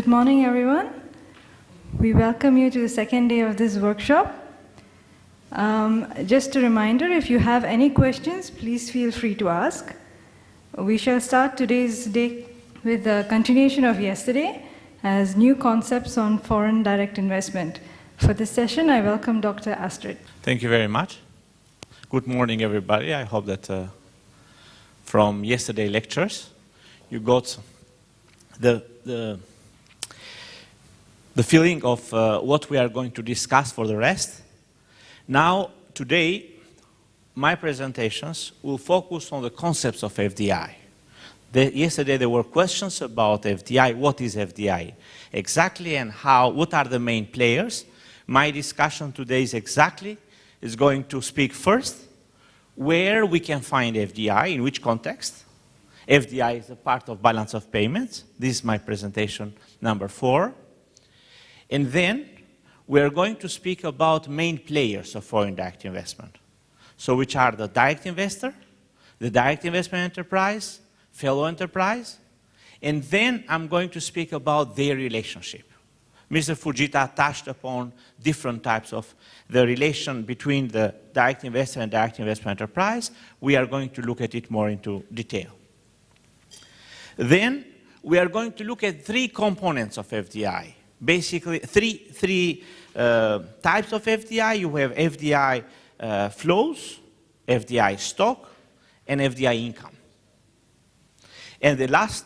Good morning, everyone. We welcome you to the second day of this workshop. Just a reminder, if you have any questions, please feel free to ask. We shall start today's day with the continuation of yesterday as new concepts on foreign direct investment. For this session, I welcome Dr. Astrid. Thank you very much. Good morning, everybody. I hope that from yesterday's lectures, you got the feeling of what we are going to discuss for the rest. Now, today, my presentations will focus on the concepts of FDI. Yesterday, there were questions about FDI. What is FDI exactly, and what are the main players? My discussion today is going to speak first where we can find FDI, in which context. FDI is a part of balance of payments. This is my presentation number 4. And then we are going to speak about main players of foreign direct investment. So which are the direct investor, the direct investment enterprise, fellow enterprise, and then I'm going to speak about their relationship. Mr. Fujita touched upon different types of the relation between the direct investor and direct investment enterprise. We are going to look at it more into detail. Then we are going to look at 3 components of FDI. Basically, three types of FDI. You have FDI flows, FDI stock, and FDI income. And the last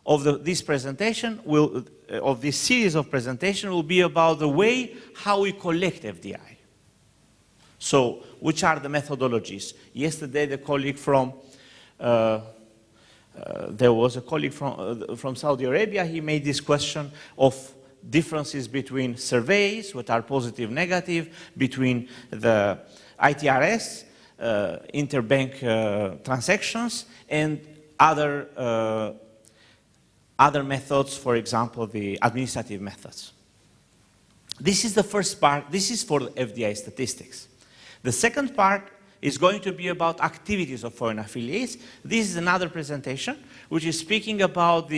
of this presentation of this series of presentation will be about the way how we collect FDI. So, which are the methodologies? Yesterday, the colleague from there was a colleague from Saudi Arabia. He made this question of differences between surveys, what are positive, negative, between the ITRS, interbank transactions, and other methods, for example, the administrative methods. This is the first part. This is for FDI statistics. The second part is going to be about activities of foreign affiliates. This is another presentation which is speaking about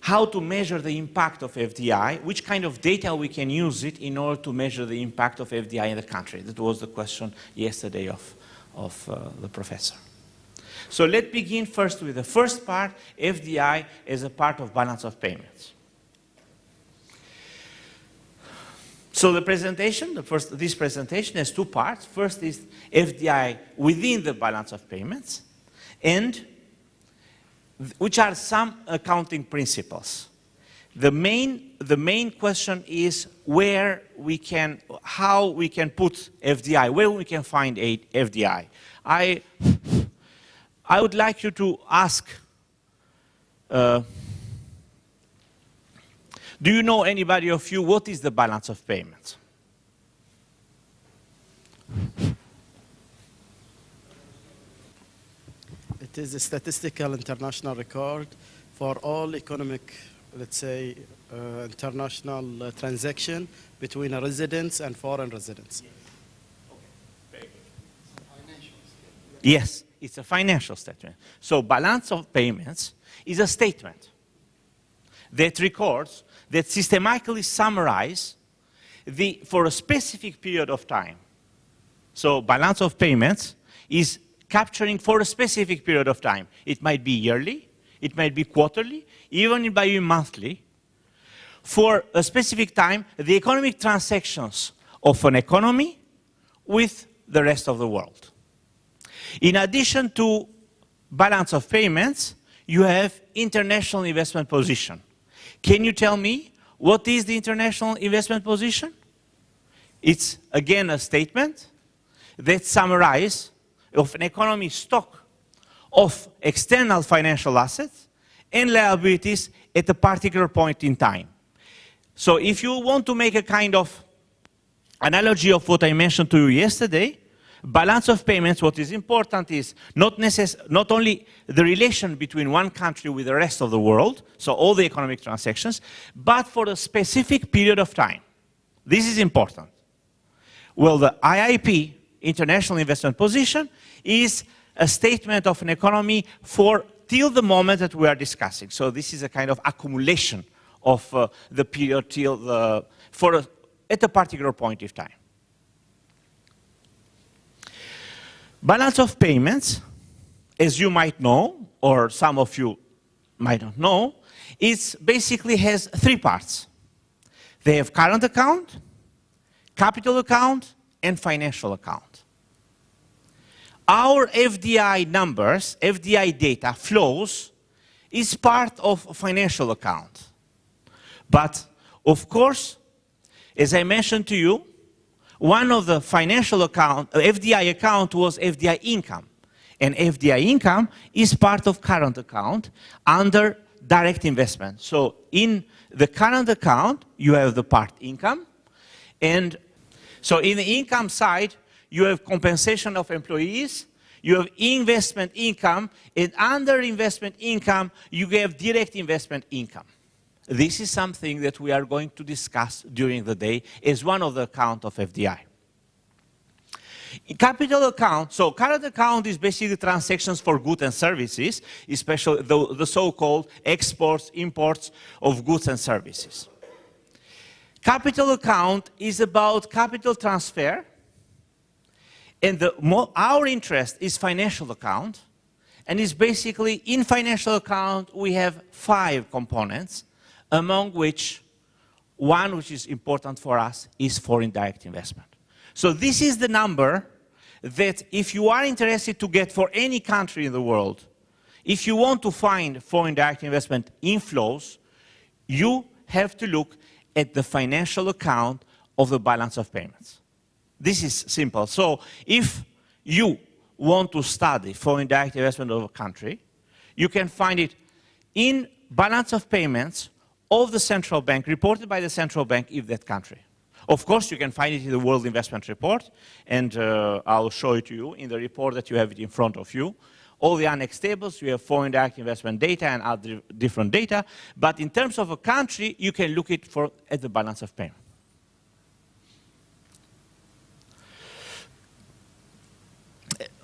how to measure the impact of FDI, which kind of data we can use it in order to measure the impact of FDI in the country. That was the question yesterday of the professor. So let's begin first with the first part, FDI as a part of balance of payments. So the presentation, this presentation has 2 parts. First is FDI within the balance of payments, and which are some accounting principles. The main question is how we can put FDI, where we can find FDI. I would like you to ask, do you know, anybody of you, what is the balance of payments? It is a statistical international record for all economic, let's say, international transaction between a residents and foreign residents. Okay. Very good. Yes, it's a financial statement. So balance of payments is a statement that records, that systematically summarize for a specific period of time. So balance of payments is capturing for a specific period of time. It might be yearly, it might be quarterly, even it might be monthly. For a specific time, the economic transactions of an economy with the rest of the world. In addition to balance of payments, you have international investment position. Can you tell me what is the international investment position? It's, again, a statement that summarizes of an economy stock of external financial assets and liabilities at a particular point in time. So if you want to make a kind of analogy of what I mentioned to you yesterday, balance of payments, what is important is not only the relation between one country with the rest of the world, so all the economic transactions, but for a specific period of time. This is important. Well, the IIP, International Investment Position, is a statement of an economy for till the moment that we are discussing. So this is a kind of accumulation of the period till at a particular point of time. Balance of payments, as you might know, or some of you might not know, it basically has three parts. They have current account, capital account, and financial account. Our FDI numbers, FDI data flows, is part of financial account. But, of course, as I mentioned to you, one of the financial account, FDI account was FDI income. And FDI income is part of current account under direct investment. So in the current account, you have the part income. And so in the income side, you have compensation of employees, you have investment income, and under investment income, you have direct investment income. This is something that we are going to discuss during the day as one of the account of FDI. In capital account, so current account is basically transactions for goods and services, especially the so-called exports, imports of goods and services. Capital account is about capital transfer, and our interest is financial account, and is basically in financial account we have 5 components, among which one which is important for us is foreign direct investment. So this is the number that if you are interested to get for any country in the world, if you want to find foreign direct investment inflows, you have to look at the financial account of the balance of payments. This is simple. So if you want to study foreign direct investment of a country, you can find it in balance of payments of the central bank, reported by the central bank of that country. Of course, you can find it in the World Investment Report, and I'll show it to you in the report that you have it in front of you. All the annex tables, you have foreign direct investment data and other different data, but in terms of a country, you can look at the balance of payment.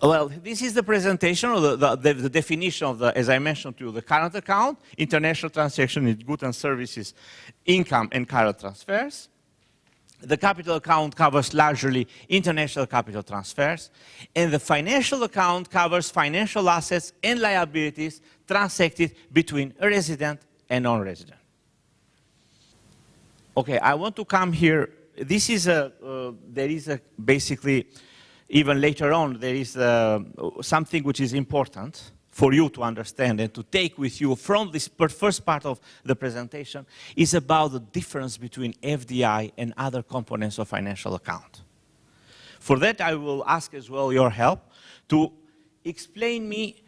Well, this is the presentation, or the definition of as I mentioned to you, the current account, international transaction in goods and services, income and current transfers. The capital account covers largely international capital transfers, and the financial account covers financial assets and liabilities transacted between a resident and non-resident. Okay, I want to come here. This is basically, even later on, there is something which is important for you to understand and to take with you from this first part of the presentation is about the difference between FDI and other components of financial account. For that, I will ask as well your help to explain me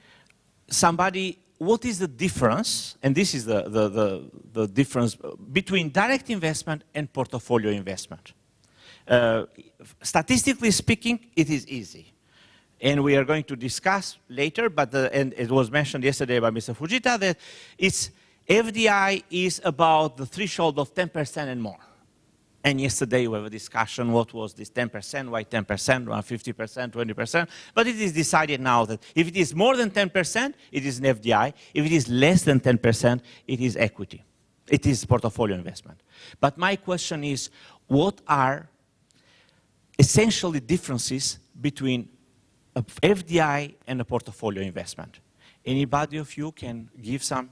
what is the difference, and this is the difference between direct investment and portfolio investment. Statistically speaking, it is easy. And we are going to discuss later, and it was mentioned yesterday by Mr. Fujita, that FDI is about the threshold of 10% and more. And yesterday we have a discussion, what was this 10%, why 10%, why 50%, 20%. But it is decided now that if it is more than 10%, it is an FDI. If it is less than 10%, it is equity. It is portfolio investment. But my question is, what are essentially differences between FDI and a portfolio investment? Anybody of you can give some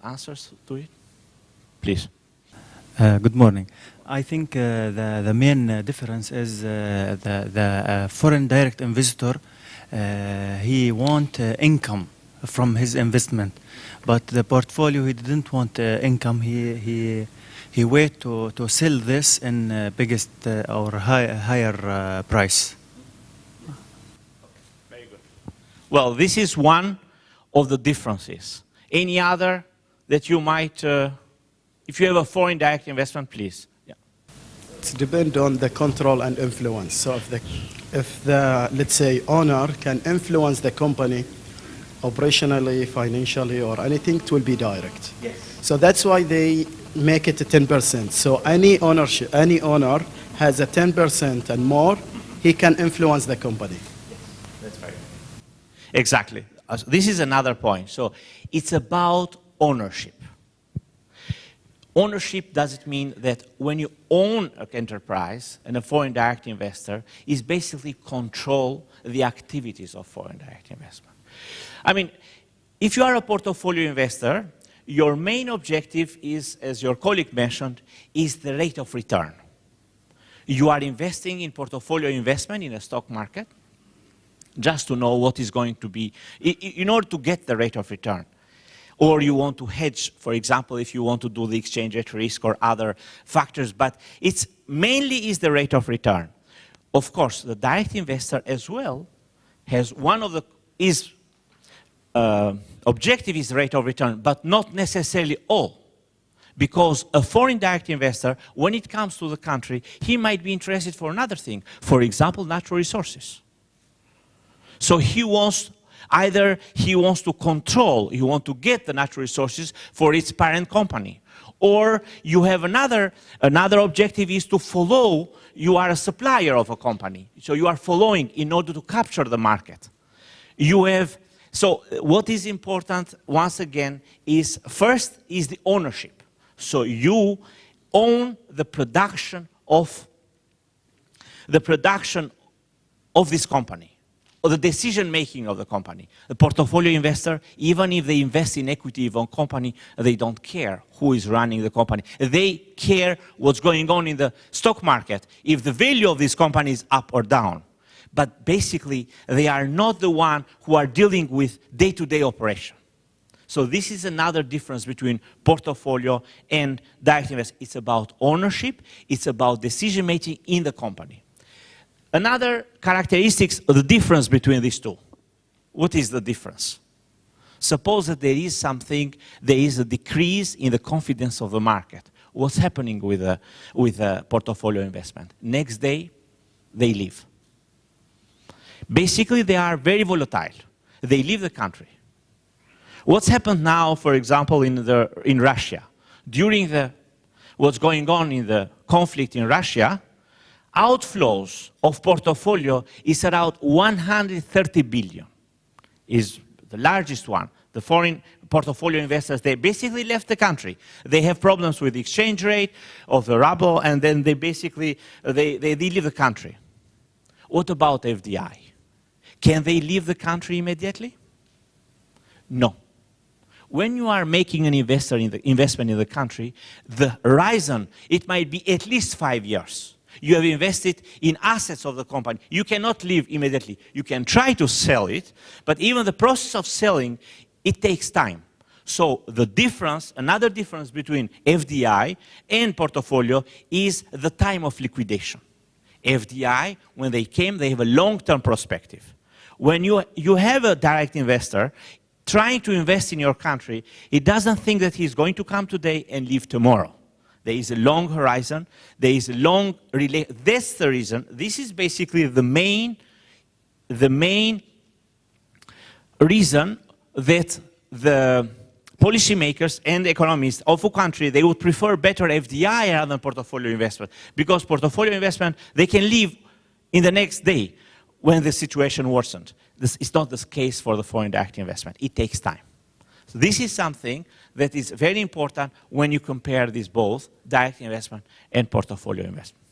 answers to it? Please. Good morning. I think the main difference is the foreign direct investor, he want income from his investment, but the portfolio, he didn't want income. He wait to sell this in biggest or higher price. Well, this is one of the differences. Any other that you might, if you have a foreign direct investment, please. Yeah. It depends on the control and influence. So if the, let's say, owner can influence the company operationally, financially, or anything, it will be direct. Yes. So that's why they make it 10%. So any owner has a 10% and more, he can influence the company. That's right. Exactly. this is another point. So it's about ownership. Ownership doesn't mean that when you own an enterprise and a foreign direct investor is basically control the activities of foreign direct investment. I mean, if you are a portfolio investor, your main objective is, as your colleague mentioned, is the rate of return. You are investing in portfolio investment in a stock market just to know what is going to be, in order to get the rate of return. Or you want to hedge, for example, if you want to do the exchange rate risk or other factors, but it's mainly is the rate of return. Of course, the direct investor as well has one of the, objective is rate of return, but not necessarily all. Because a foreign direct investor, when it comes to the country, he might be interested for another thing. For example, natural resources. So he wants, either he wants to control, he wants to get the natural resources for its parent company. Or you have another objective is to follow, you are a supplier of a company. So you are following in order to capture the market. You have, so what is important, once again, is first is the ownership. So you own the production of this company, or the decision-making of the company. The portfolio investor, even if they invest in equity of a company, they don't care who is running the company. They care what's going on in the stock market, if the value of this company is up or down. But basically, they are not the one who are dealing with day-to-day operation. So this is another difference between portfolio and direct investment. It's about ownership, it's about decision-making in the company. Another characteristics of the difference between these two. What is the difference? Suppose that there is something, there is a decrease in the confidence of the market. What's happening with a portfolio investment? Next day, they leave. Basically, they are very volatile. They leave the country. What's happened now, for example, in Russia? During what's going on in the conflict in Russia, outflows of portfolio is around 130 billion, is the largest one. The foreign portfolio investors, they basically left the country. They have problems with the exchange rate of the ruble, and then they basically, they leave the country. What about FDI? Can they leave the country immediately? No. When you are making an investment in the country, the horizon, it might be at least 5 years. You have invested in assets of the company. You cannot leave immediately. You can try to sell it, but even the process of selling, it takes time. So the difference, another difference between FDI and portfolio is the time of liquidation. FDI, when they came, they have a long-term perspective. When you have a direct investor trying to invest in your country, he doesn't think that he's going to come today and leave tomorrow. There is a long horizon, there is a long relay. That's the reason, this is basically the main reason that the policymakers and economists of a country, they would prefer better FDI rather than portfolio investment. Because portfolio investment, they can leave in the next day when the situation worsened. This is not the case for the foreign direct investment. It takes time. So this is something that is very important when you compare these both, direct investment and portfolio investment.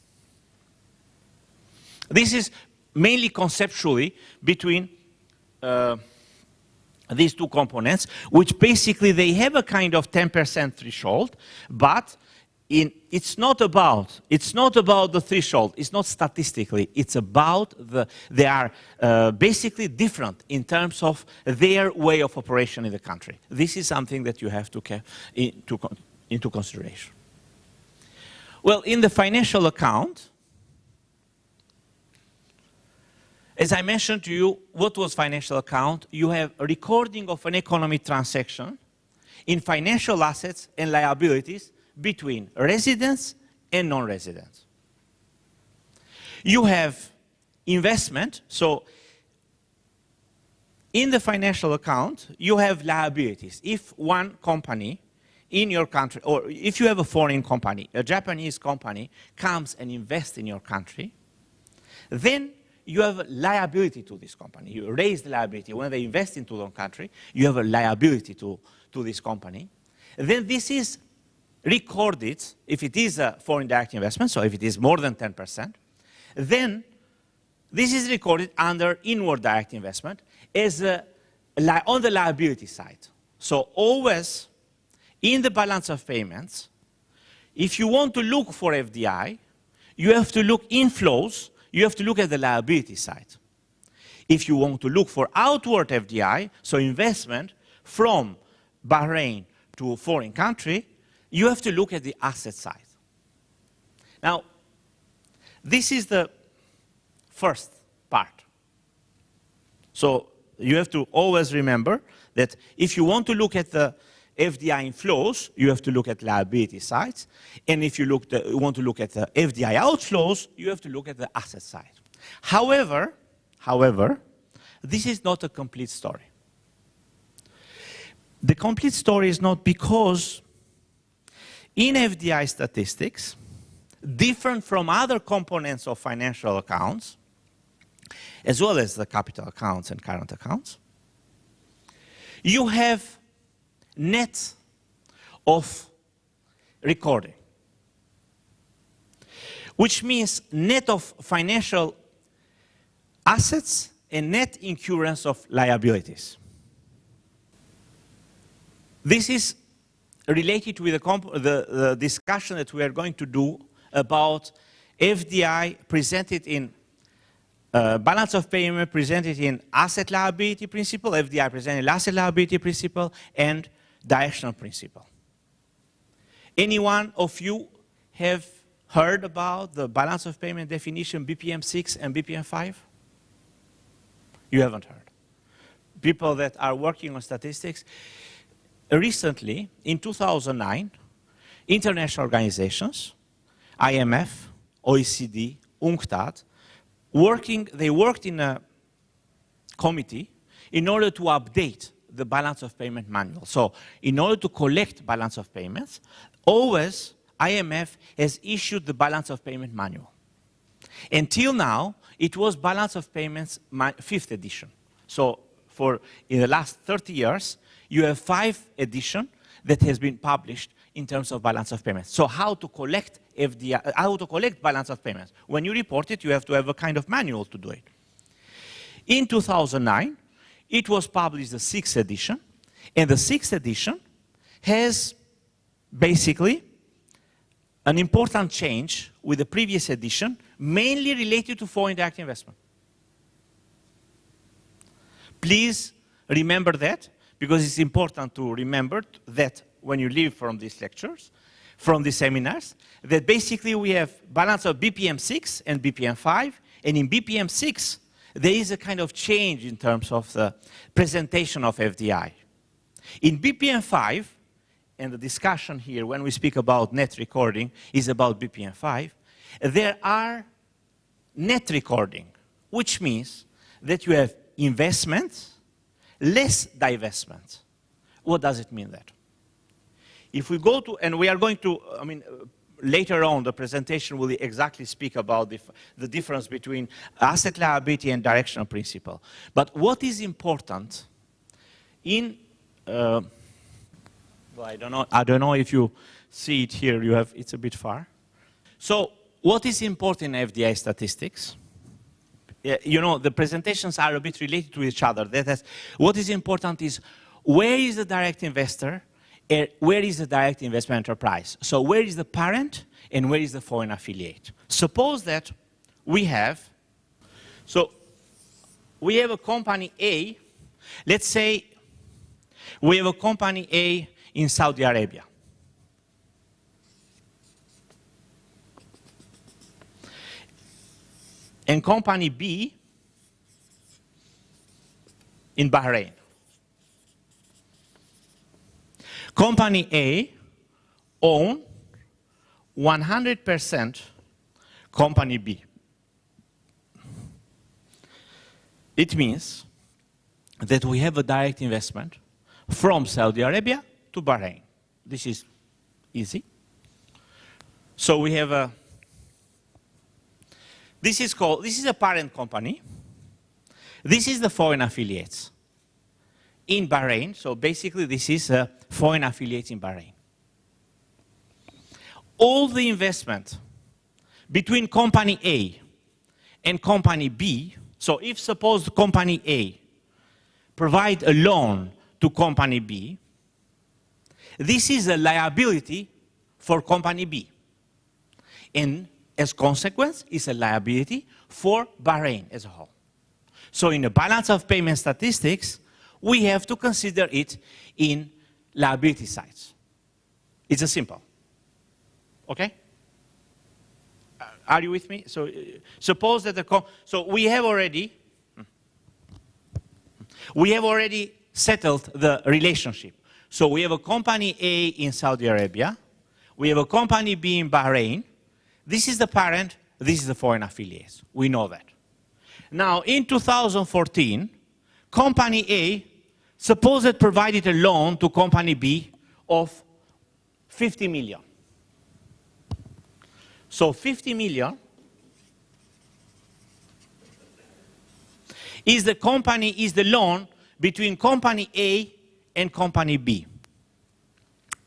This is mainly conceptually between these two components, which basically they have a kind of 10% threshold, but it's not about the threshold, it's not statistically, it's about they are basically different in terms of their way of operation in the country. This is something that you have to take into consideration. Well, in the financial account, as I mentioned to you, what was financial account? You have a recording of an economic transaction in financial assets and liabilities between residents and non-residents. You have investment, so in the financial account, you have liabilities. If one company in your country, or if you have a foreign company, a Japanese company comes and invests in your country, then you have a liability to this company. You raise the liability. When they invest into the country, you have a liability to this company. Then this is recorded, if it is a foreign direct investment, so if it is more than 10%, then this is recorded under inward direct investment as on the liability side. So always in the balance of payments, if you want to look for FDI, you have to look inflows, you have to look at the liability side. If you want to look for outward FDI, so investment from Bahrain to a foreign country, you have to look at the asset side. Now, this is the first part. So you have to always remember that if you want to look at the FDI inflows, you have to look at liability sides. And if you want to look at the FDI outflows, you have to look at the asset side. However, this is not a complete story. The complete story is not because in FDI statistics, different from other components of financial accounts, as well as the capital accounts and current accounts, you have net of recording, which means net of financial assets and net incurrence of liabilities. This is related with the discussion that we are going to do about FDI presented in balance of payment presented in asset liability principle, FDI presented in asset liability principle, and directional principle. Anyone of you have heard about the balance of payment definition BPM 6 and BPM 5? You haven't heard. People that are working on statistics, recently, in 2009, international organizations, IMF, OECD, UNCTAD, they worked in a committee in order to update the balance of payment manual. So in order to collect balance of payments, always IMF has issued the balance of payment manual. Until now, it was balance of payments 5th edition. So in the last 30 years, you have 5 editions that has been published in terms of balance of payments. So how to collect FDI, how to collect balance of payments. When you report it, you have to have a kind of manual to do it. In 2009, it was published the 6th edition, and the 6th edition has basically an important change with the previous edition, mainly related to foreign direct investment. Please remember that, because it's important to remember that when you leave from these lectures, from these seminars, that basically we have balance of BPM 6 and BPM 5, and in BPM 6, there is a kind of change in terms of the presentation of FDI. In BPM 5, and the discussion here when we speak about net recording is about BPM 5, there are net recording, which means that you have investment less divestment. What does it mean that? If we go to, and we are going to, later on the presentation will exactly speak about the difference between asset liability and directional principle. But what is important in, well, I don't know if you see it here, it's a bit far. So what is important in FDI statistics? You know, the presentations are a bit related to each other. What is important is where is the direct investor and where is the direct investment enterprise. So where is the parent and where is the foreign affiliate? Suppose that we have a company A, let's say we have a company A in Saudi Arabia. And company B in Bahrain. Company A own 100% company B. It means that we have a direct investment from Saudi Arabia to Bahrain. This is easy. So we have This is a parent company. This is the foreign affiliates in Bahrain. So basically, this is a foreign affiliates in Bahrain. All the investment between company A and company B, so if suppose company A provide a loan to company B, this is a liability for company B. And as consequence, it's a liability for Bahrain as a whole. So in the balance of payment statistics, we have to consider it in liability sides. It's a simple. Okay? Are you with me? So suppose that so we have already settled the relationship. So we have a company A in Saudi Arabia, we have a company B in Bahrain. This is the parent, this is the foreign affiliates. We know that. Now in 2014, company A, suppose it provided a loan to company B of 50 million. So 50 million is the loan between company A and company B.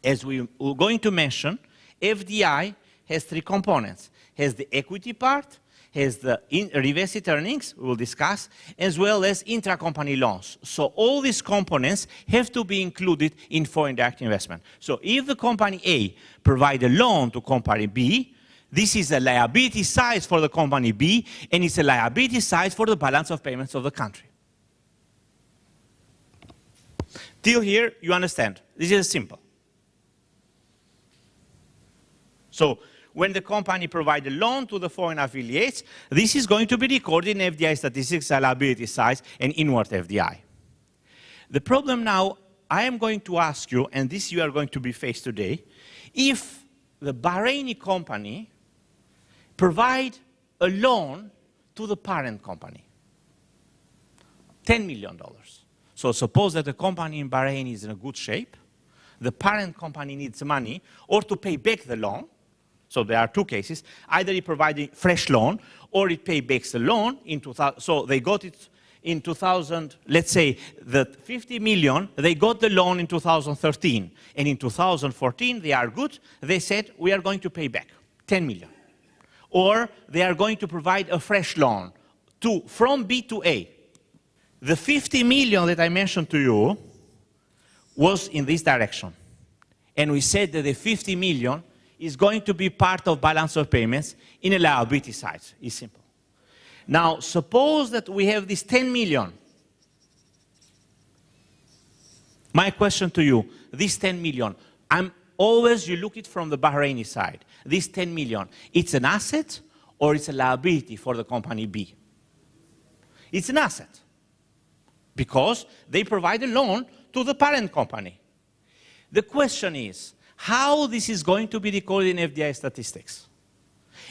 As we're going to mention, FDI has three components. Has the equity part, has the reinvested earnings, we will discuss, as well as intracompany loans. So all these components have to be included in foreign direct investment. So if the company A provides a loan to company B, this is a liability side for the company B, and it's a liability side for the balance of payments of the country. Till here, you understand. This is simple. So when the company provides a loan to the foreign affiliates, this is going to be recorded in FDI statistics, liability sides, and inward FDI. The problem now, I am going to ask you, and this you are going to be faced today, if the Bahraini company provide a loan to the parent company, $10 million. So suppose that the company in Bahrain is in a good shape, the parent company needs money or to pay back the loan. So there are two cases. Either it provides a fresh loan or it pays back the loan in 2000. So they got it in 2000, let's say the 50 million, they got the loan in 2013. And in 2014, they are good. They said, we are going to pay back 10 million. Or they are going to provide a fresh loan from B to A. The 50 million that I mentioned to you was in this direction. And we said that the 50 million is going to be part of balance of payments in a liability side. It's simple. Now, suppose that we have this 10 million. My question to you, this 10 million, you look it from the Bahraini side. This 10 million, it's an asset or it's a liability for the company B? It's an asset because they provide a loan to the parent company. The question is, how this is going to be recorded in FDI statistics?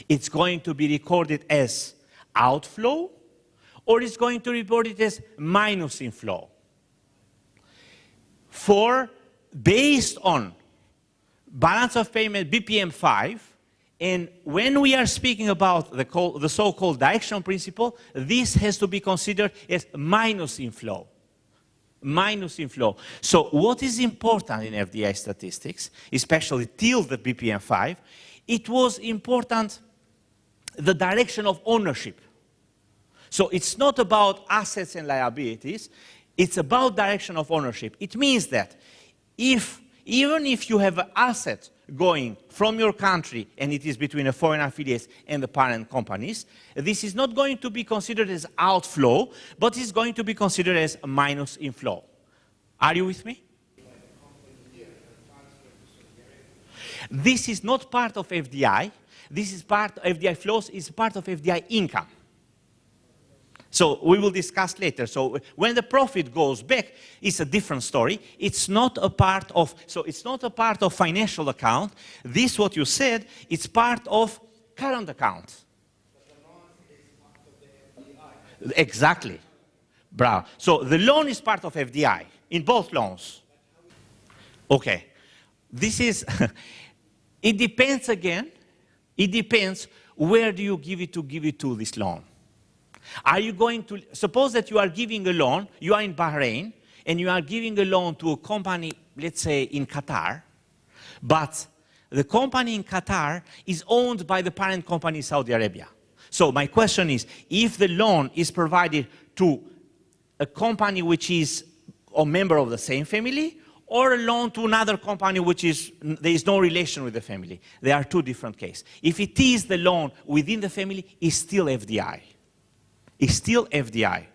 It's going to be recorded as outflow, or it's going to be reported as minus inflow. Based on balance of payment BPM 5, and when we are speaking about the so-called direction principle, this has to be considered as minus inflow. Minus inflow. So what is important in FDI statistics, especially till the BPM 5, it was important the direction of ownership. So it's not about assets and liabilities, it's about direction of ownership. It means that even if you have an asset going from your country and it is between the foreign affiliates and the parent companies, this is not going to be considered as outflow, but it's going to be considered as a minus inflow. Are you with me? This is not part of FDI. This is part of FDI flows, is part of FDI income. So we will discuss later. So when the profit goes back, it's a different story. It's not a part of, so it's not a part of financial account. This, what you said, it's part of current account. But the loan is part of the FDI. Exactly. Bravo. So the loan is part of FDI in both loans. Okay. This is, it depends again. It depends where do you give it to this loan? Are you going to, suppose that you are giving a loan, you are in Bahrain, and you are giving a loan to a company, let's say in Qatar, but the company in Qatar is owned by the parent company in Saudi Arabia. So my question is, if the loan is provided to a company which is a member of the same family, or a loan to another company which is, there is no relation with the family. There are two different cases. If it is the loan within the family, it's still FDI. It's still FDI.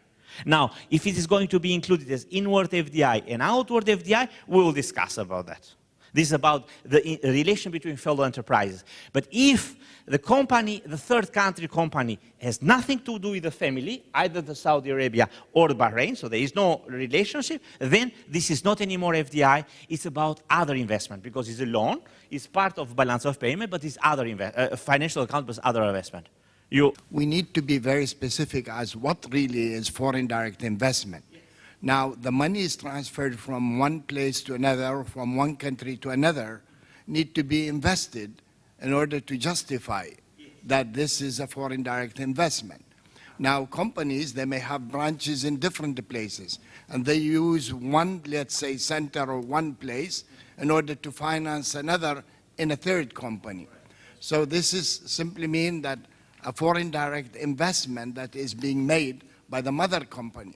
Now, if it is going to be included as inward FDI and outward FDI, we will discuss about that. This is about the relation between fellow enterprises. But if the company, the third country company, has nothing to do with the family, either the Saudi Arabia or the Bahrain, so there is no relationship, then this is not anymore FDI, it's about other investment, because it's a loan, it's part of balance of payment, but it's other financial account, but other investment. We need to be very specific as what really is foreign direct investment. Now, the money is transferred from one place to another, from one country to another, need to be invested in order to justify that this is a foreign direct investment. Now, companies, they may have branches in different places, and they use one, let's say, center or one place in order to finance another in a third company. So this is simply mean that a foreign direct investment that is being made by the mother company,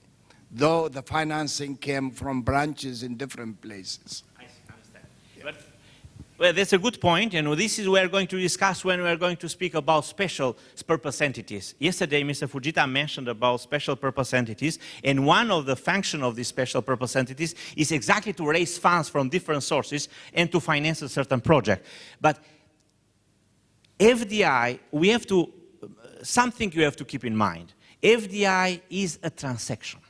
though the financing came from branches in different places. I understand. But, well, that's a good point, and this is what we're going to discuss when we're going to speak about special purpose entities. Yesterday, Mr. Fujita mentioned about special purpose entities, and one of the functions of these special purpose entities is exactly to raise funds from different sources and to finance a certain project. But FDI, we have to, something you have to keep in mind. FDI is a transaction.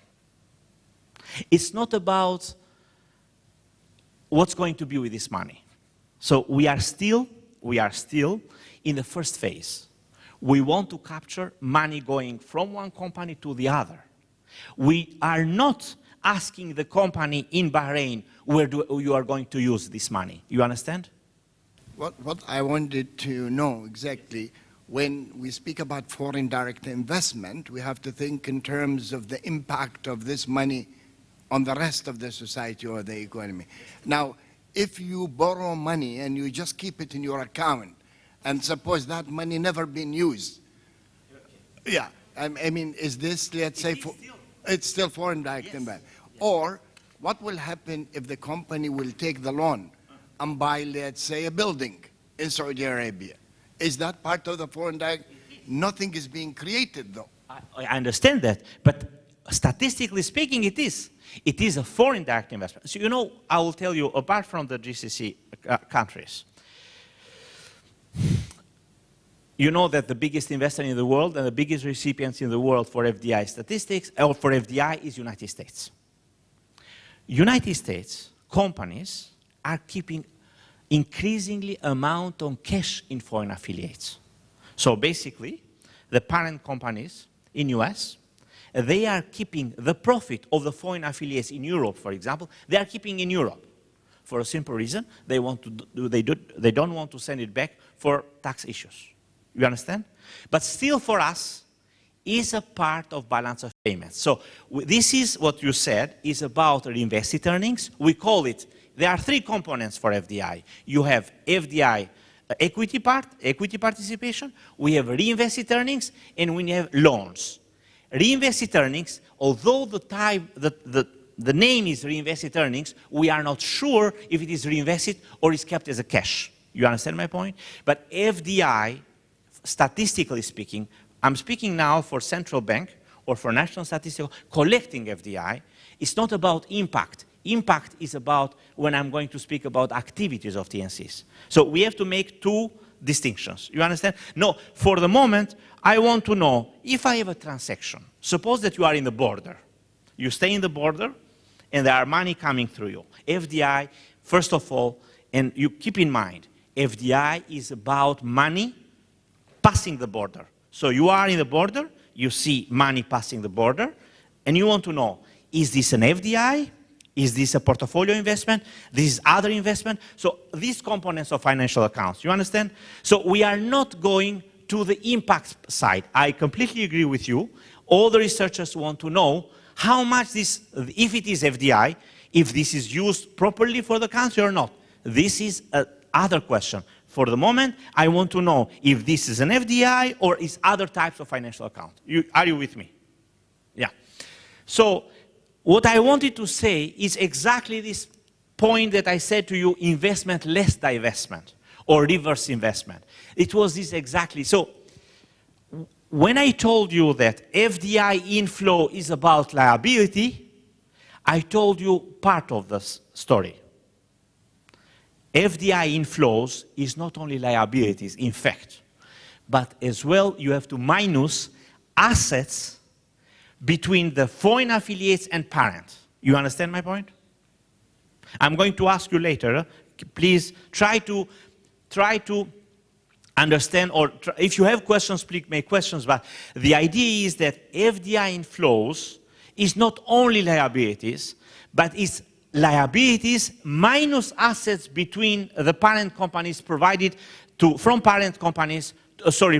It's not about what's going to be with this money. So we are still in the first phase. We want to capture money going from one company to the other. We are not asking the company in Bahrain where you are going to use this money. You understand? What I wanted to know exactly, when we speak about foreign direct investment, we have to think in terms of the impact of this money on the rest of the society or the economy. Now, if you borrow money and you just keep it in your account, and suppose that money never been used, yeah, I mean, is this, let's say, it's still foreign direct investment? Or what will happen if the company will take the loan and buy, let's say, a building in Saudi Arabia? Is that part of the foreign direct? Nothing is being created, though. I understand that, but statistically speaking, it is. It is a foreign direct investment. So, you know, I will tell you, apart from the GCC countries, you know that the biggest investor in the world and the biggest recipients in the world for FDI statistics, or for FDI, is United States. United States companies are keeping increasingly amount on cash in foreign affiliates. So basically, the parent companies in US, they are keeping the profit of the foreign affiliates in Europe, for example, they are keeping in Europe for a simple reason. They don't want to send it back for tax issues. You understand? But still for us, is a part of balance of payments. So this is what you said, is about reinvested earnings. We call it, there are three components for FDI. You have FDI equity part, equity participation, we have reinvested earnings, and we have loans. Reinvested earnings, although the name is reinvested earnings, we are not sure if it is reinvested or is kept as a cash. You understand my point? But FDI, statistically speaking, I'm speaking now for central bank or for national statistical, collecting FDI, it's not about impact. Impact is about when I'm going to speak about activities of TNCs. So we have to make two distinctions. You understand? No, for the moment, I want to know if I have a transaction. Suppose that you are in the border. You stay in the border, and there are money coming through you. FDI, first of all, and you keep in mind, FDI is about money passing the border. So you are in the border, you see money passing the border, and you want to know, is this an FDI? Is this a portfolio investment? This is other investment? So these components of financial accounts, you understand? So we are not going to the impact side. I completely agree with you. All the researchers want to know how much this, if it is FDI, if this is used properly for the country or not. This is another question. For the moment, I want to know if this is an FDI or is other types of financial account. Are you with me? Yeah. So what I wanted to say is exactly this point that I said to you, investment less divestment or reverse investment. It was this exactly. So when I told you that FDI inflow is about liability, I told you part of the story. FDI inflows is not only liabilities, in fact, but as well you have to minus assets between the foreign affiliates and parent. You understand my point? I'm going to ask you later, please try to understand, or if you have questions, please make questions, but the idea is that FDI inflows is not only liabilities, but it's liabilities minus assets between the parent companies provided to, from parent companies,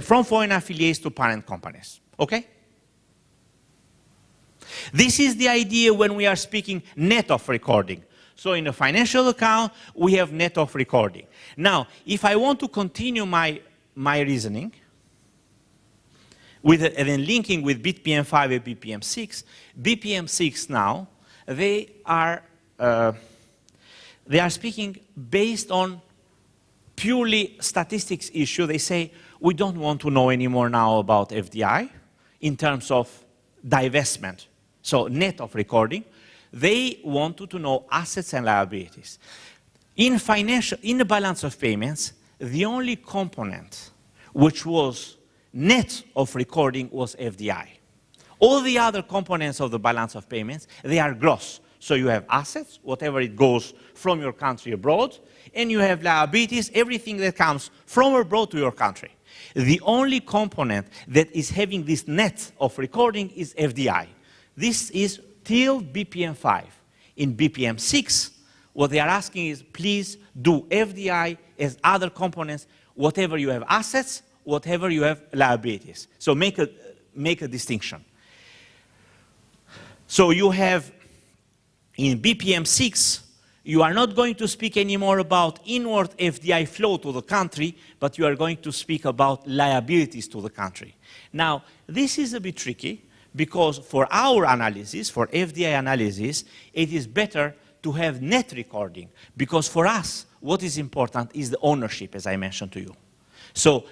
from foreign affiliates to parent companies, okay? This is the idea when we are speaking net of recording. So in a financial account, we have net of recording. Now, if I want to continue my reasoning, and then linking with BPM5 and BPM6, BPM6 now, they are speaking based on purely statistics issue. They say, we don't want to know anymore now about FDI in terms of divestment. So net of recording, they wanted to know assets and liabilities. In the balance of payments, the only component which was net of recording was FDI. All the other components of the balance of payments, they are gross. So you have assets, whatever it goes from your country abroad, and you have liabilities, everything that comes from abroad to your country. The only component that is having this net of recording is FDI. This is till BPM5. In BPM6, what they are asking is, please do FDI as other components, whatever you have assets, whatever you have liabilities. So make a distinction. So you have, in BPM6, you are not going to speak anymore about inward FDI flow to the country, but you are going to speak about liabilities to the country. Now, this is a bit tricky, because for our analysis, for FDI analysis, it is better to have net recording, because for us, what is important is the ownership, as I mentioned to you. So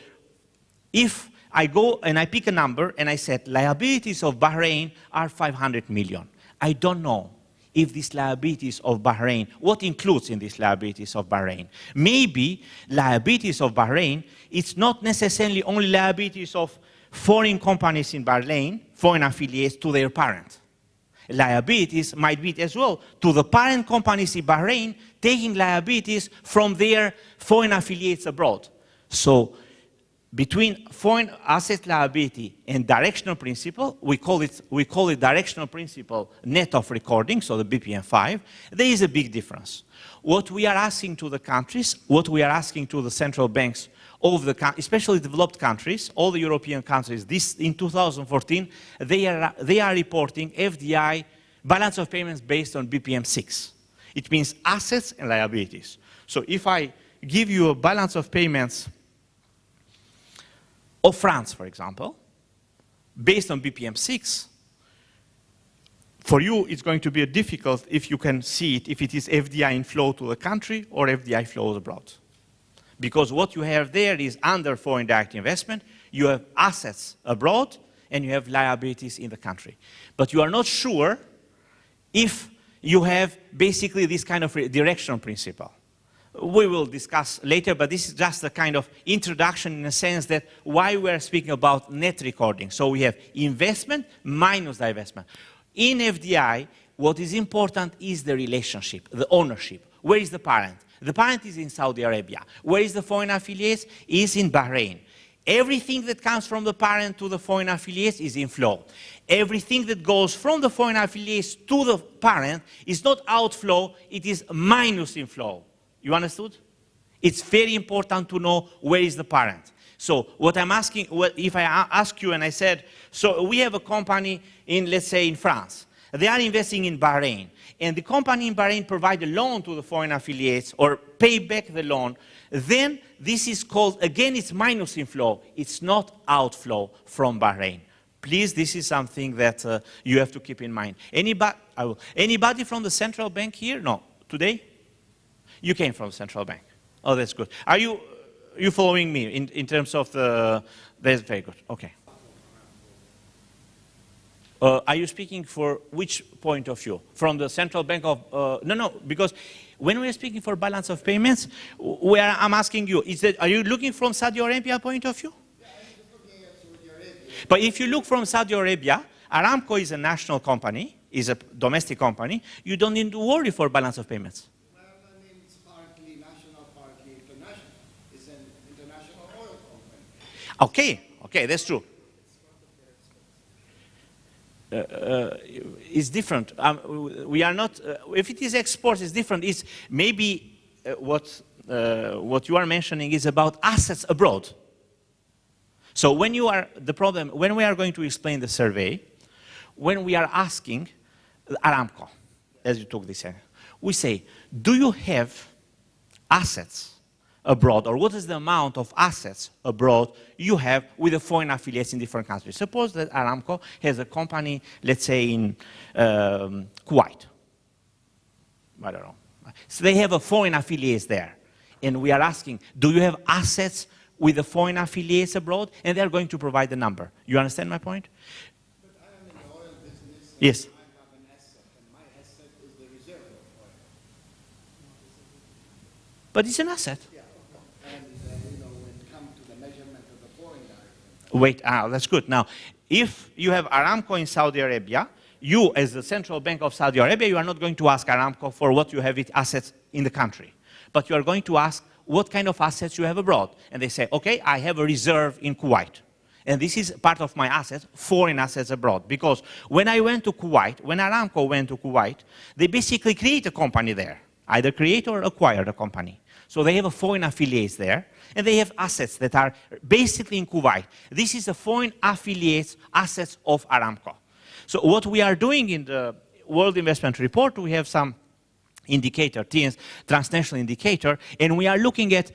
if I go and I pick a number and I said liabilities of Bahrain are 500 million, I don't know if these liabilities of Bahrain, what includes in these liabilities of Bahrain. Maybe liabilities of Bahrain, it's not necessarily only liabilities of foreign companies in Bahrain, foreign affiliates to their parent. Liabilities might be as well to the parent companies in Bahrain taking liabilities from their foreign affiliates abroad. So between foreign asset liability and directional principle, we call it directional principle net of recording, so the BPM5, there is a big difference. What we are asking to the countries, what we are asking to the central banks of the, especially developed countries, all the European countries, this in 2014, they are reporting FDI balance of payments based on BPM6. It means assets and liabilities. So if I give you a balance of payments of France, for example, based on BPM6, for you it's going to be difficult if you can see it, if it is FDI inflow to the country or FDI flows abroad. Because what you have there is under foreign direct investment, you have assets abroad and you have liabilities in the country. But you are not sure if you have basically this kind of directional principle. We will discuss later, but this is just a kind of introduction in a sense that why we are speaking about net recording. So we have investment minus divestment. In FDI, what is important is the relationship, the ownership. Where is the parent? The parent is in Saudi Arabia. Where is the foreign affiliates? Is in Bahrain. Everything that comes from the parent to the foreign affiliates is inflow. Everything that goes from the foreign affiliates to the parent is not outflow, it is minus inflow. You understood? It's very important to know where is the parent. So what I'm asking, if I ask you and I said, so we have a company in, let's say, in France. They are investing in Bahrain. And the company in Bahrain provide a loan to the foreign affiliates or pay back the loan. Then this is called, again, it's minus inflow. It's not outflow from Bahrain. Please, this is something that you have to keep in mind. Anybody from the central bank here? No. Today? You came from the central bank. Oh, that's good. Are you following me in terms of the... That's very good. Okay. Are you speaking for which point of view? From the central bank of... no, because when we're speaking for balance of payments, I'm asking you, are you looking from Saudi Arabia point of view? Yeah, I'm looking at Saudi Arabia. But if you look from Saudi Arabia, Aramco is a national company, is a domestic company. You don't need to worry for balance of payments. Well, I mean, it's partly national, partly international. It's an international oil company. Okay, that's true. It's different. We are not, if it is exports, it's different. It's maybe what you are mentioning is about assets abroad. So when we are going to explain the survey, when we are asking Aramco, as you took this, we say, do you have assets abroad, or what is the amount of assets abroad you have with the foreign affiliates in different countries? Suppose that Aramco has a company, let's say in Kuwait. I don't know. So they have a foreign affiliates there. And we are asking, do you have assets with the foreign affiliates abroad? And they're going to provide the number. You understand my point? But I am in the oil business. Yes. I have an asset, and my asset is the reserve of oil. But it's an asset. Yeah. And, when it comes to the measurement of the foreign direct. Wait, that's good. Now, if you have Aramco in Saudi Arabia, you, as the central bank of Saudi Arabia, you are not going to ask Aramco for what you have with assets in the country. But you are going to ask what kind of assets you have abroad. And they say, okay, I have a reserve in Kuwait. And this is part of my assets, foreign assets abroad. Because when I went to Kuwait, when Aramco went to Kuwait, they basically create a company there. Either create or acquire the company. So they have a foreign affiliates there, and they have assets that are basically in Kuwait. This is the foreign affiliates assets of Aramco. So what we are doing in the World Investment Report, we have some indicator, transnational indicator, and we are looking at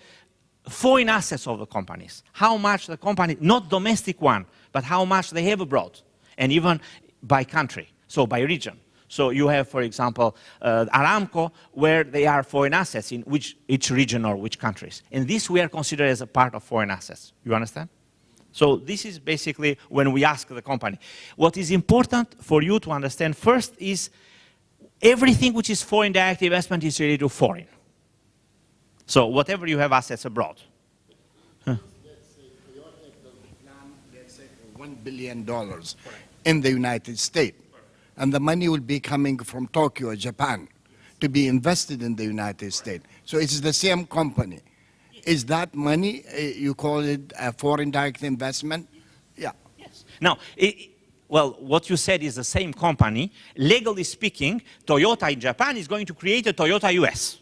foreign assets of the companies. How much the company, not domestic one, but how much they have abroad, and even by country, so by region. So you have, for example, Aramco, where they are foreign assets in each region or which countries. And this we are considered as a part of foreign assets. You understand? So this is basically when we ask the company. What is important for you to understand first is everything which is foreign direct investment is related to foreign. So whatever you have assets abroad. Let's say Toyota built a plan, let's say for $1 billion in the United States. And the money will be coming from Tokyo, Japan, to be invested in the United States. So it's the same company. Is that money, you call it a foreign direct investment? Yeah. Yes. Now, well, what you said is the same company. Legally speaking, Toyota in Japan is going to create a Toyota US.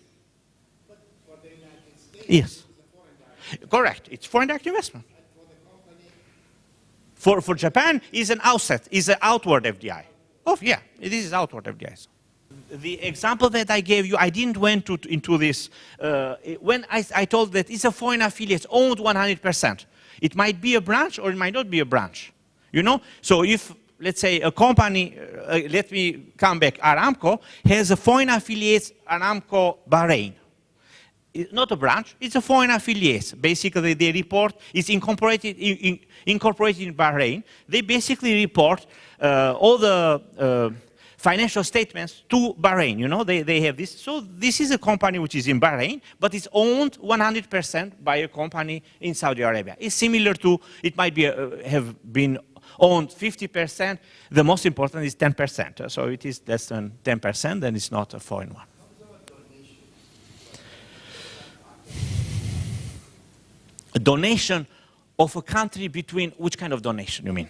But for the United States, yes. It's a foreign direct. Correct. It's foreign direct investment. And for the company, For Japan, is an outset, is an outward FDI. Oh, yeah, it is outward FDI. The example that I gave you, I didn't went into this. When I told that it's a foreign affiliate owned 100%. It might be a branch or it might not be a branch. You know? So if, let's say, a company, let me come back, Aramco, has a foreign affiliate, Aramco Bahrain. It's not a branch, it's a foreign affiliate. Basically, they report, it's incorporated in Bahrain. They basically report all the financial statements to Bahrain. You know, they have this. So this is a company which is in Bahrain, but it's owned 100% by a company in Saudi Arabia. It's similar to, it might be have been owned 50%. The most important is 10%. So it is less than 10%, then it's not a foreign one. A donation of a country between, which kind of donation you mean?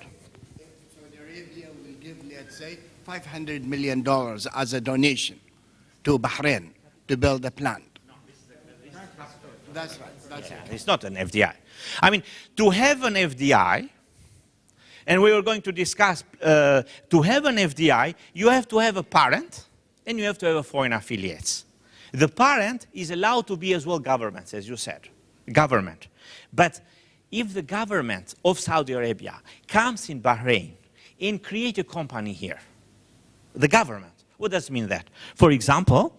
Saudi Arabia will give, let's say, $500 million as a donation to Bahrain to build a plant. That's right. That's it. It's not an FDI. I mean, to have an FDI, and we were going to discuss, to have an FDI, you have to have a parent, and you have to have a foreign affiliates. The parent is allowed to be as well governments, as you said, government. But if the government of Saudi Arabia comes in Bahrain and create a company here, the government, what does it mean that? For example,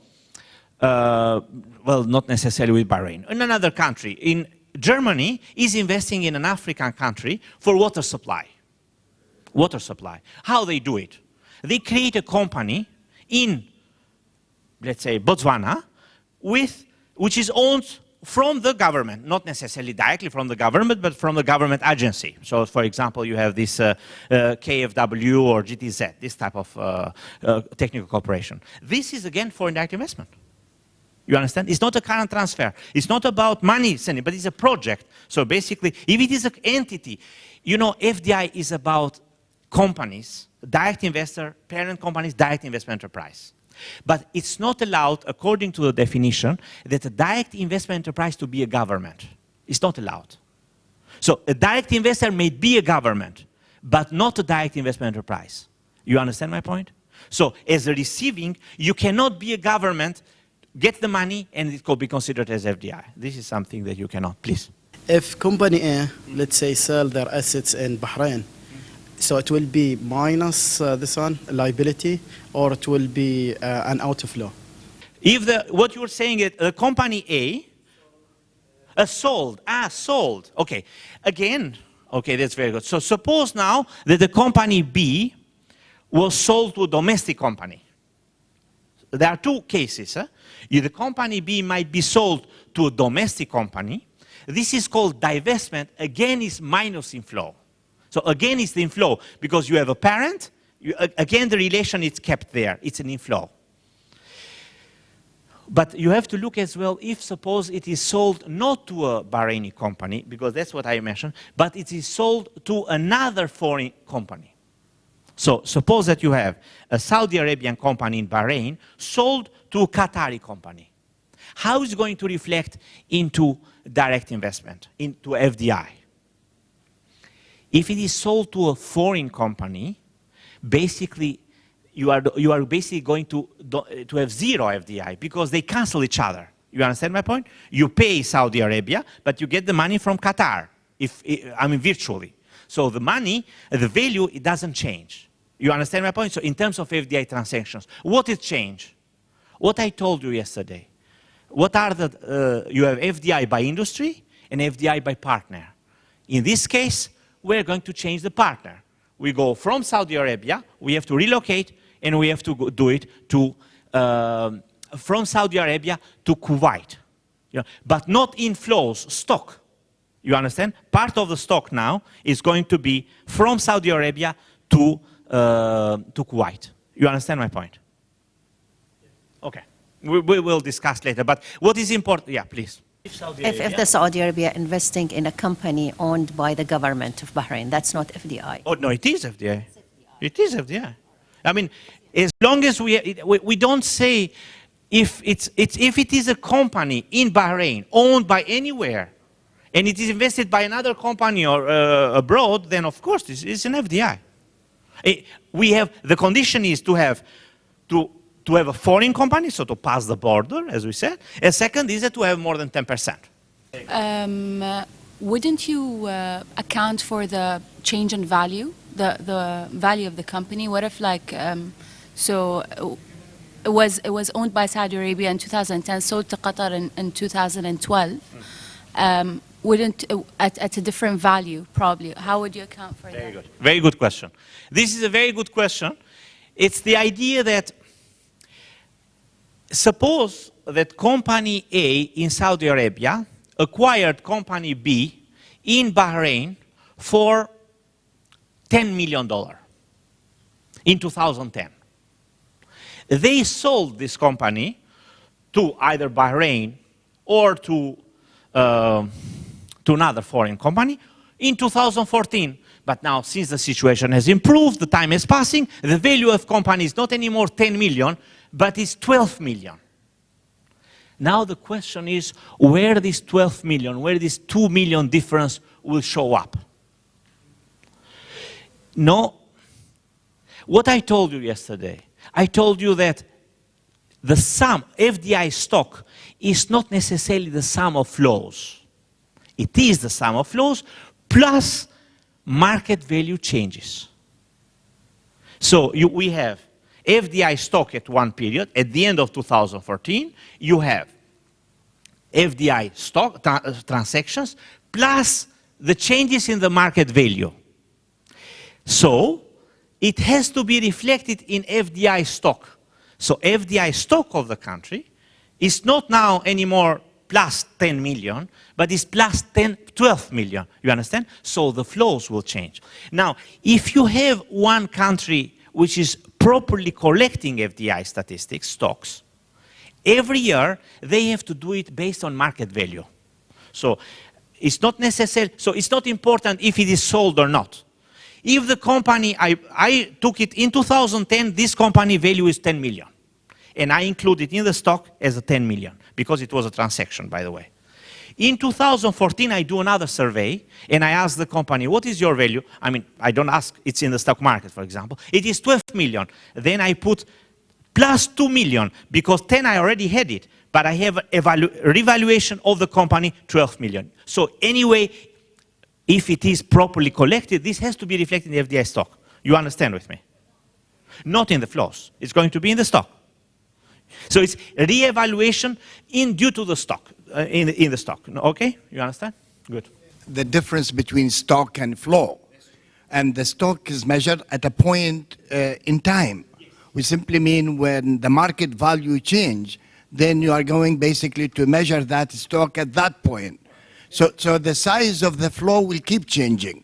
well, not necessarily with Bahrain, in another country, in Germany is investing in an African country for water supply. Water supply. How they do it? They create a company in, let's say, Botswana, which is owned from the government, not necessarily directly from the government, but from the government agency. So, for example, you have this KFW or GTZ, this type of technical cooperation. This is, again, foreign direct investment. You understand? It's not a current transfer. It's not about money sending, but it's a project. So basically, if it is an entity, you know, FDI is about companies, direct investor, parent companies, direct investment enterprise. But it's not allowed, according to the definition, that a direct investment enterprise to be a government. It's not allowed. So a direct investor may be a government, but not a direct investment enterprise. You understand my point? So as a receiving, you cannot be a government, get the money, and it could be considered as FDI. This is something that you cannot, please. If company A, let's say, sell their assets in Bahrain, so it will be minus this one, liability, or it will be an outflow? If what you're saying is company A, sold, okay. Again, okay, that's very good. So suppose now that the company B was sold to a domestic company. There are two cases. The company B might be sold to a domestic company. This is called divestment. Again, is minus inflow. So again, it's the inflow because you have a parent. Again, the relation is kept there. It's an inflow. But you have to look as well if suppose it is sold not to a Bahraini company, because that's what I mentioned, but it is sold to another foreign company. So suppose that you have a Saudi Arabian company in Bahrain sold to a Qatari company. How is it going to reflect into direct investment, into FDI? If it is sold to a foreign company, basically you are basically going to have zero FDI because they cancel each other. You understand my point? You pay Saudi Arabia, but you get the money from Qatar, I mean virtually. So the money, the value, it doesn't change. You understand my point? So in terms of FDI transactions, what is change? What I told you yesterday. What are you have FDI by industry and FDI by partner. In this case, we're going to change the partner. We go from Saudi Arabia, we have to relocate, and we have to do it to, from Saudi Arabia to Kuwait. You know, but not inflows, stock. You understand? Part of the stock now is going to be from Saudi Arabia to Kuwait. You understand my point? Okay. We will discuss later. But what is important? Yeah, please. If the Saudi Arabia investing in a company owned by the government of Bahrain, that's not FDI. Oh, no, it is FDI. It is FDI. I mean, as long as we don't say if it is a company in Bahrain owned by anywhere and it is invested by another company or abroad, then of course it's an FDI. The condition is to have a foreign company, so to pass the border, as we said. And second is to have more than 10%. Wouldn't you account for the change in value, the value of the company? What if, like, so it was owned by Saudi Arabia in 2010, sold to Qatar in 2012. Wouldn't at a different value probably? How would you account for that? Very good. Very good question. This is a very good question. It's the idea that suppose that company A in Saudi Arabia acquired company B in Bahrain for $10 million in 2010. They sold this company to either Bahrain or to another foreign company in 2014. But now, since the situation has improved, the time is passing, the value of company is not anymore 10 million, but it's 12 million. Now the question is where this 12 million, where this 2 million difference will show up. No, what I told you yesterday, I told you that the sum, FDI stock, is not necessarily the sum of flows. It is the sum of flows plus market value changes. So we have FDI stock at one period, at the end of 2014, you have FDI stock transactions plus the changes in the market value. So it has to be reflected in FDI stock. So FDI stock of the country is not now anymore plus 10 million, but is plus 12 million. You understand? So the flows will change. Now, if you have one country which is properly collecting FDI statistics, stocks, every year they have to do it based on market value. So it's not necessary, so it's not important if it is sold or not. If the company, I took it in 2010, this company value is 10 million. And I include it in the stock as a 10 million, because it was a transaction, by the way. In 2014, I do another survey, and I ask the company, what is your value? I mean, I don't ask, it's in the stock market, for example. It is 12 million. Then I put plus 2 million, because 10 I already had it, but I have revaluation of the company, 12 million. So anyway, if it is properly collected, this has to be reflected in the FDI stock. You understand with me? Not in the flows. It's going to be in the stock. So it's re-evaluation due to the stock, in the stock. Okay? You understand? Good. The difference between stock and flow. And the stock is measured at a point in time. We simply mean when the market value change, then you are going basically to measure that stock at that point. So the size of the flow will keep changing.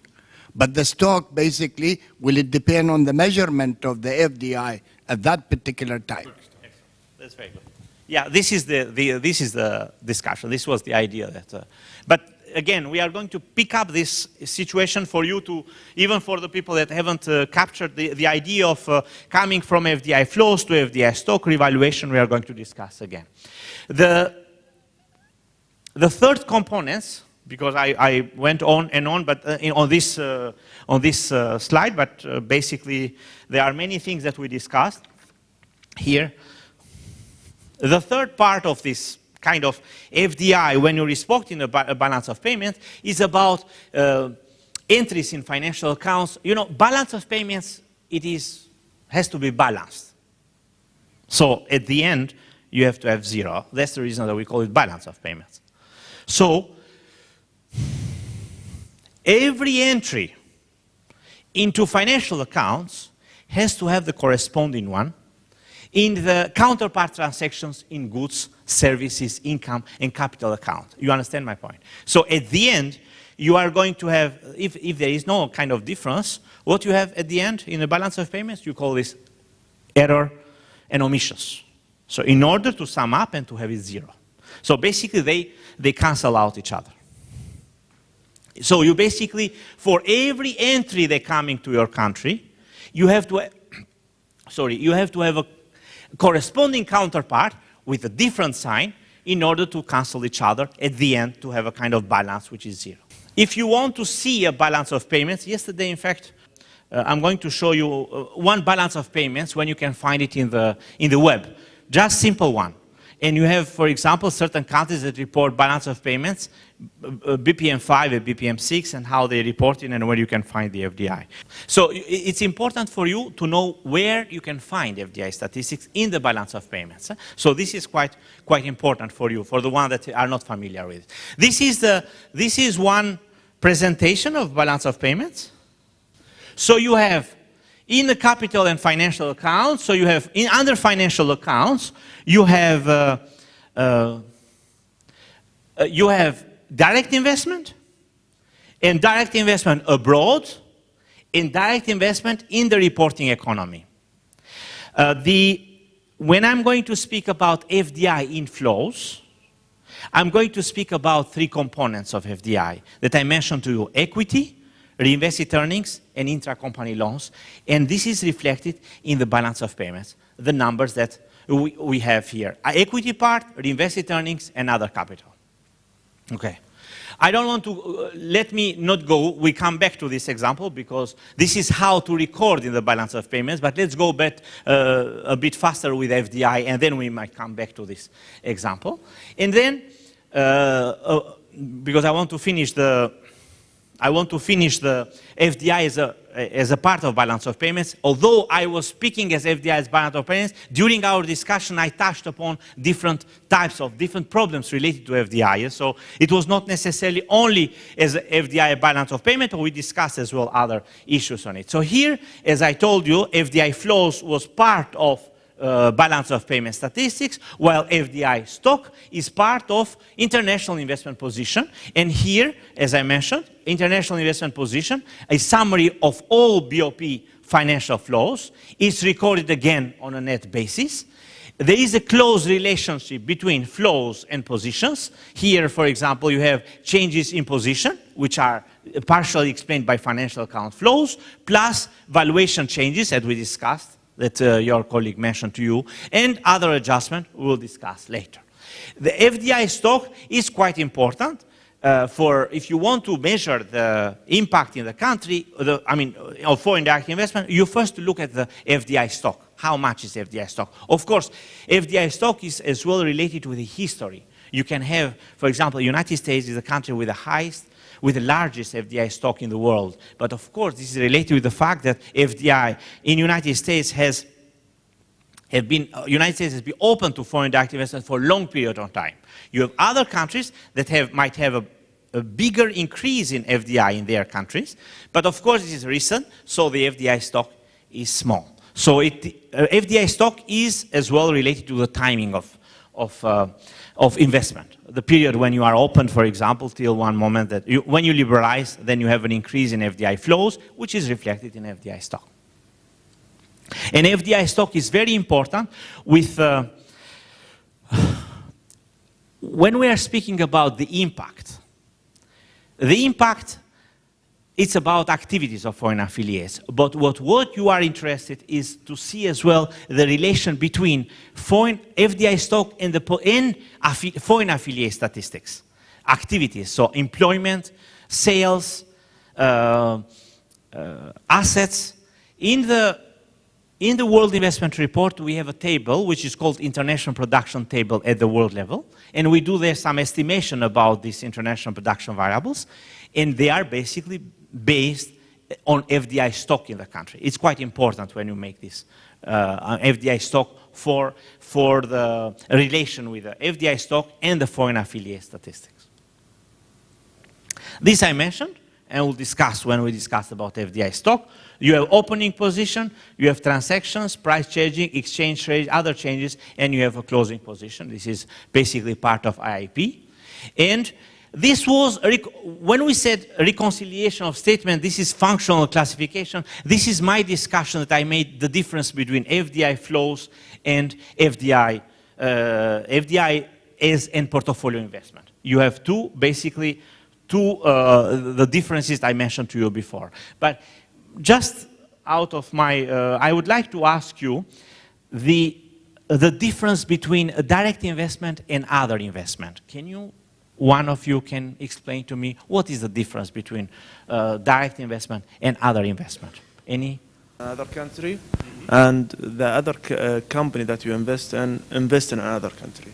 But the stock basically will depend on the measurement of the FDI at that particular time. That's very good. Yeah, this is the discussion. This was the idea that. But again, we are going to pick up this situation for you to, even for the people that haven't captured the idea of coming from FDI flows to FDI stock revaluation. We are going to discuss again. The third components, because I went on and on, but on this slide, but basically there are many things that we discussed here. The third part of this kind of FDI, when you report in a balance of payments, is about entries in financial accounts. You know, balance of payments, has to be balanced. So at the end, you have to have zero. That's the reason that we call it balance of payments. So every entry into financial accounts has to have the corresponding one in the counterpart transactions in goods, services, income, and capital account. You understand my point? So at the end, you are going to have, if there is no kind of difference, what you have at the end in the balance of payments, you call this error and omissions. So in order to sum up and to have it zero. So basically, they cancel out each other. So you basically, for every entry that coming to your country, you have to, you have to have a corresponding counterpart with a different sign in order to cancel each other at the end to have a kind of balance which is zero. If you want to see a balance of payments, yesterday in fact, I'm going to show you one balance of payments when you can find it in the web. Just simple one. And you have, for example, certain countries that report balance of payments, BPM 5 and BPM 6, and how they report it and where you can find the FDI. So it's important for you to know where you can find FDI statistics in the balance of payments. So this is quite important for you, for the ones that are not familiar with it. This is one presentation of balance of payments. So you have in the capital and financial accounts, so you have under financial accounts, you have direct investment, and direct investment abroad, and direct investment in the reporting economy. When I'm going to speak about FDI inflows, I'm going to speak about three components of FDI that I mentioned to you: equity, reinvested earnings, and intra-company loans. And this is reflected in the balance of payments, the numbers that we have here. Equity part, reinvested earnings, and other capital. Okay. I don't want to, let me not go, we come back to this example because this is how to record in the balance of payments, but let's go back a bit faster with FDI and then we might come back to this example. And then, because I want to finish the FDI as a part of balance of payments. Although I was speaking as FDI as balance of payments, during our discussion I touched upon different types of different problems related to FDI. So it was not necessarily only as FDI balance of payment, but we discussed as well other issues on it. So here, as I told you, FDI flows was part of balance of payment statistics, while FDI stock is part of international investment position. And here, as I mentioned, international investment position, a summary of all BOP financial flows is recorded again on a net basis. There is a close relationship between flows and positions. Here, for example, you have changes in position, which are partially explained by financial account flows, plus valuation changes, as we discussed, that your colleague mentioned to you, and other adjustment we'll discuss later. The FDI stock is quite important for if you want to measure the impact in the country, of foreign direct investment, you first look at the FDI stock. How much is FDI stock? Of course, FDI stock is as well related to the history. You can have, for example, the United States is the country with the highest, with the largest FDI stock in the world. But of course, this is related with the fact that FDI in United States has been open to foreign direct investment for a long period of time. You have other countries that might have a bigger increase in FDI in their countries, but of course, this is recent, so the FDI stock is small. So FDI stock is as well related to the timing of investment. The period when you are open, for example, till one moment that when you liberalize, then you have an increase in FDI flows, which is reflected in FDI stock. And FDI stock is very important with, when we are speaking about the impact, it's about activities of foreign affiliates. But what you are interested is to see as well the relation between foreign FDI stock and foreign affiliate statistics, activities. So employment, sales, assets. In the World Investment Report, we have a table which is called International Production Table at the world level. And we do there some estimation about these international production variables. And they are basically based on FDI stock in the country. It's quite important when you make this FDI stock for the relation with the FDI stock and the foreign affiliate statistics. This I mentioned, and we'll discuss when we discuss about FDI stock. You have opening position, you have transactions, price changing, exchange rate, other changes, and you have a closing position. This is basically part of IIP. And this was, when we said reconciliation of statement, this is functional classification. This is my discussion that I made the difference between FDI flows and FDI and portfolio investment. You have the differences I mentioned to you before. But just out of my, I would like to ask you the difference between a direct investment and other investment. One of you can explain to me what is the difference between direct investment and other investment? Any? Another country, and the other company that you invest in another country.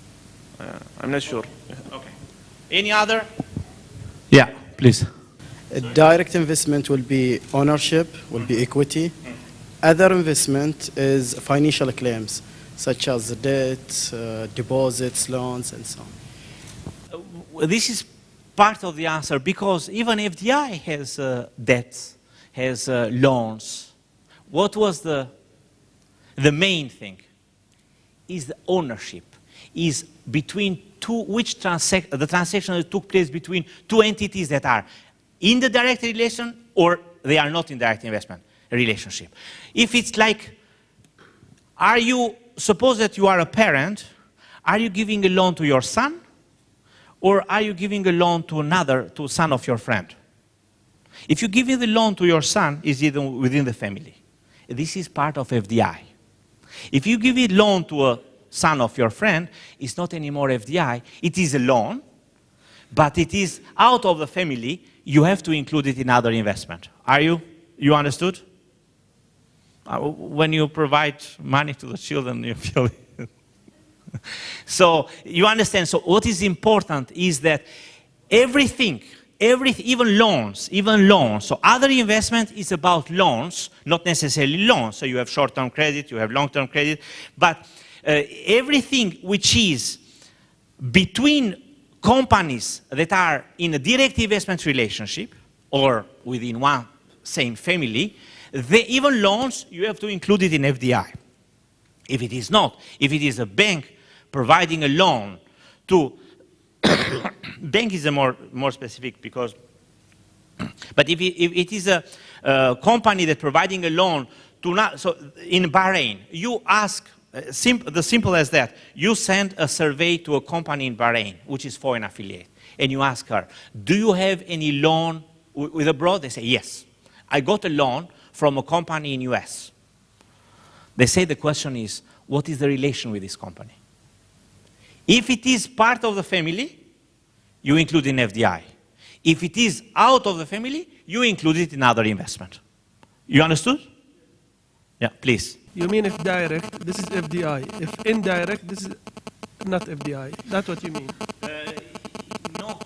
I'm not sure. Okay. Any other? Yeah, please. A direct investment will be ownership, will be equity. Other investment is financial claims, such as debt, deposits, loans, and so on. This is part of the answer because even FDI has debts, has loans. What was the main thing? Is the ownership, is between the transaction that took place between two entities that are in the direct relation or they are not in direct investment relationship. If it's like, suppose that you are a parent, are you giving a loan to your son? Or are you giving a loan to son of your friend? If you give the loan to your son, it's within the family. This is part of FDI. If you give a loan to son of your friend, is not anymore FDI. It is a loan, but it is out of the family. You have to include it in other investment. You understood? When you provide money to the children, you feel it. So you understand. So what is important is that everything, even loans. So other investment is about loans, not necessarily loans. So you have short-term credit, you have long-term credit, but everything which is between companies that are in a direct investment relationship or within one same family, even loans, you have to include it in FDI. If it is not, if it is a bank providing a loan to, bank is a more specific because, but if it is a company that providing a loan to, so in Bahrain, you ask, the simple as that, you send a survey to a company in Bahrain, which is foreign affiliate, and you ask her, do you have any loan with abroad? They say, yes. I got a loan from a company in US. They say the question is, what is the relation with this company? If it is part of the family, you include in FDI. If it is out of the family, you include it in other investment. You understood? Yeah, please. You mean if direct, this is FDI. If indirect, this is not FDI. That's what you mean? No.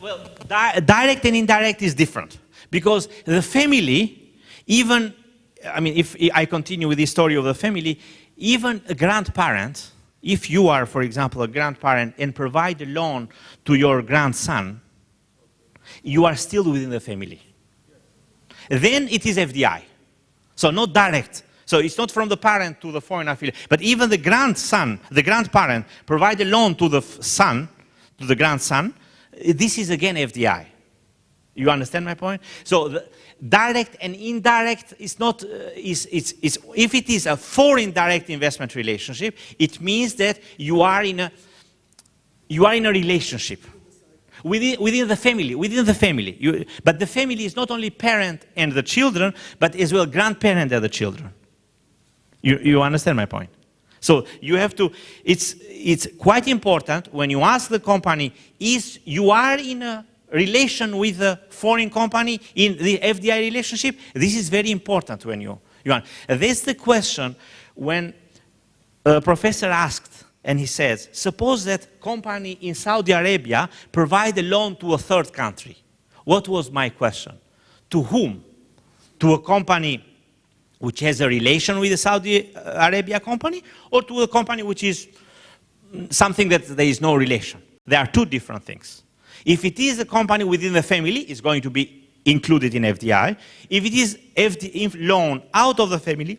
Well, direct and indirect is different. Because the family, even, I mean, if I continue with the story of the family, even a grandparent, if you are, for example, a grandparent and provide a loan to your grandson, you are still within the family. Then it is FDI. So not direct. So it's not from the parent to the foreign affiliate. But even the grandson, the grandparent, provide a loan to the son, to the grandson, this is again FDI. You understand my point? So the direct and indirect is not, if it is a foreign direct investment relationship, it means that you are in a relationship within the family, but the family is not only parent and the children, but as well grandparent and the children. You understand my point? So you have to, it's quite important when you ask the company, you are in a relation with a foreign company in the FDI relationship? This is very important when you that's the question when a professor asked, and he says, suppose that company in Saudi Arabia provide a loan to a third country. What was my question? To whom? To a company which has a relation with the Saudi Arabia company, or to a company which is something that there is no relation? There are two different things. If it is a company within the family, it's going to be included in FDI. If it is loan out of the family,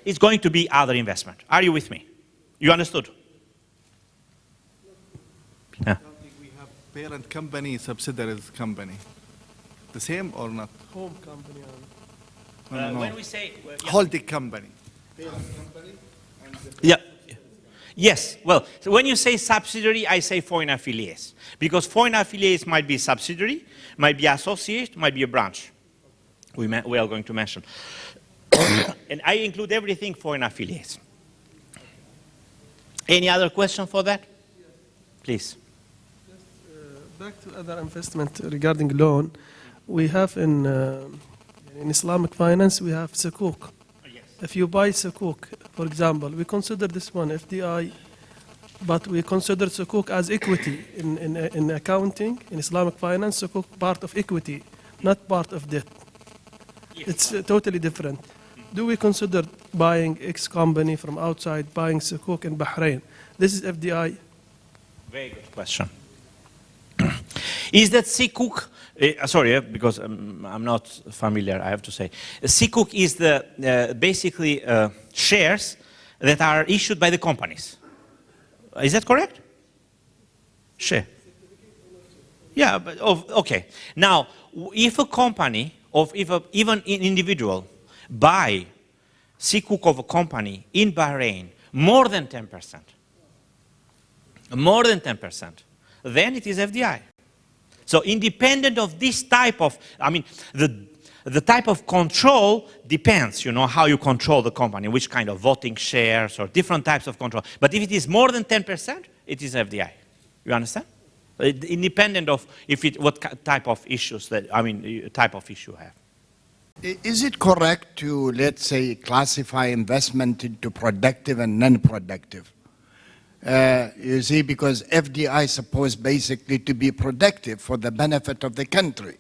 it's going to be other investment. Are you with me? You understood? Yeah. We have parent company, subsidiaries company. The same or not? Home company. No. When we say holding company. Yeah. Yes. Well, so when you say subsidiary, I say foreign affiliates. Because foreign affiliates might be subsidiary, might be associate, might be a branch. We are going to mention. And I include everything foreign affiliates. Any other question for that? Please. Back to other investment regarding loan, we have in Islamic finance, we have sukuk. If you buy sukuk, for example, we consider this one FDI, but we consider sukuk as equity in accounting, in Islamic finance, sukuk part of equity, not part of debt. Yes. It's totally different. Do we consider buying X company from outside, buying sukuk in Bahrain? This is FDI? Very good question. Is that sukuk? Sorry, because I'm not familiar, I have to say. Sukuk is the basically shares that are issued by the companies. Is that correct? Share. Yeah, but okay. Now, if a company, even an individual, buy sukuk of a company in Bahrain more than 10%, then it is FDI. So independent of this type of, I mean, The type of control depends, how you control the company, which kind of voting shares or different types of control. But if it is more than 10%, it is FDI. You understand? Independent of what type of issues type of issue you have. Is it correct to, let's say, classify investment into productive and non-productive? You see, because FDI is supposed basically to be productive for the benefit of the country.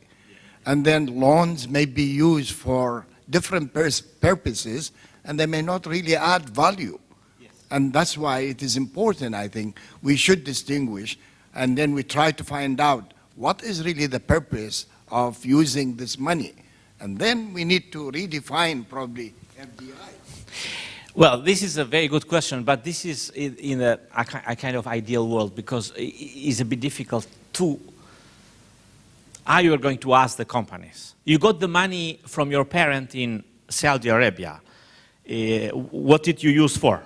And then loans may be used for different purposes, and they may not really add value. Yes. And that's why it is important, I think, we should distinguish, and then we try to find out what is really the purpose of using this money. And then we need to redefine probably FDI. Well, this is a very good question, but this is in a kind of ideal world, because it's a bit difficult to how you are going to ask the companies. You got the money from your parent in Saudi Arabia. What did you use for?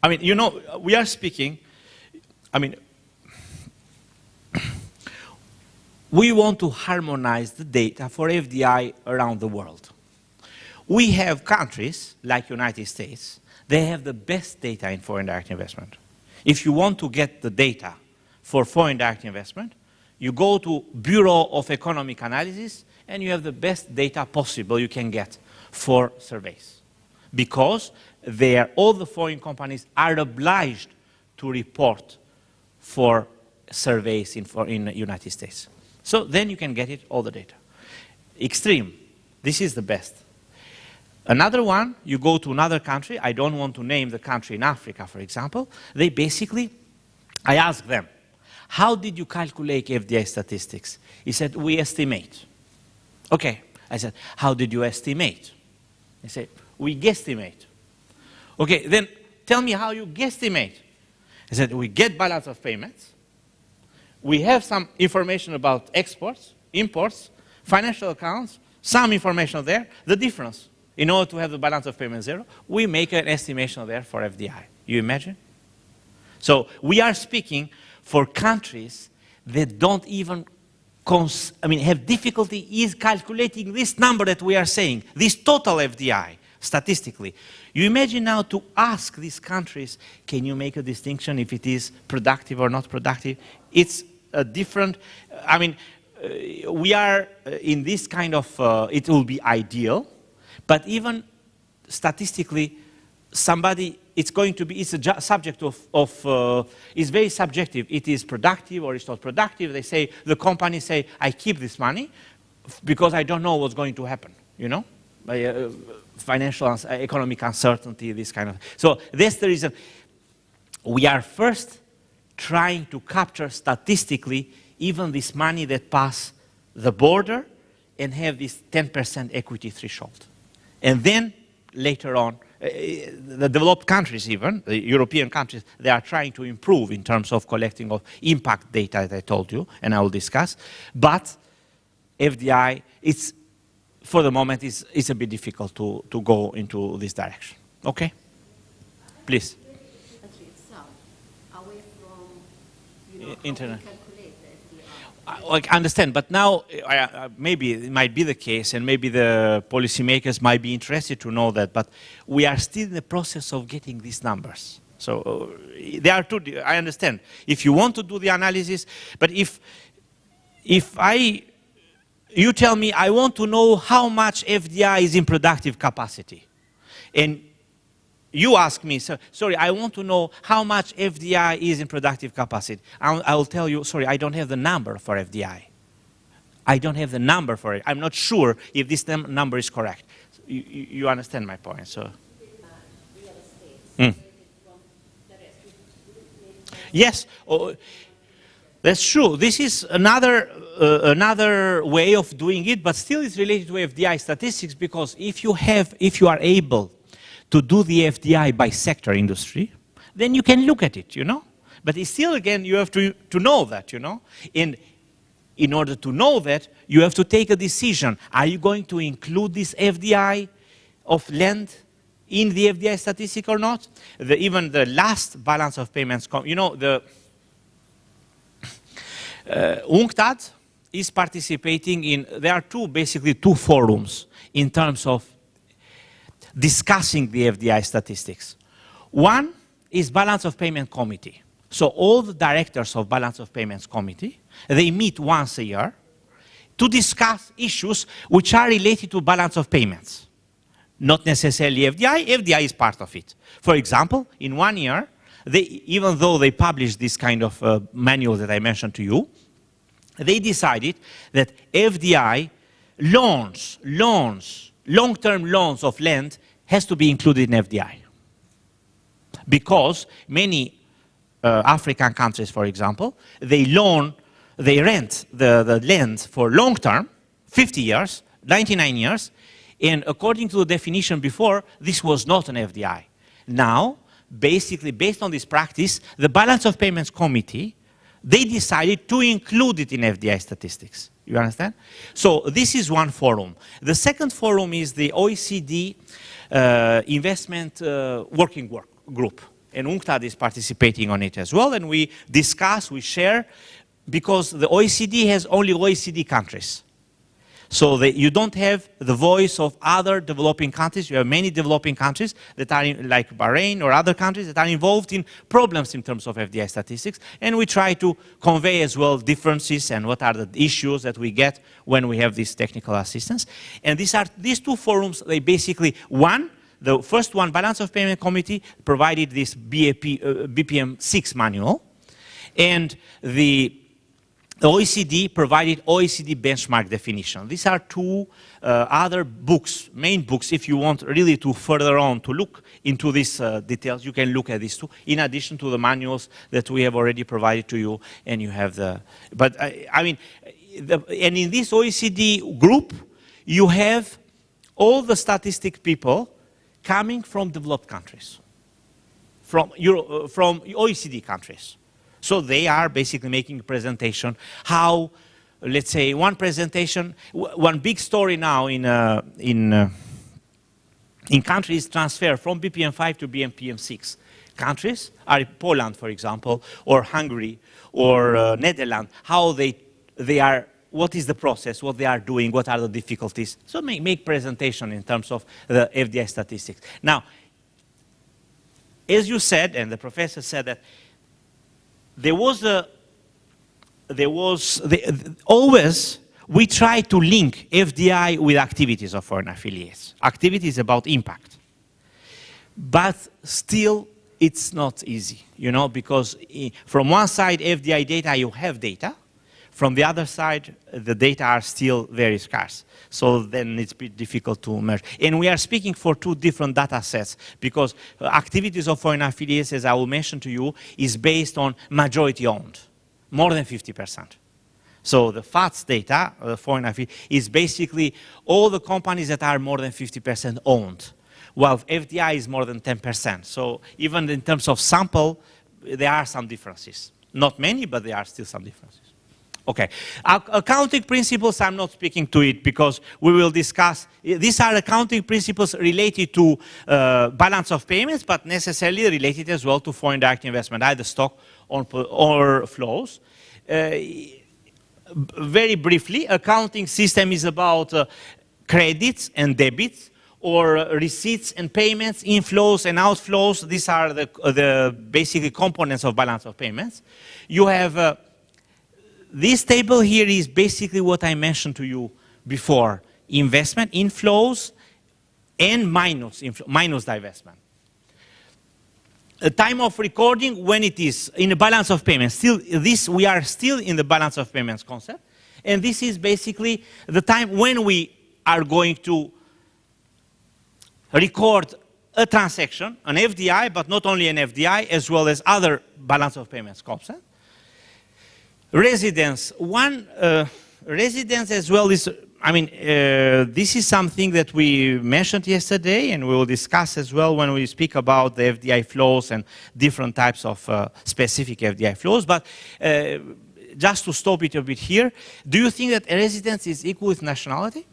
I mean, we are speaking, we want to harmonize the data for FDI around the world. We have countries like United States, they have the best data in foreign direct investment. If you want to get the data for foreign direct investment, you go to Bureau of Economic Analysis and you have the best data possible you can get for surveys. Because all the foreign companies are obliged to report for surveys in the United States. So then you can get all the data. Extreme, this is the best. Another one, you go to another country, I don't want to name the country in Africa, for example, I ask them, how did you calculate FDI statistics? He said, we estimate. Okay, I said, how did you estimate? He said, we guesstimate. Okay, then tell me how you guesstimate. He said, we get balance of payments, we have some information about exports, imports, financial accounts, some information there, the difference. In order to have the balance of payment zero, we make an estimation there for FDI. You imagine? So we are speaking for countries that don't even have difficulty calculating this number that we are saying, this total FDI, statistically. You imagine now to ask these countries, can you make a distinction if it is productive or not productive? It's a different, we are in this kind of, it will be ideal, but even statistically, it's a subject it's very subjective. It is productive or it's not productive. The companies say, I keep this money because I don't know what's going to happen, financial, economic uncertainty, this kind of. So that's the reason we are first trying to capture statistically even this money that pass the border and have this 10% equity threshold. And then later on, the developed countries even, the European countries, they are trying to improve in terms of collecting of impact data that I told you, and I will discuss. But FDI, for the moment, it's a bit difficult to go into this direction. Okay? Please. Internet. I understand, but now maybe it might be the case, and maybe the policymakers might be interested to know that, but we are still in the process of getting these numbers. So there are two, I understand. If you want to do the analysis, but if you tell me, I want to know how much FDI is in productive capacity, and you ask me, sorry, I want to know how much FDI is in productive capacity. I will tell you, sorry, I don't have the number for FDI. I don't have the number for it. I'm not sure if this number is correct. You understand my point, so. Yes, that's true. This is another way of doing it, but still it's related to FDI statistics, because if you are able to do the FDI by sector industry, then you can look at it, But it's still, again, you have to know that, And in order to know that, you have to take a decision. Are you going to include this FDI of land in the FDI statistic or not? Even the last balance of payments, the UNCTAD is participating in, there are basically two forums in terms of discussing the FDI statistics. One is Balance of Payment Committee. So all the directors of Balance of Payments Committee, they meet once a year to discuss issues which are related to balance of payments. Not necessarily FDI, FDI is part of it. For example, in 1 year, even though they published this kind of manual that I mentioned to you, they decided that FDI loans, long-term loans of land has to be included in FDI. Because many African countries, for example, they rent the land for long term, 50 years, 99 years, and according to the definition before, this was not an FDI. Now, basically, based on this practice, the Balance of Payments Committee, they decided to include it in FDI statistics. You understand? So this is one forum. The second forum is the OECD investment working group. And UNCTAD is participating on it as well, and we discuss, we share, because the OECD has only OECD countries. So you don't have the voice of other developing countries. You have many developing countries that are like Bahrain or other countries that are involved in problems in terms of FDI statistics, and we try to convey as well differences and what are the issues that we get when we have this technical assistance. And these two forums, they basically, the first one, Balance of Payment Committee, provided this BPM 6 manual, and the OECD provided OECD benchmark definition. These are two other books, main books, if you want really to further on to look into these details, you can look at these two, in addition to the manuals that we have already provided to you, and you have the, but I mean, and in this OECD group, you have all the statistic people coming from developed countries, from OECD countries. So they are basically making a presentation how, let's say, one presentation, one big story now in countries transfer from BPM 5 to BPM 6. Countries are Poland, for example, or Hungary, or Netherlands, how they are, what is the process, what they are doing, what are the difficulties. So make presentation in terms of the FDI statistics. Now, as you said, and the professor said that, always we try to link FDI with activities of foreign affiliates. Activities about impact. But still, it's not easy, you know, because from one side, FDI data, you have data. From the other side, the data are still very scarce. So then it's a bit difficult to merge. And we are speaking for two different data sets because activities of foreign affiliates, as I will mention to you, is based on majority owned, more than 50%. So the FATS data, the foreign affiliate, is basically all the companies that are more than 50% owned, while FDI is more than 10%. So even in terms of sample, there are some differences. Not many, but there are still some differences. Okay, accounting principles, I'm not speaking to it because we will discuss, these are accounting principles related to balance of payments, but necessarily related as well to foreign direct investment, either stock or flows. Very briefly, accounting system is about credits and debits, or receipts and payments, inflows and outflows. These are the basically components of balance of payments. You have this table here is basically what I mentioned to you before. Investment, inflows, and minus divestment. A time of recording when it is in the balance of payments. Still, we are still in the balance of payments concept. And this is basically the time when we are going to record a transaction, an FDI, but not only an FDI, as well as other balance of payments concept. Residence. Residence as well is, I mean, this is something that we mentioned yesterday and we will discuss as well when we speak about the FDI flows and different types of specific FDI flows. But just to stop it a bit here, do you think that a residence is equal with nationality?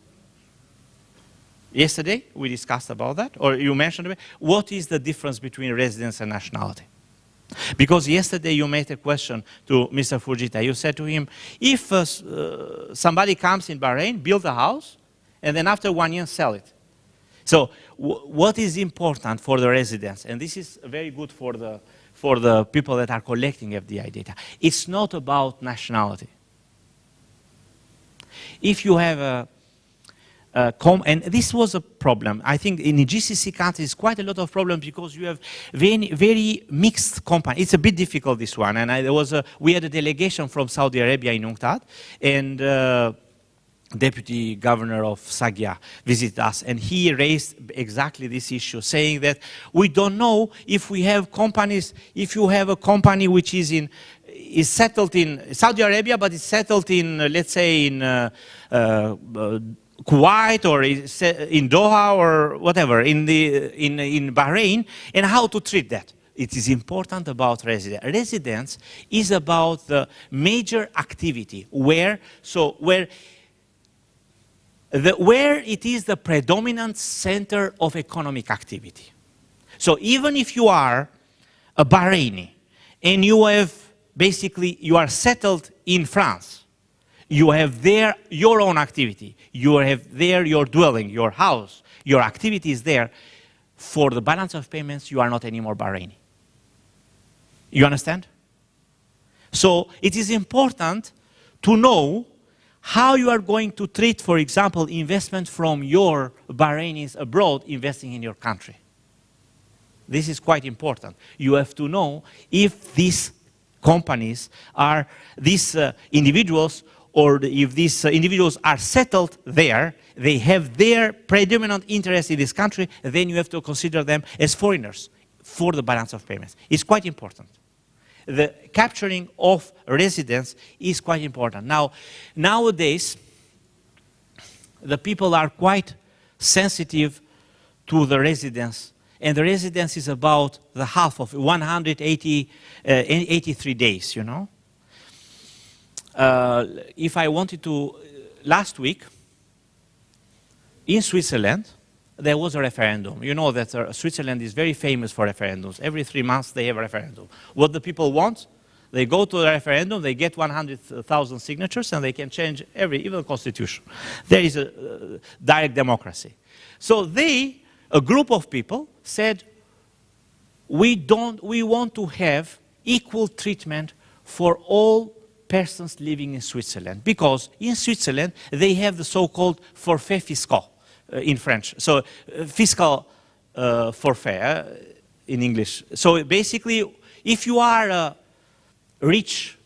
Yesterday we discussed about that, or you mentioned it. What is the difference between residence and nationality? Because yesterday you made a question to Mr. Fujita. You said to him, if somebody comes in Bahrain, build a house, and then after 1 year sell it. So what is important for the residents, and this is very good for the people that are collecting FDI data, it's not about nationality. If you have and this was a problem. I think in the GCC countries, quite a lot of problems because you have very mixed companies. It's a bit difficult, this one. And we had a delegation from Saudi Arabia in UNCTAD, and Deputy Governor of Sagia visited us, and he raised exactly this issue, saying that we don't know if we have companies, if you have a company which is settled in Saudi Arabia, but is settled in, let's say, in Kuwait or in Doha or whatever, in Bahrain, and how to treat that. It is important about residence. Residence is about the major activity where it is the predominant center of economic activity. So even if you are a Bahraini and you are settled in France, you have there your own activity, you have there your dwelling, your house, your activity is there. For the balance of payments, you are not anymore Bahraini. You understand? So it is important to know how you are going to treat, for example, investment from your Bahrainis abroad investing in your country. This is quite important. You have to know if these companies are, these individuals, or if these individuals are settled there, they have their predominant interest in this country, then you have to consider them as foreigners for the balance of payments. It's quite important. The capturing of residents is quite important. Now, nowadays, the people are quite sensitive to the residence, and the residence is about the half of 183 days, you know. If I wanted to, last week, in Switzerland, there was a referendum. You know that Switzerland is very famous for referendums. Every 3 months they have a referendum. What the people want, they go to the referendum, they get 100,000 signatures, and they can change even the constitution. There is a direct democracy. So a group of people said, we want to have equal treatment for all persons living in Switzerland, because in Switzerland they have the so-called forfait fiscal in French. So fiscal forfait in English. So basically, if you are a rich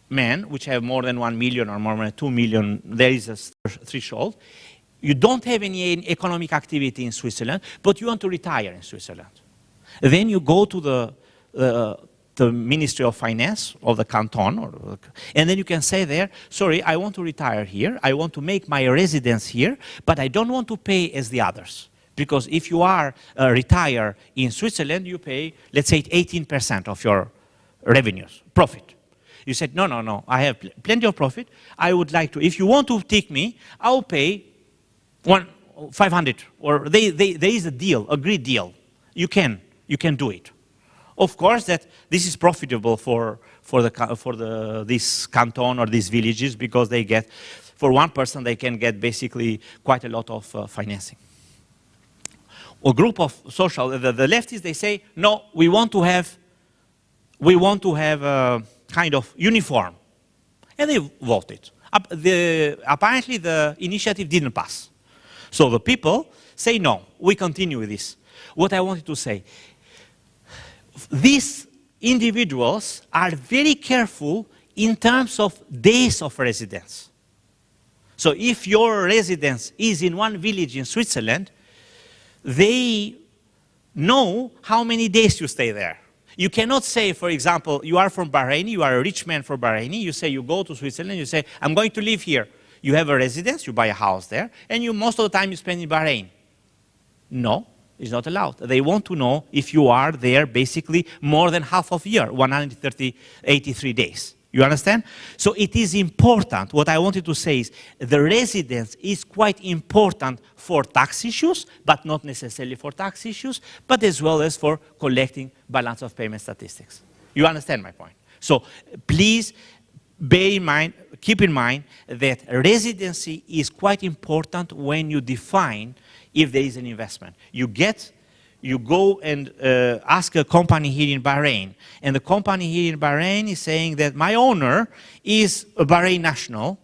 man, which have more than 1 million or more than 2 million, there is a threshold. You don't have any economic activity in Switzerland, but you want to retire in Switzerland. Then you go to the Ministry of Finance of the canton, and then you can say there, sorry, I want to retire here, I want to make my residence here, but I don't want to pay as the others. Because if you are retire in Switzerland, you pay, let's say, 18% of your revenues, profit. You said, no, I have plenty of profit, I would like to, if you want to take me, I'll pay 500, or there is a deal, agreed deal. You can do it. Of course, that this is profitable for this canton or these villages, because they get, for one person, they can get basically quite a lot of financing. A group of the leftists, they say, no, we want to have a kind of uniform, and they voted. Apparently, the initiative didn't pass. So the people say, no, we continue with this. What I wanted to say, these individuals are very careful in terms of days of residence. So if your residence is in one village in Switzerland, they know how many days you stay there. You cannot say, for example, you are from Bahrain, you are a rich man from Bahrain, you say you go to Switzerland, you say, I'm going to live here. You have a residence, you buy a house there, and most of the time you spend in Bahrain. No. It's not allowed. They want to know if you are there basically more than half of a year, 183 days. You understand? So it is important. What I wanted to say is the residence is quite important for tax issues, but not necessarily for tax issues, but as well as for collecting balance of payment statistics. You understand my point? So please bear in mind, keep in mind that residency is quite important when you define if there is an investment. You go and ask a company here in Bahrain, and the company here in Bahrain is saying that my owner is a Bahrain national,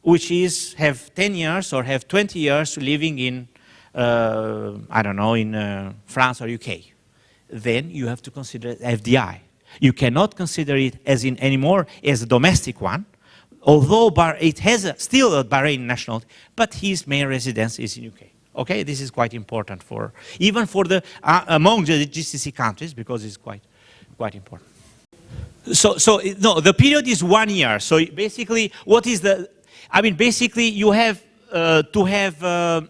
which is have 10 years or have 20 years living in, I don't know, in France or UK. Then you have to consider FDI. You cannot consider it as in anymore as a domestic one, although it has still a Bahrain nationality, but his main residence is in UK. Okay, this is quite important for even for the among the GCC countries because it's quite important. So no, the period is 1 year. So basically, what is the? I mean, basically, you have to have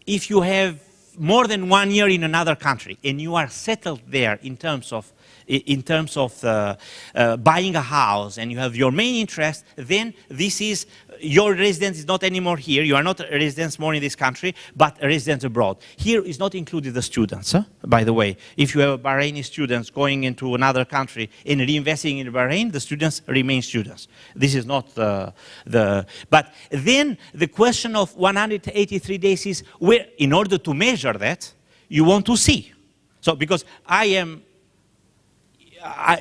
if you have more than 1 year in another country and you are settled there in terms of buying a house and you have your main interest, then this is your residence is not anymore here. You are not a resident more in this country, but a resident abroad. Here is not included the students, by the way. If you have Bahraini students going into another country and reinvesting in Bahrain, the students remain students. This is not but then the question of 183 days is where, in order to measure that, you want to see. So because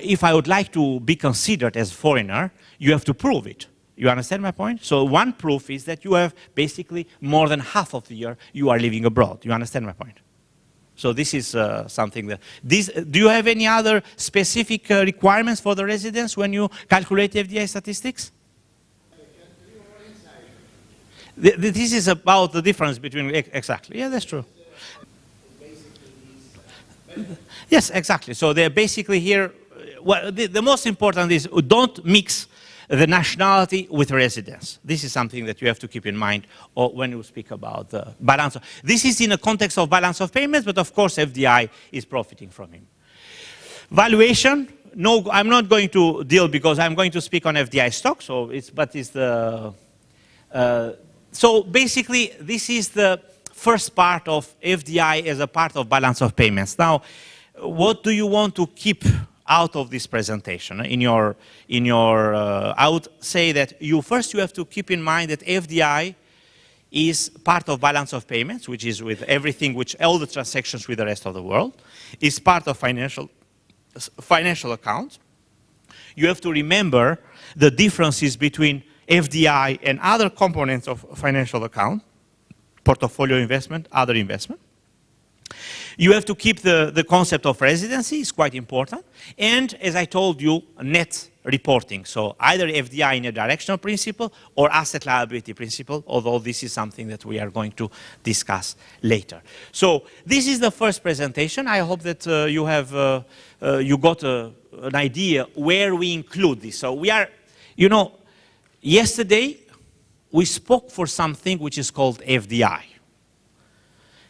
if I would like to be considered as a foreigner, you have to prove it. You understand my point? So one proof is that you have basically more than half of the year you are living abroad. You understand my point? So this is something that... do you have any other specific requirements for the residents when you calculate FDI statistics? This is about the difference between... Exactly. Yeah, that's true. Yes, exactly. So they're basically here... Well, the most important is don't mix the nationality with residence. This is something that you have to keep in mind when you speak about the balance. This is in a context of balance of payments, but of course FDI is profiting from him. Valuation, no, I'm not going to deal because I'm going to speak on FDI stock, so so basically this is the first part of FDI as a part of balance of payments. Now, what do you want to keep out of this presentation? I would say that first you have to keep in mind that FDI is part of balance of payments, which is with everything, all the transactions with the rest of the world, is part of financial accounts. You have to remember the differences between FDI and other components of financial account, portfolio investment, other investment. You have to keep the concept of residency, is quite important. And as I told you, net reporting. So either FDI in a directional principle or asset liability principle, although this is something that we are going to discuss later. So this is the first presentation. I hope that you got an idea where we include this. So we are, yesterday we spoke for something which is called FDI.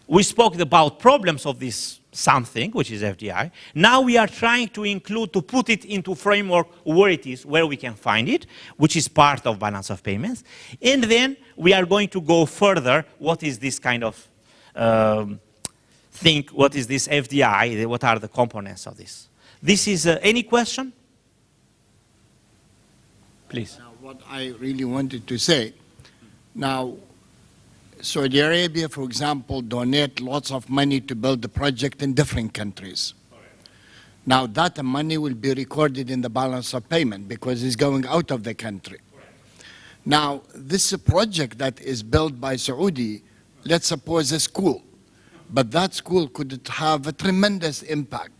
We spoke about problems of this something, which is FDI. Now we are trying to put it into framework where it is, where we can find it, which is part of balance of payments. And then we are going to go further. What is this kind of thing? What is this FDI? What are the components of this? This is, any question? Please. Now, what I really wanted to say, now, Saudi Arabia, for example, donate lots of money to build the project in different countries. Now that money will be recorded in the balance of payment because it's going out of the country. Now this project that is built by Saudi, let's suppose a school, but that school could have a tremendous impact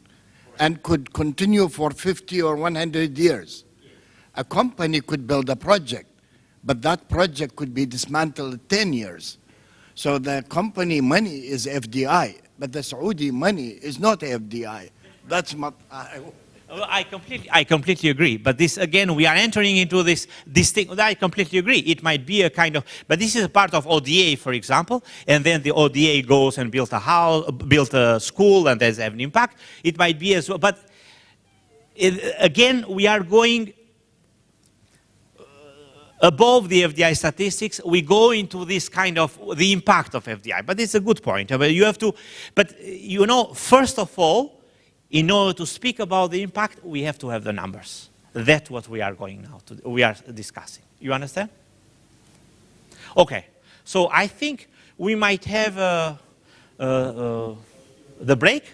and could continue for 50 or 100 years. A company could build a project, but that project could be dismantled in 10 years. So the company money is FDI, but the Saudi money is not FDI. That's my... I completely agree. But this, again, we are entering into this thing. I completely agree. It might be a kind of... But this is a part of ODA, for example, and then the ODA goes and builds a house, built a school, and there's an impact. It might be as well. But again, we are going above the FDI statistics, we go into this kind of the impact of FDI. But it's a good point. But you have to, but you know, first of all, in order to speak about the impact, we have to have the numbers. That's what we are going now to, we are discussing. You understand? Okay. So I think we might have the break,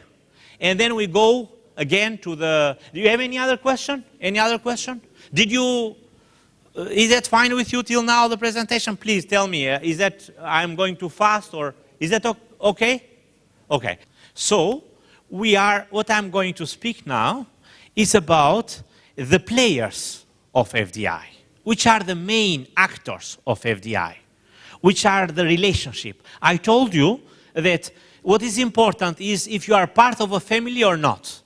and then we go again to the. Do you have any other question? Any other question? Did you? Is that fine with you till now, the presentation? Please tell me, is that I'm going too fast, or is that okay? Okay. So, what I'm going to speak now is about the players of FDI. Which are the main actors of FDI? Which are the relationship? I told you that what is important is if you are part of a family or not.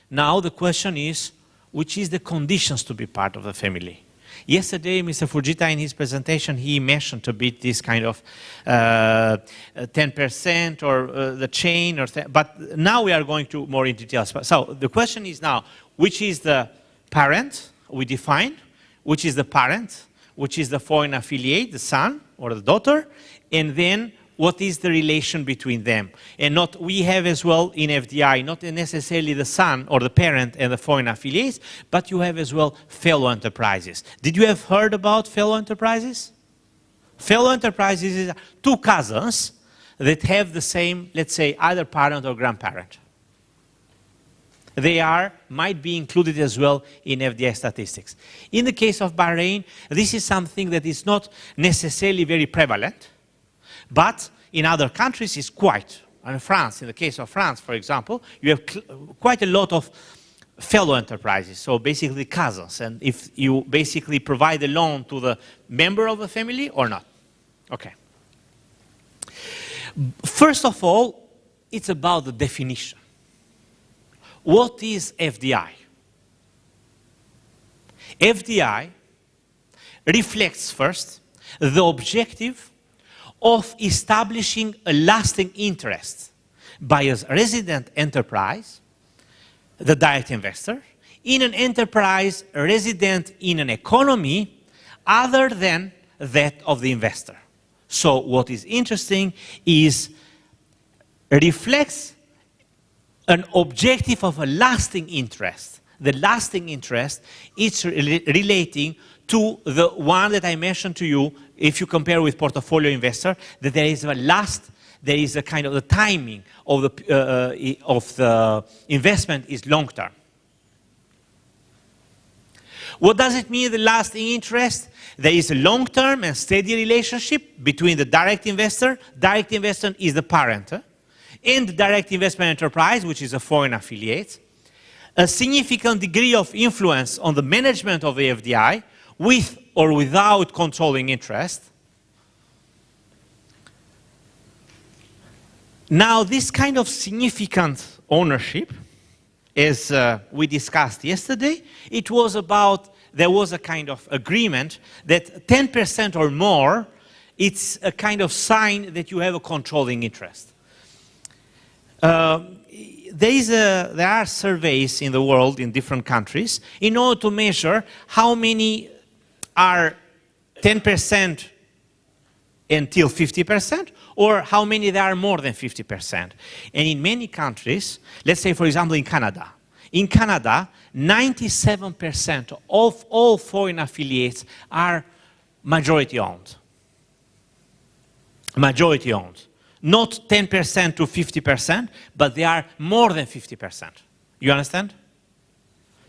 Now the question is, which is the conditions to be part of the family? Yesterday, Mr. Fujita, in his presentation, he mentioned a bit this kind of 10% or the chain, but now we are going to more in details. So the question is now, which is the parent we define, which is the parent, which is the foreign affiliate, the son or the daughter, and then what is the relation between them. And not, we have as well in FDI, not necessarily the son or the parent and the foreign affiliates, but you have as well fellow enterprises. Did you have heard about fellow enterprises? Fellow enterprises is two cousins that have the same, let's say, either parent or grandparent. They might be included as well in FDI statistics. In the case of Bahrain, this is something that is not necessarily very prevalent, but in other countries it's quite. In France, in the case of France, for example, you have quite a lot of fellow enterprises, so basically cousins, and if you basically provide a loan to the member of the family or not. Okay. First of all, it's about the definition. What is FDI? FDI reflects first the objective of establishing a lasting interest by a resident enterprise, the direct investor, in an enterprise resident in an economy other than that of the investor. So what is interesting is reflects an objective of a lasting interest. The lasting interest is relating to the one that I mentioned to you, if you compare with portfolio investor, that there is a kind of the timing of the investment is long term. What does it mean, the lasting interest? There is a long term and steady relationship between the direct investor. Direct investor is the parent, and the direct investment enterprise, which is a foreign affiliate. A significant degree of influence on the management of the FDI, with or without controlling interest. Now, this kind of significant ownership, as we discussed yesterday, it was about, there was a kind of agreement that 10% or more, it's a kind of sign that you have a controlling interest. There are surveys in the world, in different countries, in order to measure how many are 10% until 50%, or how many there are more than 50%. And in many countries, let's say for example in Canada, 97% of all foreign affiliates are majority owned. Majority owned. Not 10% to 50%, but they are more than 50%. You understand?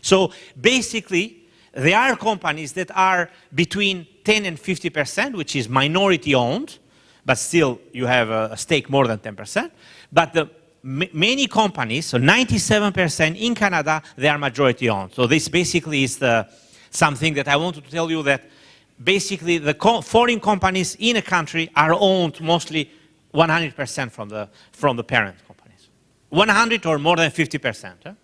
So basically, there are companies that are between 10 and 50%, which is minority owned, but still you have a stake more than 10%. But many companies, so 97% in Canada, they are majority owned. So this basically is something that I wanted to tell you, that basically the foreign companies in a country are owned mostly 100% from the parent companies. 100 or more than 50%.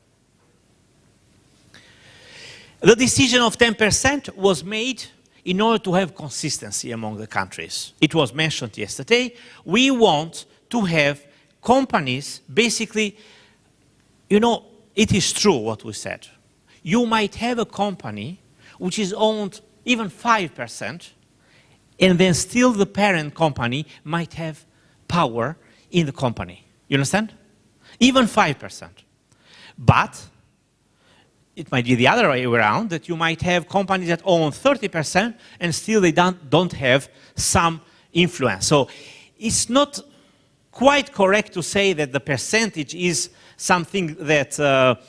The decision of 10% was made in order to have consistency among the countries. It was mentioned yesterday. We want to have companies, basically, you know, it is true what we said. You might have a company which is owned even 5% and then still the parent company might have power in the company. You understand? Even 5%. But it might be the other way around, that you might have companies that own 30% and still they don't have some influence. So it's not quite correct to say that the percentage is something that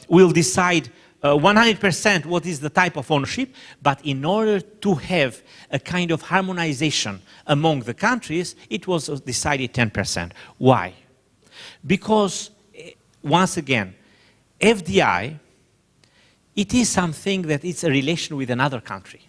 will decide 100% what is the type of ownership, but in order to have a kind of harmonization among the countries, it was decided 10%. Why? Because, once again, FDI, it is something that it's a relation with another country.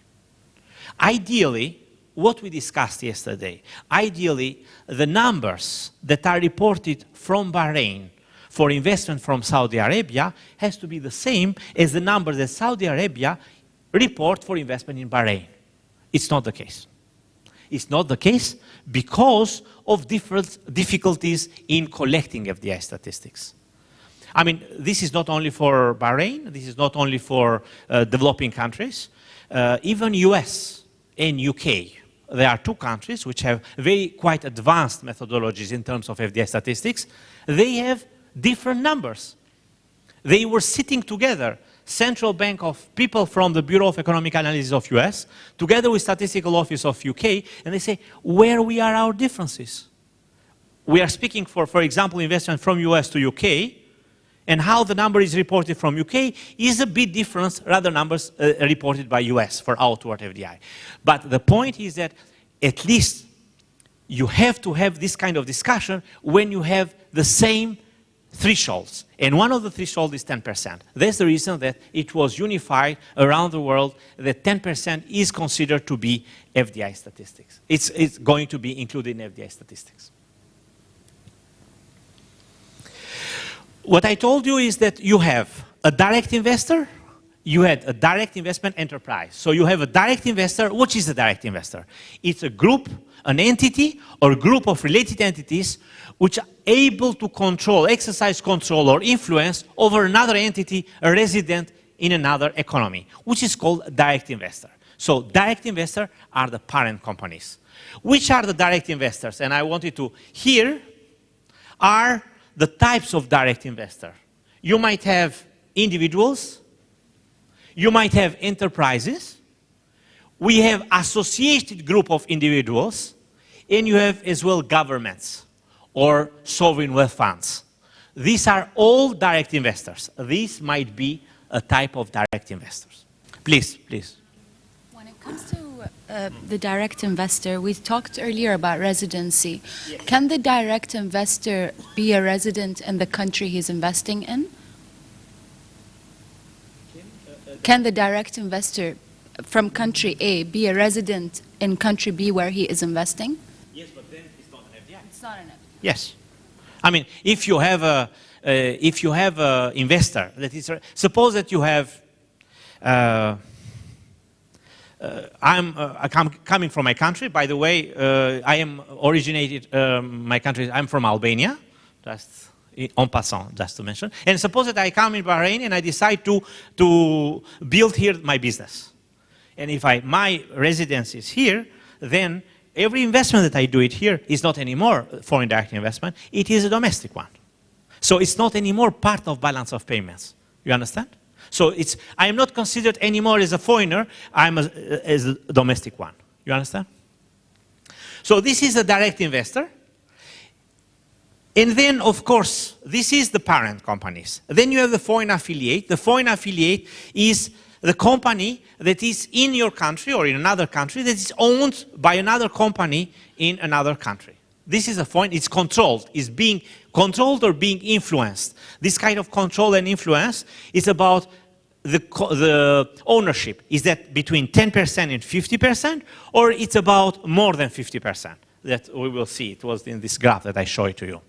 Ideally, what we discussed yesterday, ideally, the numbers that are reported from Bahrain for investment from Saudi Arabia has to be the same as the numbers that Saudi Arabia report for investment in Bahrain. It's not the case. It's not the case because of different difficulties in collecting FDI statistics. I mean, this is not only for Bahrain, this is not only for developing countries, even US and UK. There are two countries which have quite advanced methodologies in terms of FDI statistics. They have different numbers. They were sitting together, Central Bank of people from the Bureau of Economic Analysis of US, together with Statistical Office of UK, and they say, where we are our differences? We are speaking for example, investment from US to UK, and how the number is reported from UK is a bit different rather numbers reported by US for outward FDI. But the point is that at least you have to have this kind of discussion when you have the same thresholds. And one of the thresholds is 10%. That's the reason that it was unified around the world that 10% is considered to be FDI statistics. It's going to be included in FDI statistics. What I told you is that you have a direct investor, you had a direct investment enterprise. So you have a direct investor. What is a direct investor? It's a group, an entity, or group of related entities which are able to control, exercise control or influence over another entity, a resident in another economy, which is called a direct investor. So direct investors are the parent companies. Which are the direct investors? And I wanted to, here are the types of direct investor. You might have individuals, you might have enterprises, we have associated group of individuals, and you have as well governments or sovereign wealth funds. These are all direct investors. These might be a type of direct investors. Please, please. When it comes to the direct investor, we talked earlier about residency. Yes. Can the direct investor be a resident in the country he's investing in? Can the direct investor from country A be a resident in country B where he is investing? Yes, but then it's not an FDI. It's not an FDI. Yes. I mean, if you have a investor that is, suppose that you have, I'm coming from my country. By the way, I am originated, my country, I'm from Albania, just en passant, just to mention. And suppose that I come in Bahrain and I decide to build here my business. And if my residence is here, then every investment that I do it here is not anymore foreign direct investment, it is a domestic one. So it's not anymore part of balance of payments. You understand? So I am not considered anymore as a foreigner, I'm as a domestic one. You understand? So this is a direct investor. And then, of course, this is the parent companies. Then you have the foreign affiliate. The foreign affiliate is the company that is in your country or in another country that is owned by another company in another country. This is a foreign, it's controlled, it's being controlled or being influenced. This kind of control and influence is about the ownership. Is that between 10% and 50%, or it's about more than 50%? That we will see. It was in this graph that I showed to you.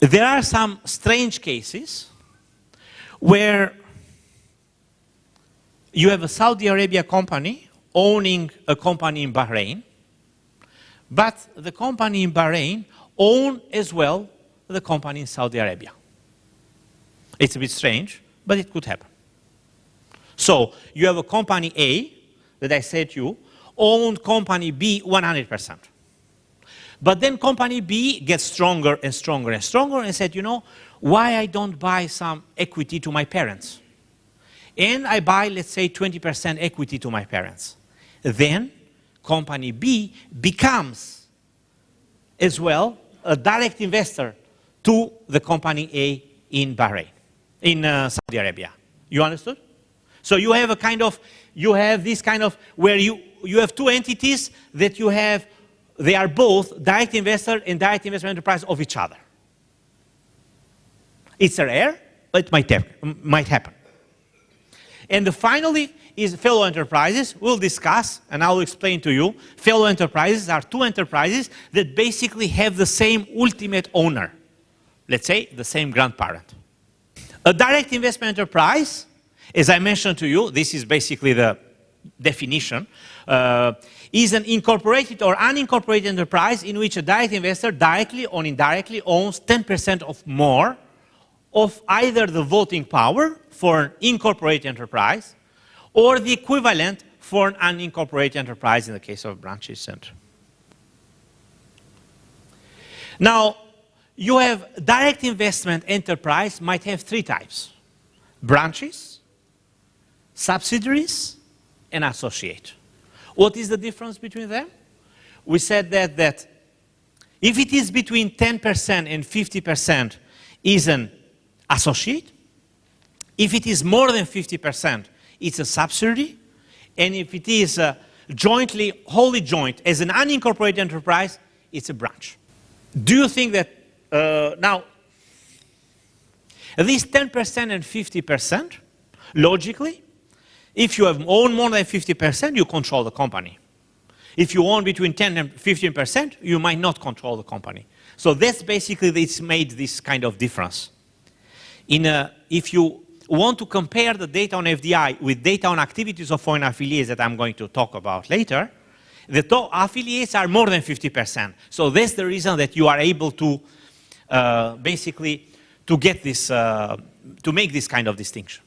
There are some strange cases where you have a Saudi Arabia company owning a company in Bahrain, but the company in Bahrain owns as well the company in Saudi Arabia. It's a bit strange, but it could happen. So you have a company A that I said to you owned company B 100%. But then company B gets stronger and stronger and stronger and said, you know, why I don't buy some equity to my parents? And I buy, let's say, 20% equity to my parents. Then company B becomes as well a direct investor to the company A in Bahrain, in Saudi Arabia. You understood? So you have a kind of, you have this kind of, where you have two entities that you have, they are both direct investor and direct investment enterprise of each other. It's rare, but it might happen. And finally is fellow enterprises. We'll discuss, and I'll explain to you. Fellow enterprises are two enterprises that basically have the same ultimate owner. Let's say the same grandparent. A direct investment enterprise, as I mentioned to you, this is basically the definition, is an incorporated or unincorporated enterprise in which a direct investor directly or indirectly owns 10% of more of either the voting power for an incorporated enterprise or the equivalent for an unincorporated enterprise in the case of branches center. Now, you have direct investment enterprise might have three types: branches, subsidiaries, and associate. What is the difference between them? We said that if it is between 10% and 50% is an associate. If it is more than 50%, it's a subsidiary. And if it is jointly, wholly joint, as an unincorporated enterprise, it's a branch. Do you think that now, these 10% and 50%, logically, if you have own more than 50%, you control the company. If you own between 10 and 15%, you might not control the company. So that's basically, it's made this kind of difference. If you want to compare the data on FDI with data on activities of foreign affiliates that I'm going to talk about later, the top affiliates are more than 50%. So that's the reason that you are able to basically to get this, to make this kind of distinction.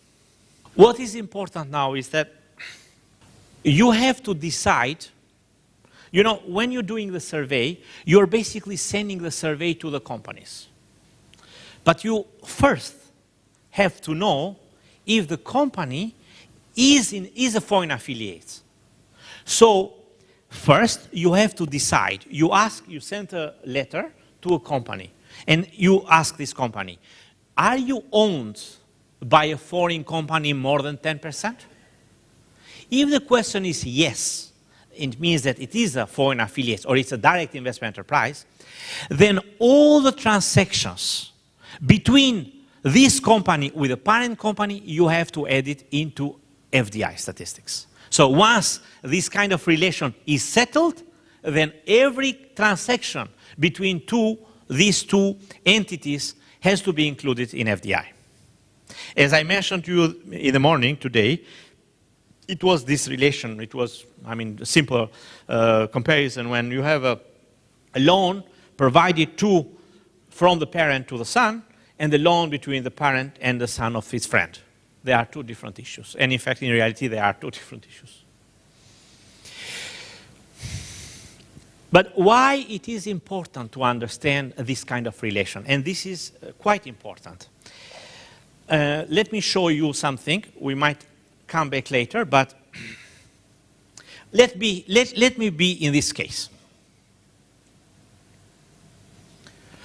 What is important now is that you have to decide, you know, when you're doing the survey, you're basically sending the survey to the companies. But you first have to know if the company is a foreign affiliate. So first you have to decide. You send a letter to a company and you ask this company, are you owned by a foreign company more than 10%? If the question is yes, it means that it is a foreign affiliate or it's a direct investment enterprise, then all the transactions between this company with a parent company, you have to add it into FDI statistics. So once this kind of relation is settled, then every transaction between these two entities has to be included in FDI. As I mentioned to you in the morning today, it was this relation. It was, I mean, a simple comparison. When you have a loan provided from the parent to the son, and the loan between the parent and the son of his friend. They are two different issues. And in fact, in reality, they are two different issues. But why it is important to understand this kind of relation? And this is quite important. Let me show you something. We might come back later, but let me be in this case.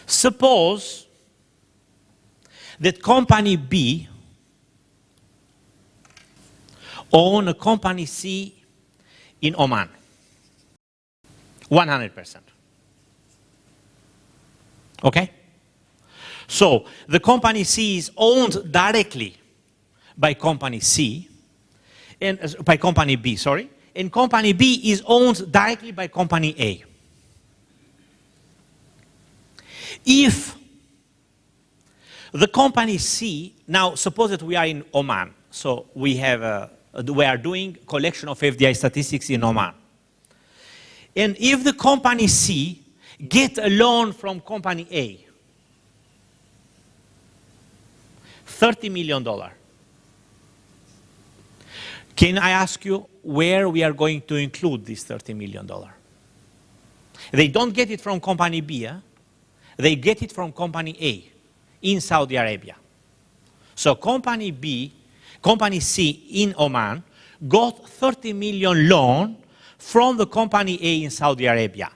Suppose that company B own a company C in Oman, 100%. Okay? So the company C is owned directly by company C, and by company B, sorry, and company B is owned directly by company A. If the company C, now suppose that we are in Oman, so we are doing collection of FDI statistics in Oman. And if the company C get a loan from company A, $30 million, Can I ask you where we are going to include this $30 million? They don't get it from company B, they get it from company A in Saudi Arabia. So company C in Oman got 30 million loan from the company A in Saudi Arabia.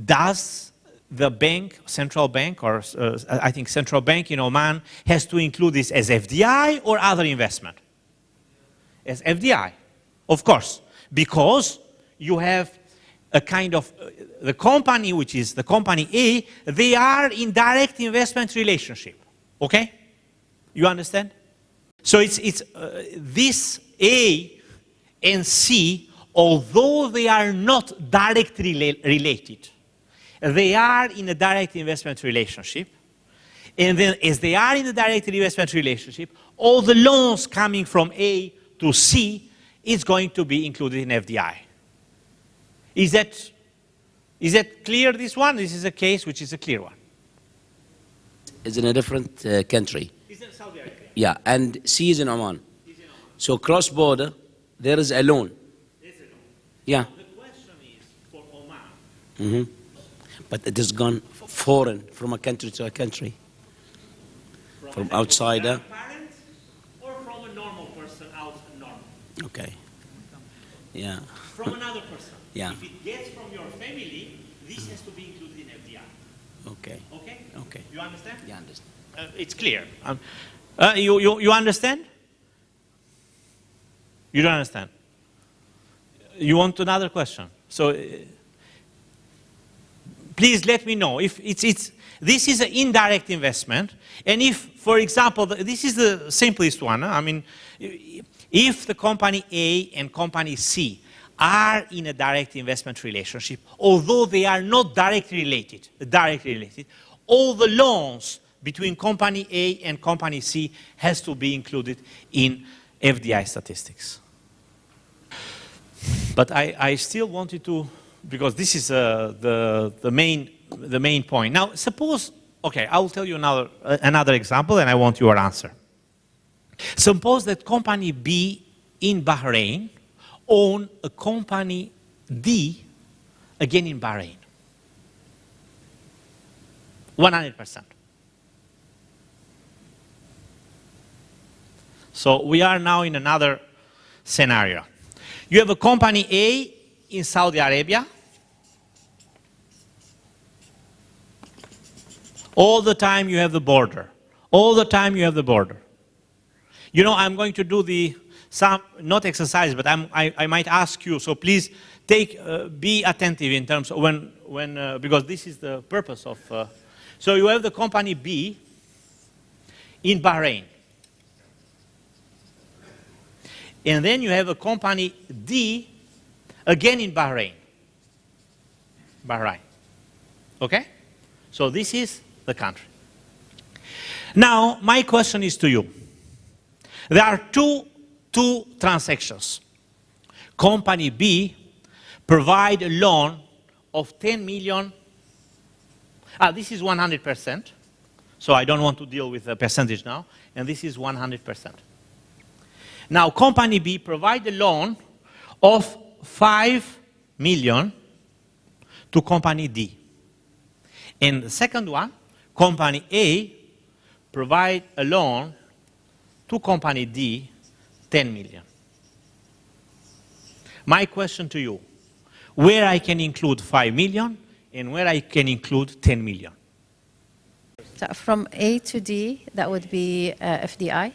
Does the bank, central bank, or I think central bank in Oman has to include this as FDI or other investment? As FDI, of course, because you have a kind of, the company, which is the company A, they are in direct investment relationship, okay? You understand? So it's this A and C, although they are not directly related, they are in a direct investment relationship. And then as they are in a direct investment relationship, all the loans coming from A to C is going to be included in FDI. Is that clear, this one? This is a case which is a clear one. Is in a different country. It's in Saudi Arabia. Yeah, and C is in Oman. So cross-border, there is a loan. There's a loan. Yeah. Now, the question is for Oman. But it has gone foreign from a country to a country. From outsider. Parent or from a normal person out normal? Okay. Yeah. From another person. Yeah. If it gets from your family, this has to be included in FDI. Okay. Okay? Okay. You understand? Yeah, I understand. It's clear. You understand? You don't understand? You want another question? So please let me know if this is an indirect investment, and if, for example, this is the simplest one. I mean, if the company A and company C are in a direct investment relationship, although they are not directly related, all the loans between company A and company C has to be included in FDI statistics. But I still wanted to, because this is the main point. Now, suppose, okay, I will tell you another example, and I want your answer. Suppose that company B in Bahrain own a company D, again in Bahrain. 100%. So we are now in another scenario. You have a company A in Saudi Arabia. All the time you have the border. All the time you have the border. You know, I'm going to do not exercise, but I might ask you, so please be attentive in terms of because this is the purpose of, so you have the company B in Bahrain. And then you have a company D, again in Bahrain. Okay? So this is the country. Now, my question is to you. There are two transactions. Company B provide a loan of 10 million. This is 100%. So I don't want to deal with the percentage now. And this is 100%. Now, company B provide a loan of 5 million to company D. And the second one, company A provide a loan to company D, 10 million. My question to you, where I can include 5 million and where I can include 10 million? So from A to D, that would be FDI?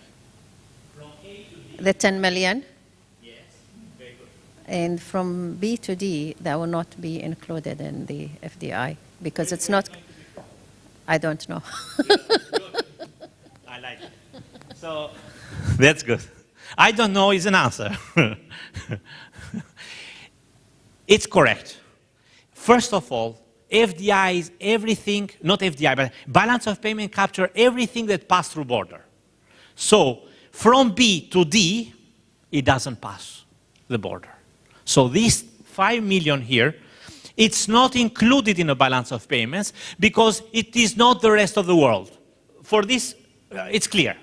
The 10 million? Yes, very good. And from B to D, that will not be included in the FDI because it's not, I don't know. I like it. So that's good. I don't know is an answer. It's correct. First of all, FDI is everything, not FDI, but balance of payment capture everything that passed through border. So from B to D, it doesn't pass the border. So this 5 million here, it's not included in the balance of payments because it is not the rest of the world. For this, it's clear.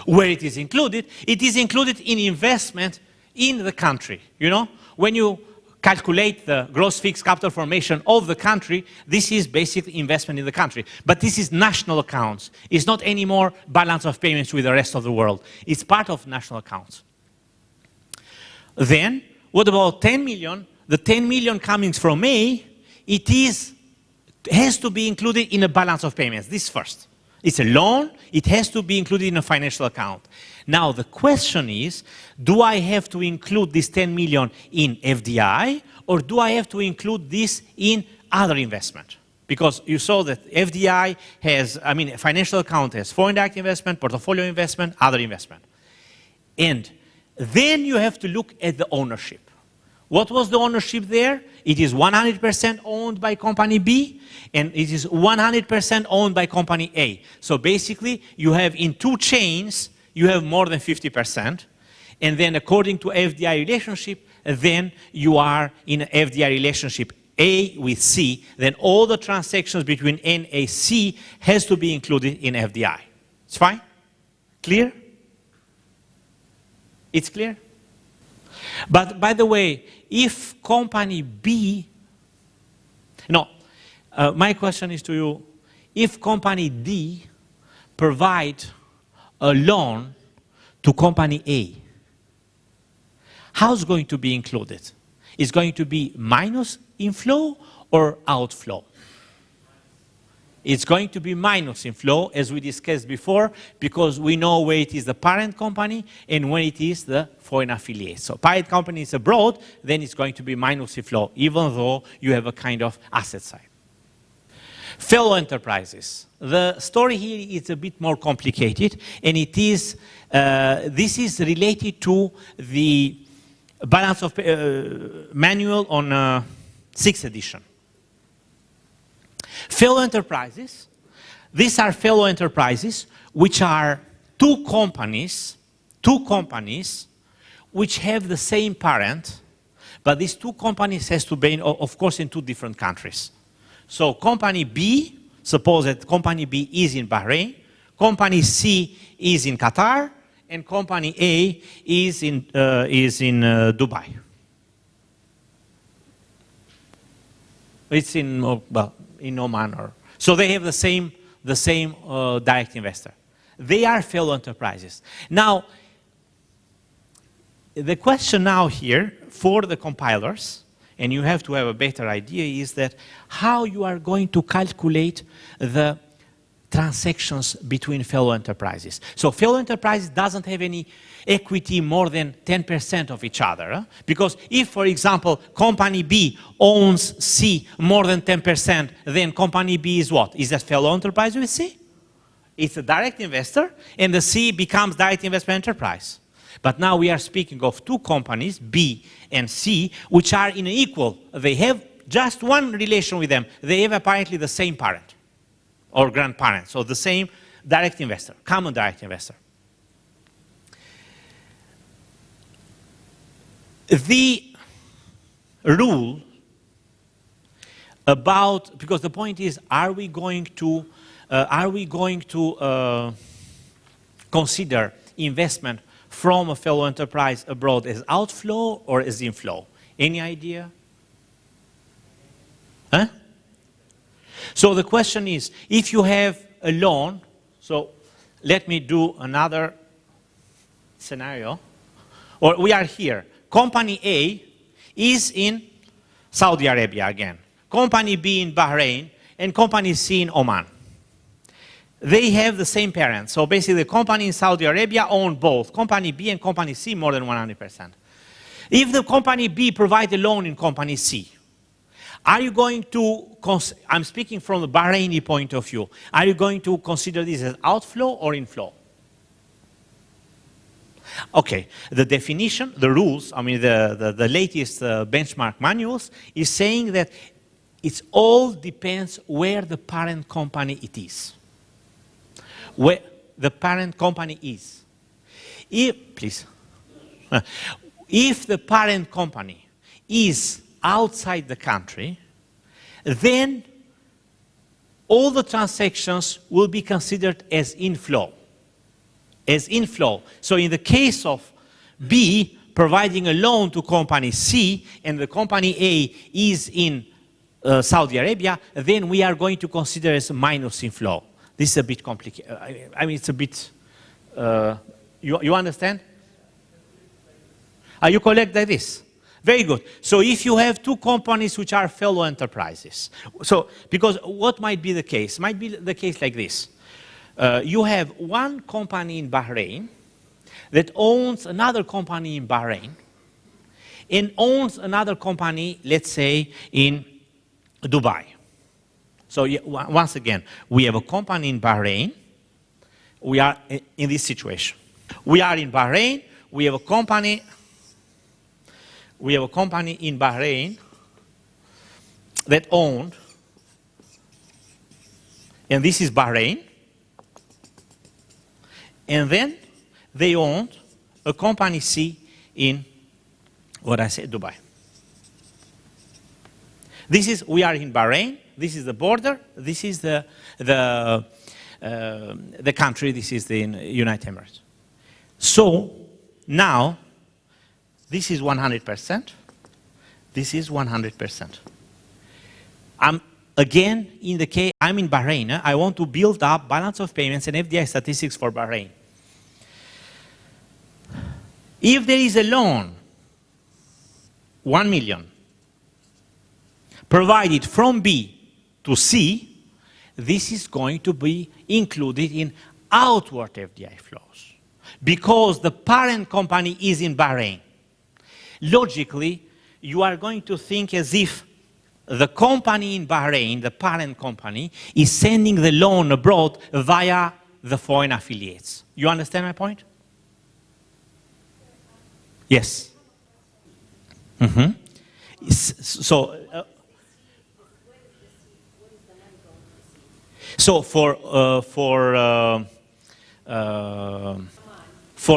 Where it is included in investment in the country. You know, when you calculate the gross fixed capital formation of the country, this is basically investment in the country. But this is national accounts. It's not anymore balance of payments with the rest of the world. It's part of national accounts. Then, what about 10 million? The 10 million coming from A, has to be included in a balance of payments. This first. It's a loan. It has to be included in a financial account. Now, the question is, do I have to include this 10 million in FDI, or do I have to include this in other investment? Because you saw that FDI has, financial account has foreign direct investment, portfolio investment, other investment. And then you have to look at the ownership. What was the ownership there? It is 100% owned by company B, and it is 100% owned by company A. So basically, you have in two chains, you have more than 50%. And then according to FDI relationship, then you are in an FDI relationship A with C. Then all the transactions between N and C has to be included in FDI. It's fine? Clear? It's clear? But by the way, if company B, my question is to you, if company D provide a loan to company A, how's going to be included? Is going to be minus inflow or outflow? It's going to be minus inflow, as we discussed before, because we know where it is the parent company and when it is the foreign affiliate. So parent company is abroad, then it's going to be minus inflow, even though you have a kind of asset side. Fellow enterprises. The story here is a bit more complicated, and it is, this is related to the balance of manual on 6th edition. Fellow enterprises, these are fellow enterprises which are two companies which have the same parent, but these two companies has to be, of course, in two different countries. So company B, suppose that company B is in Bahrain, company C is in Qatar, and company A is in Dubai. It's in Oman. So they have the same direct investor. They are fellow enterprises. Now, the question now here for the compilers, and you have to have a better idea, is that how you are going to calculate the transactions between fellow enterprises. So fellow enterprises doesn't have any equity more than 10% of each other. Because if, for example, company B owns C more than 10%, then company B is what? Is that fellow enterprise with C? It's a direct investor, and the C becomes direct investment enterprise. But now we are speaking of two companies, B and C, which are in equal. They have just one relation with them. They have apparently the same parent or grandparent, so the same direct investor, common direct investor. The rule about, because the point is, are we going to consider investment from a fellow enterprise abroad as outflow or as inflow? Any idea? Huh? So the question is, if you have a loan, so let me do another scenario, or we are here. Company A is in Saudi Arabia again, company B in Bahrain, and company C in Oman. They have the same parent. So basically the company in Saudi Arabia own both, company B and company C, more than 100%. If the company B provides a loan in company C, are you going to, I'm speaking from the Bahraini point of view, are you going to consider this as outflow or inflow? Okay, the definition, the rules, I mean the latest benchmark manuals is saying that it all depends where the parent company it is. Where the parent company is. If the parent company is outside the country, then all the transactions will be considered as inflow. as inflow. So in the case of B providing a loan to company C and the company A is in Saudi Arabia, then we are going to consider as minus inflow. This is a bit complicated. I mean, it's a bit, you understand? Are you correct like this? Very good. So if you have two companies which are fellow enterprises, so because what might be the case? Might be the case like this. You have one company in Bahrain that owns another company in Bahrain and owns another company, let's say, in Dubai. So once again, we have a company in Bahrain. We are in this situation. We are in Bahrain. We have a company in Bahrain that owned, and this is Bahrain, and then they owned a company C in, what I said, Dubai. This is, we are in Bahrain, this is the border, this is the country, this is the United Emirates. So now, this is 100%, this is 100%. Again, in the case, I'm in Bahrain, I want to build up balance of payments and FDI statistics for Bahrain. If there is a loan, 1 million, provided from B to C, this is going to be included in outward FDI flows because the parent company is in Bahrain. Logically, you are going to think as if the company in Bahrain, the parent company, is sending the loan abroad via the foreign affiliates. You understand my point? Yes. Mm-hmm. So for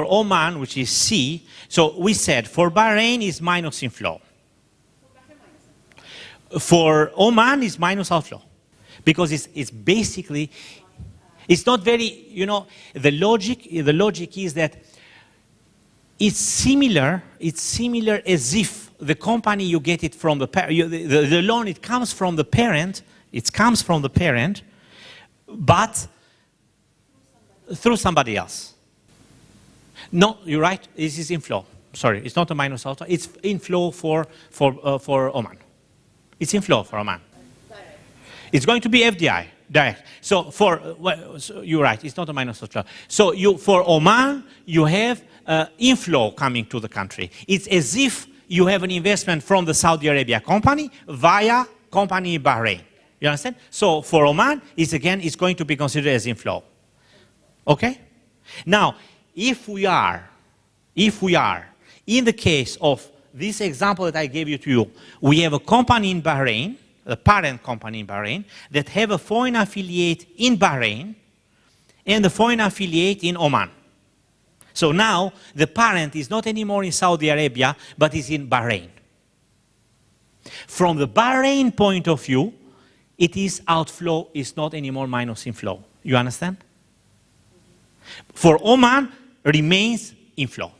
Oman, which is C, so we said for Bahrain is minus inflow. For Oman is minus outflow. Because it's basically, it's not very, you know, the logic is that it's similar as if the company you get it from the loan, it comes from the parent, but through somebody else. No, you're right, this is inflow. Sorry, it's not a minus outflow, it's inflow for Oman. It's inflow for Oman. It's going to be FDI, direct. So so you're right, it's not a minus outflow. So for Oman, you have inflow coming to the country. It's as if you have an investment from the Saudi Arabia company via company in Bahrain. You understand? So for Oman, it's going to be considered as inflow. Okay? Now, if we are in the case of this example that I gave you to you, we have a company in Bahrain, the parent company in Bahrain, that have a foreign affiliate in Bahrain and the foreign affiliate in Oman. So now the parent is not anymore in Saudi Arabia, but is in Bahrain. From the Bahrain point of view, it is outflow, is not anymore minus inflow. You understand? For Oman, remains inflow.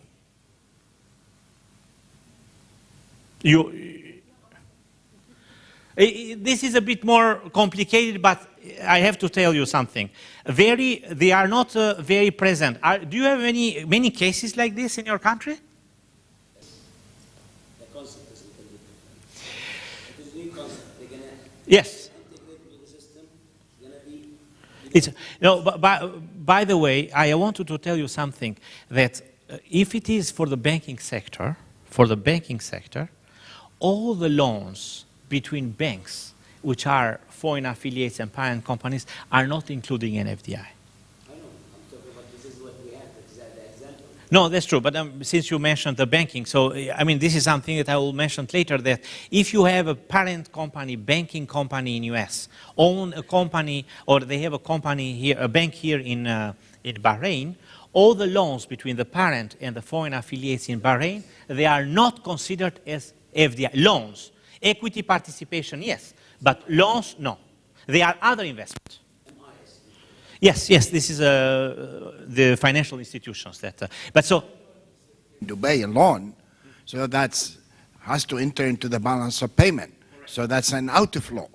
This is a bit more complicated, but I have to tell you something. They are not very present. Do you have many cases like this in your country? The concept is a little bit different. It is a new concept. They're going to yes. integrate into the system. It's going to be... By the way, I wanted to tell you something, that if it is for the banking sector, all the loans between banks, which are foreign affiliates and parent companies, are not including an FDI. I know. I'm talking about this is what we have. That's the example. No, that's true. But since you mentioned the banking, so I mean, this is something that I will mention later, that if you have a parent company, banking company in US, own a company, or they have a company here, a bank here in Bahrain, all the loans between the parent and the foreign affiliates in Bahrain, they are not considered as FDI loans. Equity participation, yes, but loans, no. They are other investments. Yes, yes, this is the financial institutions that, but so. Dubai alone, so that's has to enter into the balance of payment. So that's an outflow.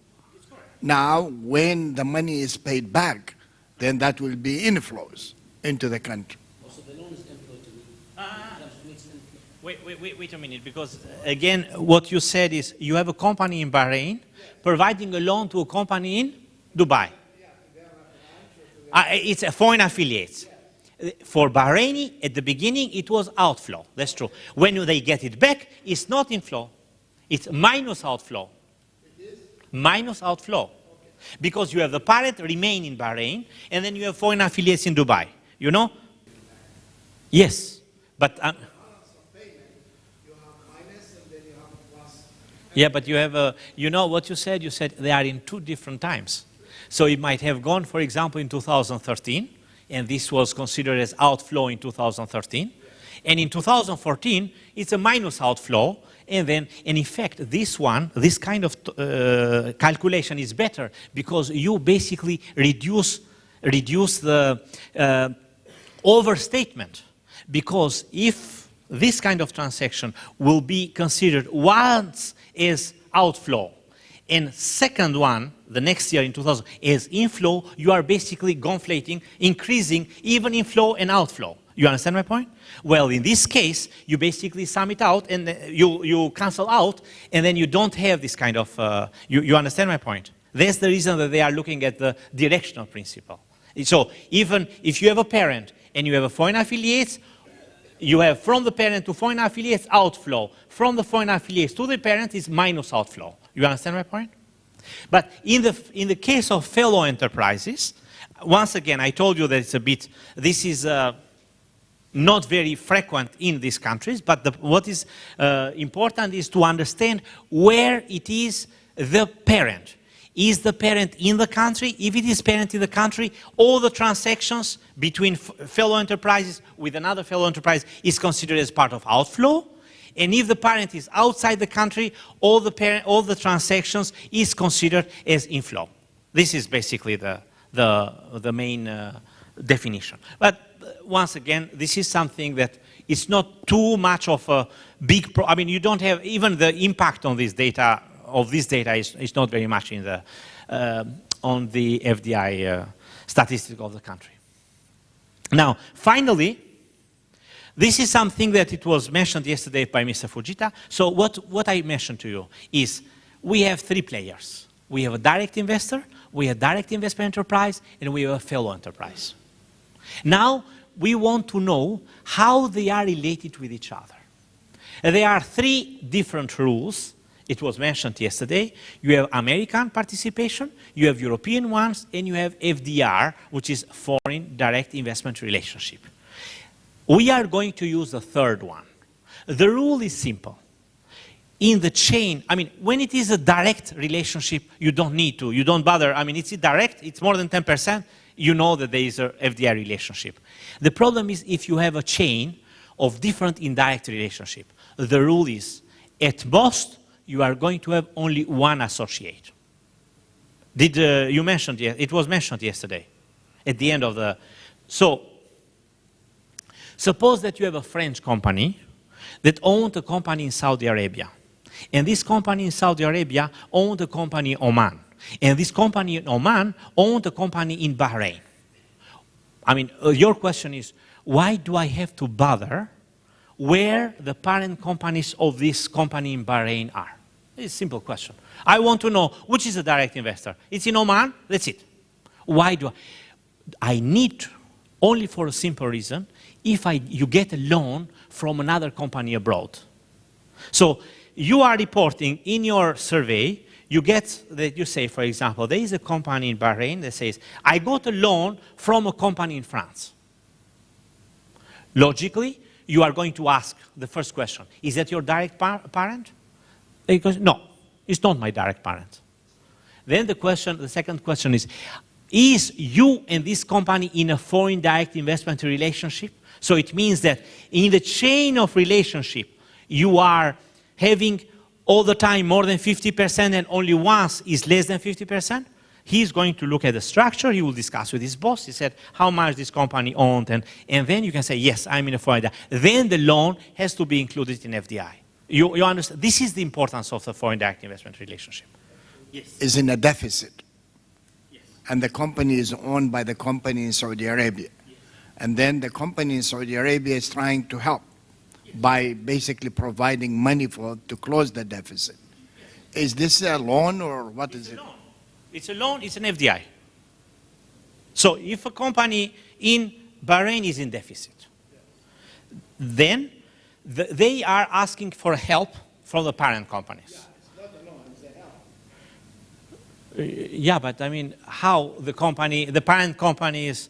Now, when the money is paid back, then that will be inflows into the country. Also, the loan is inflow to me. Wait a minute, because again, what you said is you have a company in Bahrain providing a loan to a company in Dubai. It's a foreign affiliate. For Bahraini, at the beginning, it was outflow. That's true. When they get it back, it's not inflow. It's minus outflow. It is? Minus outflow. Okay. Because you have the parent remain in Bahrain, and then you have foreign affiliates in Dubai. You know? Yes. But yeah, but you have you know what you said? You said they are in two different times. So it might have gone, for example, in 2013, and this was considered as outflow in 2013. And in 2014, it's a minus outflow. And then, in effect, this kind of calculation is better because you basically reduce the overstatement. Because if this kind of transaction will be considered once as outflow, and second one, the next year in 2000, as inflow, you are basically gonflating, increasing even inflow and outflow. You understand my point? Well, in this case, you basically sum it out and you cancel out, and then you don't have this kind of, you understand my point? That's the reason that they are looking at the directional principle. So even if you have a parent and you have a foreign affiliates, you have from the parent to foreign affiliates outflow. From the foreign affiliates to the parent is minus outflow. You understand my point? But in the case of fellow enterprises, once again, I told you that it's a bit, this is not very frequent in these countries, but what is important is to understand where it is the parent. Is the parent in the country? If it is parent in the country, all the transactions between fellow enterprises with another fellow enterprise is considered as part of outflow. And if the parent is outside the country, all the transactions is considered as inflow. This is basically the main definition. But once again, this is something that is not too much of a big I mean, you don't have even the impact on this data is not very much in the on the FDI statistic of the country. Now, finally, this is something that it was mentioned yesterday by Mr. Fujita. So what I mentioned to you is we have three players. We have a direct investor, we have direct investment enterprise, and we have a fellow enterprise. Now, we want to know how they are related with each other. And there are three different rules. It was mentioned yesterday. You have American participation, you have European ones, and you have FDR, which is foreign direct investment relationship. We are going to use the third one. The rule is simple. In the chain, I mean, when it is a direct relationship, you don't need to, you don't bother. I mean, it's direct, it's more than 10%, you know that there is a FDI relationship. The problem is if you have a chain of different indirect relationship. The rule is, at most, you are going to have only one associate. You mentioned, it was mentioned yesterday, at the end of the, so, suppose that you have a French company that owned a company in Saudi Arabia. And this company in Saudi Arabia owned a company in Oman. And this company in Oman owned a company in Bahrain. I mean, your question is, why do I have to bother where the parent companies of this company in Bahrain are? It's a simple question. I want to know which is a direct investor. It's in Oman, that's it. Why do I need only for a simple reason, if you get a loan from another company abroad. So you are reporting in your survey, you get that you say, for example, there is a company in Bahrain that says, I got a loan from a company in France. Logically, you are going to ask the first question, is that your direct parent? Because no, it's not my direct parent. Then the second question is you and this company in a foreign direct investment relationship? So it means that in the chain of relationship, you are having all the time more than 50% and only once is less than 50%? He's going to look at the structure. He will discuss with his boss. He said how much this company owned, and then you can say, yes, I'm in a foreign direct. Then the loan has to be included in FDI. You understand? This is the importance of the foreign direct investment relationship. Yes. Is in a deficit. Yes. And the company is owned by the company in Saudi Arabia. Yes. And then the company in Saudi Arabia is trying to help by basically providing money to close the deficit. Yes. Is this a loan or what is it? Loan. It's a loan, it's an FDI. So if a company in Bahrain is in deficit, then they are asking for help from the parent companies. Yeah, it's not a loan, it's a help. Yeah, but I mean, how the parent company is,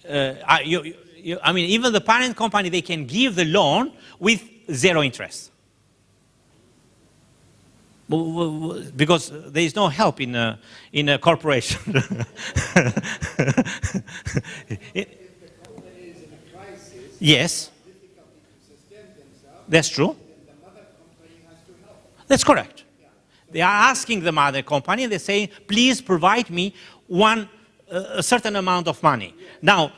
I mean, even the parent company, they can give the loan with 0 interest. Because there is no help in a corporation. If the company is in a crisis, yes. difficulty to sustain themselves, that's true. then the mother company has to help. That's correct. Yeah. They are asking the mother company, and they're saying, please provide me a certain amount of money. Now,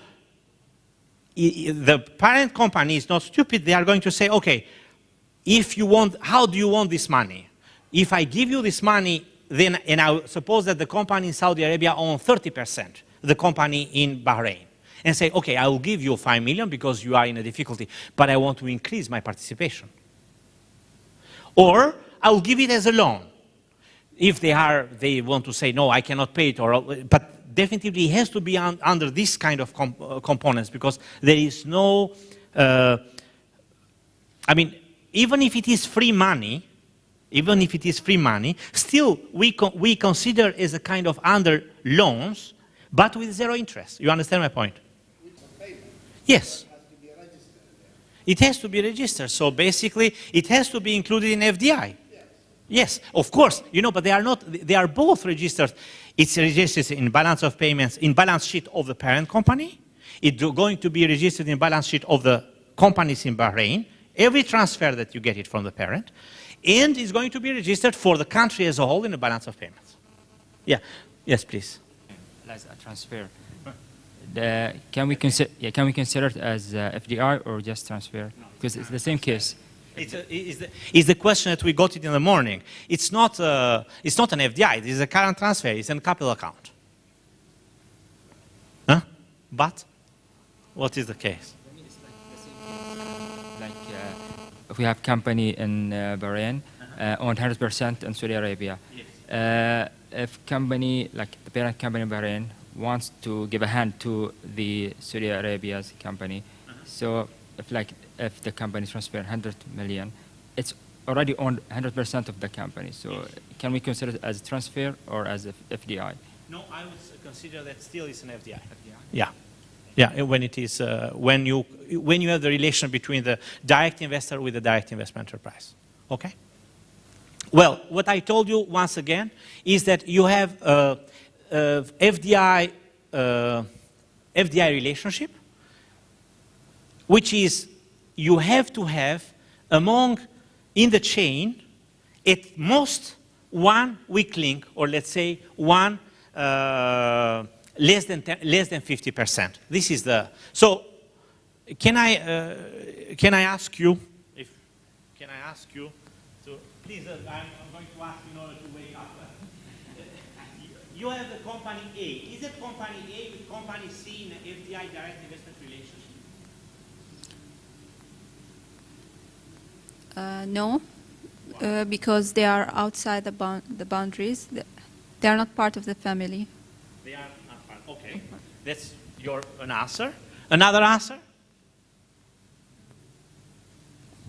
the parent company is not stupid. They are going to say, okay, if you want, how do you want this money? If I give you this money, then, and I suppose that the company in Saudi Arabia owns 30%, the company in Bahrain, and say, okay, I will give you 5 million because you are in a difficulty, but I want to increase my participation. Or I will give it as a loan. If they want to say, no, I cannot pay it, but definitely it has to be under this kind of components, because there is no, I mean, even if it is free money, still we consider as a kind of under loans, but with 0 interest. You understand my point? Yes. It has to be registered. So basically, it has to be included in FDI. Yes, of course. You know, but they are not. They are both registered. It's registered in balance of payments, in balance sheet of the parent company. It's going to be registered in balance sheet of the companies in Bahrain. Every transfer that you get it from the parent. And it's going to be registered for the country as a whole in the balance of payments. Yeah. Yes, please. As a transfer. Can we consider it as FDI or just transfer? Because it's the same case. It's the question that we got it in the morning. It's not an FDI. It is a current transfer. It's a capital account. Huh? But what is the case? If we have company in Bahrain, owned 100% in Saudi Arabia. Yes. If company, like the parent company in Bahrain, wants to give a hand to the Saudi Arabia's company, so if the company transfer 100 million, it's already owned 100% of the company. So yes. Can we consider it as transfer or as FDI? No, I would consider that still is an FDI. FDI? Yeah. Yeah, when it is when you have the relation between the direct investor with the direct investment enterprise. Okay. Well, what I told you once again is that you have FDI relationship, which is you have to have in the chain at most 1 weak link, or let's say one. Less than 50%. This is the. So, can I ask you? Can I ask you to please? I'm going to ask you in order to wake up. You have the company A. Is it company A with company C in an FDI direct investment relationship? No, because they are outside the boundaries. They are not part of the family. They are. Okay, that's an answer. Another answer?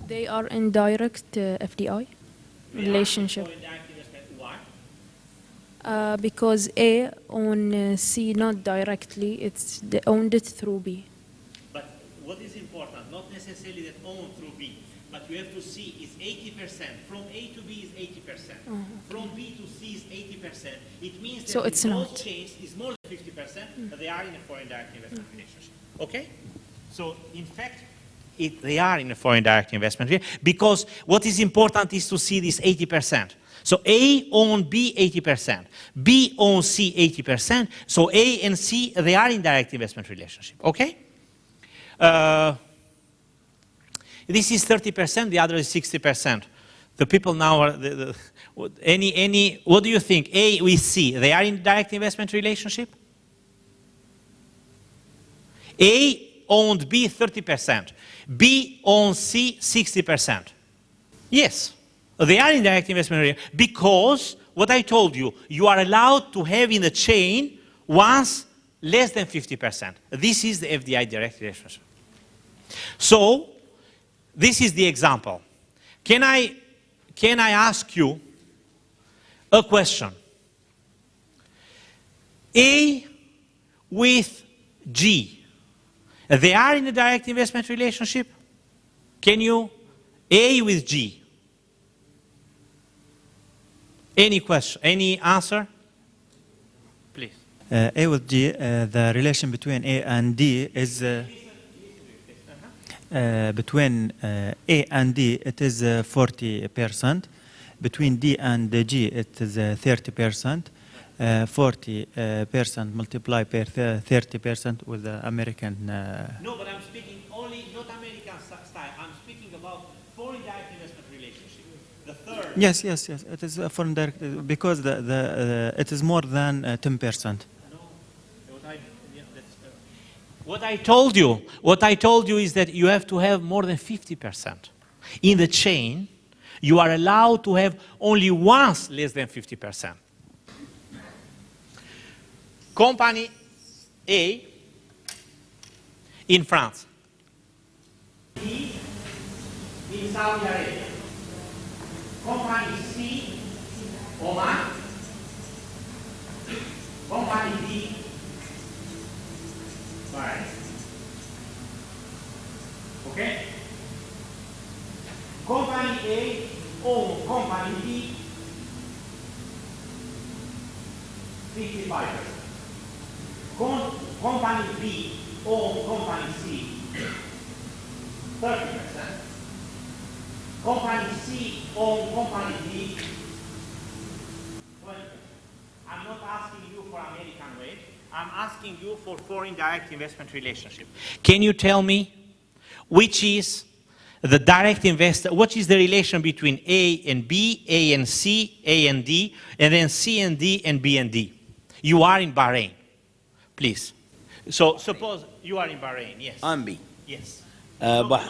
They are in direct FDI relationship. Why? Because A own C not directly, they owned it through B. But what is important? Not necessarily that owned through B, but you have to see is 80%. From A to B is 80%. From B to C is 80%. It means that so it's not. Change is more than 50%, but they are in a foreign direct investment relationship. Okay? So, in fact, they are in a foreign direct investment because what is important is to see this 80%. So A own B 80%, B owns C 80%, so A and C, they are in direct investment relationship, okay? This is 30%, the other is 60%. The people now are, what do you think? A with C, they are in direct investment relationship? A owned B 30%, B owns C 60%. Yes, they are in direct investment relationship because what I told you, you are allowed to have in the chain once less than 50%. This is the FDI direct relationship. So, this is the example. Can I ask you a question? A with G, they are in a direct investment relationship? Can you? A with G. Any question, any answer? Please. A with G, the relation between A and D is between A and D, it is 40%. Between D and G, it is 30%. 40% multiplied by 30% with the American. No, but I'm speaking only not American style. I'm speaking about foreign direct investment relationship. The third. Yes. It is a foreign direct because it is more than 10%. What I told you is that you have to have more than 50%. In the chain, you are allowed to have only once less than 50%. Company A in France. B in Saudi Arabia. Company C, Oman. Company D, Bahrain. Okay? Company A owns Company B 55%. Company B owns Company C 30%. Company C owns Company D 20%. I'm not asking you for American way. I'm asking you for foreign direct investment relationship. Can you tell me which is the direct investor, what is the relation between A and B, A and C, A and D, and then C and D and B and D? You are in Bahrain, please. So suppose you are in Bahrain, yes. I'm B. Yes. No.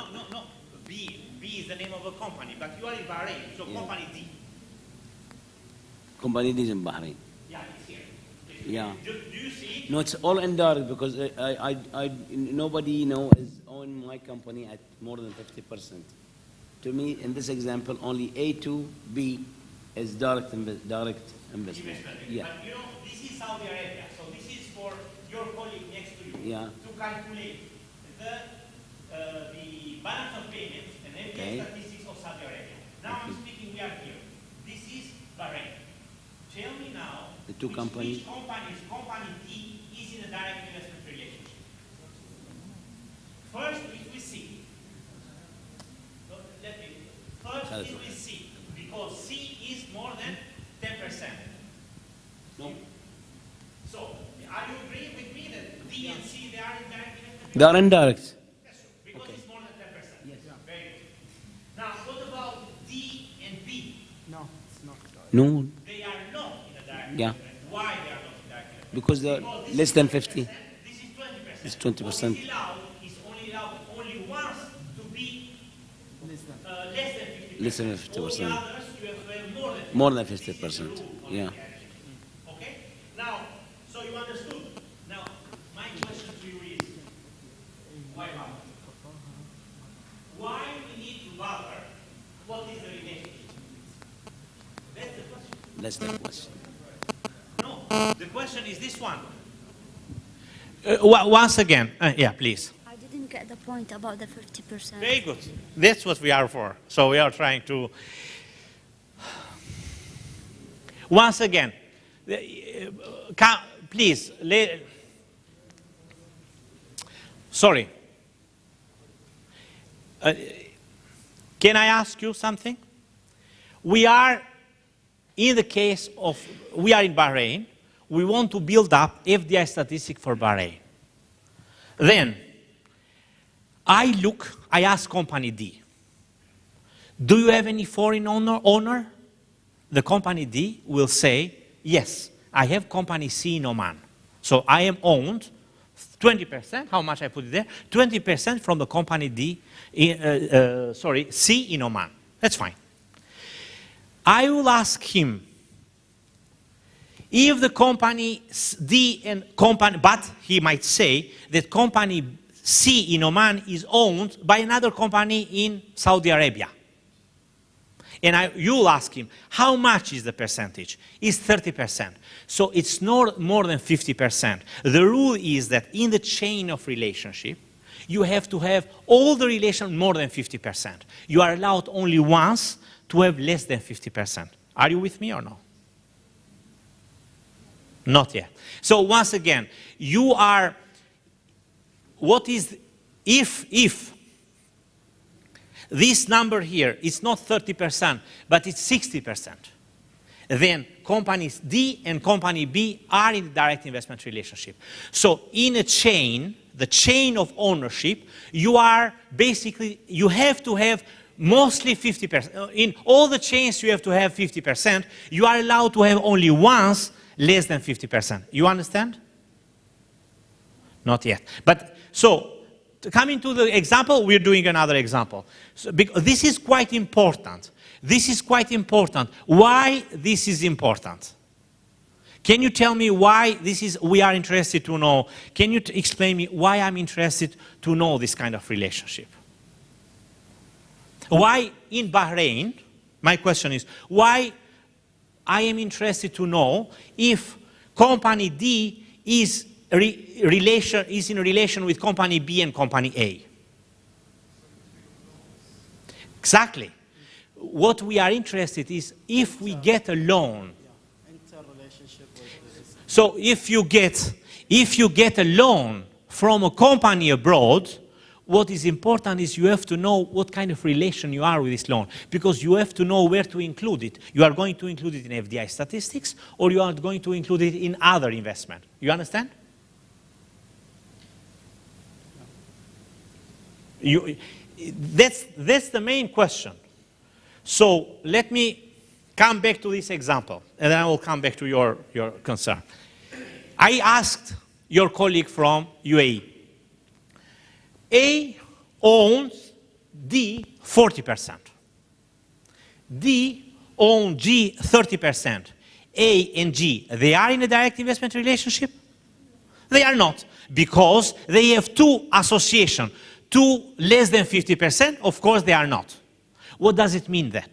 B is the name of a company, but you are in Bahrain, so yeah. Company D. Company D is in Bahrain. Yeah, it's here. Yeah. Do you see? No, it's all indirect because nobody is own my company at more than 50%. To me, in this example, only A to B is direct investment. Yeah. But you know, this is Saudi Arabia, so this is for your colleague next to you. Yeah. To calculate the balance of payments and FDI statistics of Saudi Arabia. Now I'm speaking, we are here. This is Bahrain. Tell me now, the two companies. Which company D is in a direct investment relationship? First, if we see. First, if we see, because C is more than 10%. No. So, are you agreeing with me that D and C, they are in direct investment? They are indirect. Yes, sir. Because it's more than 10%. Yes. Yeah. Very good. Now, what about D and B? No, it's not. No. They are not in a direct Yeah. investment. Why they are not in direct investment? Because they are less than 50. This is 20%. It's 20%. What is only allowed only once to be less than 50%. Less than 50%. All the others, you have to have more than 50%. More than 50%. Yeah. Okay? Now, so you understood. Now, my question to you is, why bother? Why we need to bother? What is the relationship? That's the question. That's the question. No, the question is this one. Once again, yeah, please. I didn't get the point about the 50%. Very good. That's what we are for. So we are trying to. Once again, please. Sorry. Can I ask you something? We are in the case of, we are in Bahrain, we want to build up FDI statistic for Bahrain. Then, I ask company D, do you have any foreign owner? The company D will say, yes, I have company C in Oman. So I am owned 20%, how much I put it there? 20% from the company D, C in Oman. That's fine. I will ask him if the company D and company, but he might say that company C in Oman is owned by another company in Saudi Arabia. And you'll ask him, how much is the percentage? It's 30%. So it's not more than 50%. The rule is that in the chain of relationship, you have to have all the relation more than 50%. You are allowed only once to have less than 50%. Are you with me or no? Not yet. So once again, you are, what is, if this number here is not 30%, but it's 60%, then companies D and company B are in the direct investment relationship. So in a chain, the chain of ownership, you are basically, you have to have mostly 50%. In all the chains, you have to have 50%. You are allowed to have only once less than 50%. You understand? Not yet. But so, coming to the example, we're doing another example. So, this is quite important. This is quite important. Why this is important? Can you tell me why this is, we are interested to know? Can you explain me why I'm interested to know this kind of relationship? Why in Bahrain, my question is, why I am interested to know if company D is in relation with company B and company A. Exactly. What we are interested in is if we get a loan. So if you get a loan from a company abroad, what is important is you have to know what kind of relation you are with this loan, because you have to know where to include it. You are going to include it in FDI statistics, or you are going to include it in other investment. You understand? That's the main question. So let me come back to this example, and then I will come back to your concern. I asked your colleague from UAE. A owns D 40%. D owns G 30%. A and G, they are in a direct investment relationship? They are not, because they have two associations. Two less than 50%, of course they are not. What does it mean then?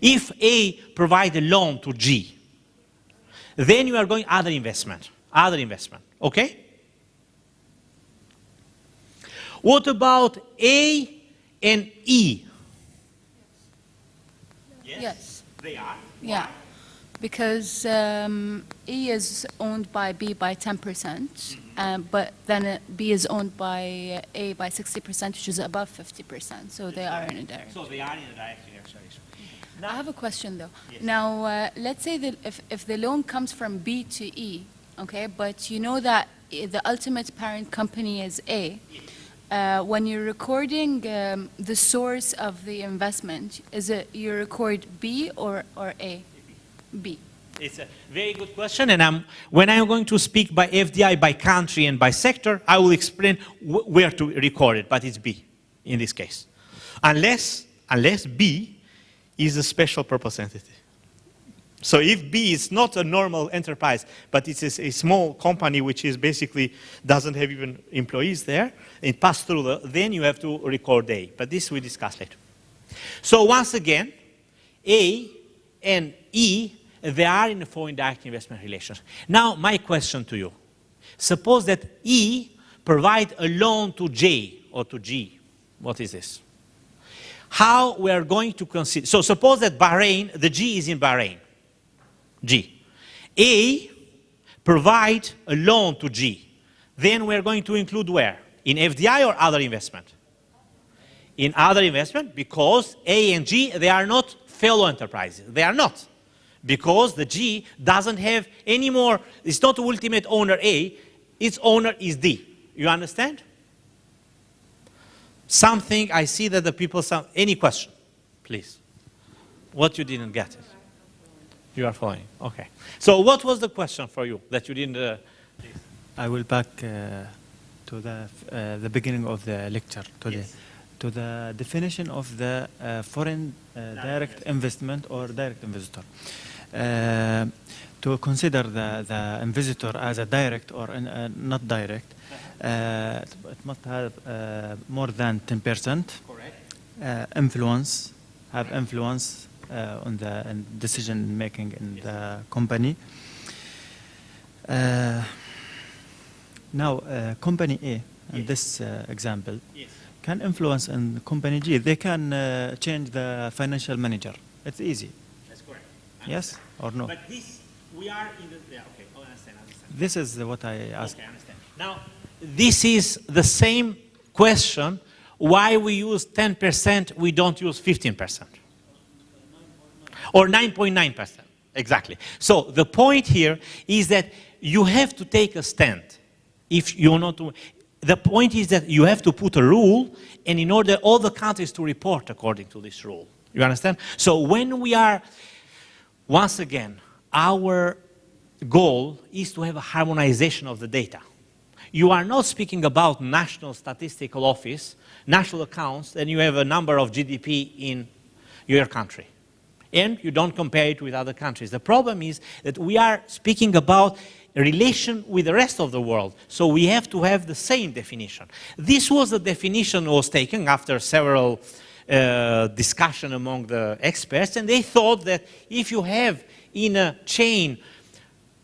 If A provides a loan to G, then you are going other investment, okay? What about A and E? Yes. They are? Yeah. Because E is owned by B by 10%, but then B is owned by A by 60%, which is above 50%. So they are in a direct. So they are in a direct relation. Now, I have a question though. Yes. Now, let's say that if the loan comes from B to E, okay, but you know that the ultimate parent company is A. When you're recording the source of the investment, is it you record B or A? B. It's a very good question, and when I'm going to speak by FDI, by country and by sector, I will explain where to record it, but it's B in this case. Unless B is a special purpose entity. So if B is not a normal enterprise, but it's a small company which is basically doesn't have even employees there, it passed through, then you have to record A. But this we discuss later. So once again, A and E, they are in a foreign direct investment relations. Now, my question to you. Suppose that E provides a loan to J or to G. What is this? How we are going to consider, so suppose that Bahrain, the G is in Bahrain. G. A provide a loan to G. Then we're going to include where? In FDI or other investment? In other investment, because A and G, they are not fellow enterprises. They are not. because the G doesn't have any more, it's not ultimate owner A, its owner is D. You understand? Something, I see that the people, any question, please? What you didn't get it? You are following, okay. So what was the question for you that you didn't? I will back to the beginning of the lecture today. Yes. To the definition of the foreign direct investment or direct investor. To consider the investor as a direct or not direct, it must have more than 10%. Correct. Influence, have influence on the decision making in the company. Now, company A, in this example, can influence in company G. They can change the financial manager. It's easy. That's correct. Yes or no? But this, we are in the, yeah, okay, I understand. This is what I asked. Okay, I understand. Now, this is the same question, why we use 10%, we don't use 15%. Or 9.9%, exactly. So the point here is that you have to take a stand. If you not to, the point is that you have to put a rule, and in order all the countries to report according to this rule. You understand? So when we are, once again, our goal is to have a harmonization of the data. You are not speaking about National Statistical Office, national accounts, and you have a number of GDP in your country. And you don't compare it with other countries. The problem is that we are speaking about a relation with the rest of the world. So we have to have the same definition. This was the definition that was taken after several discussion among the experts, and they thought that if you have in a chain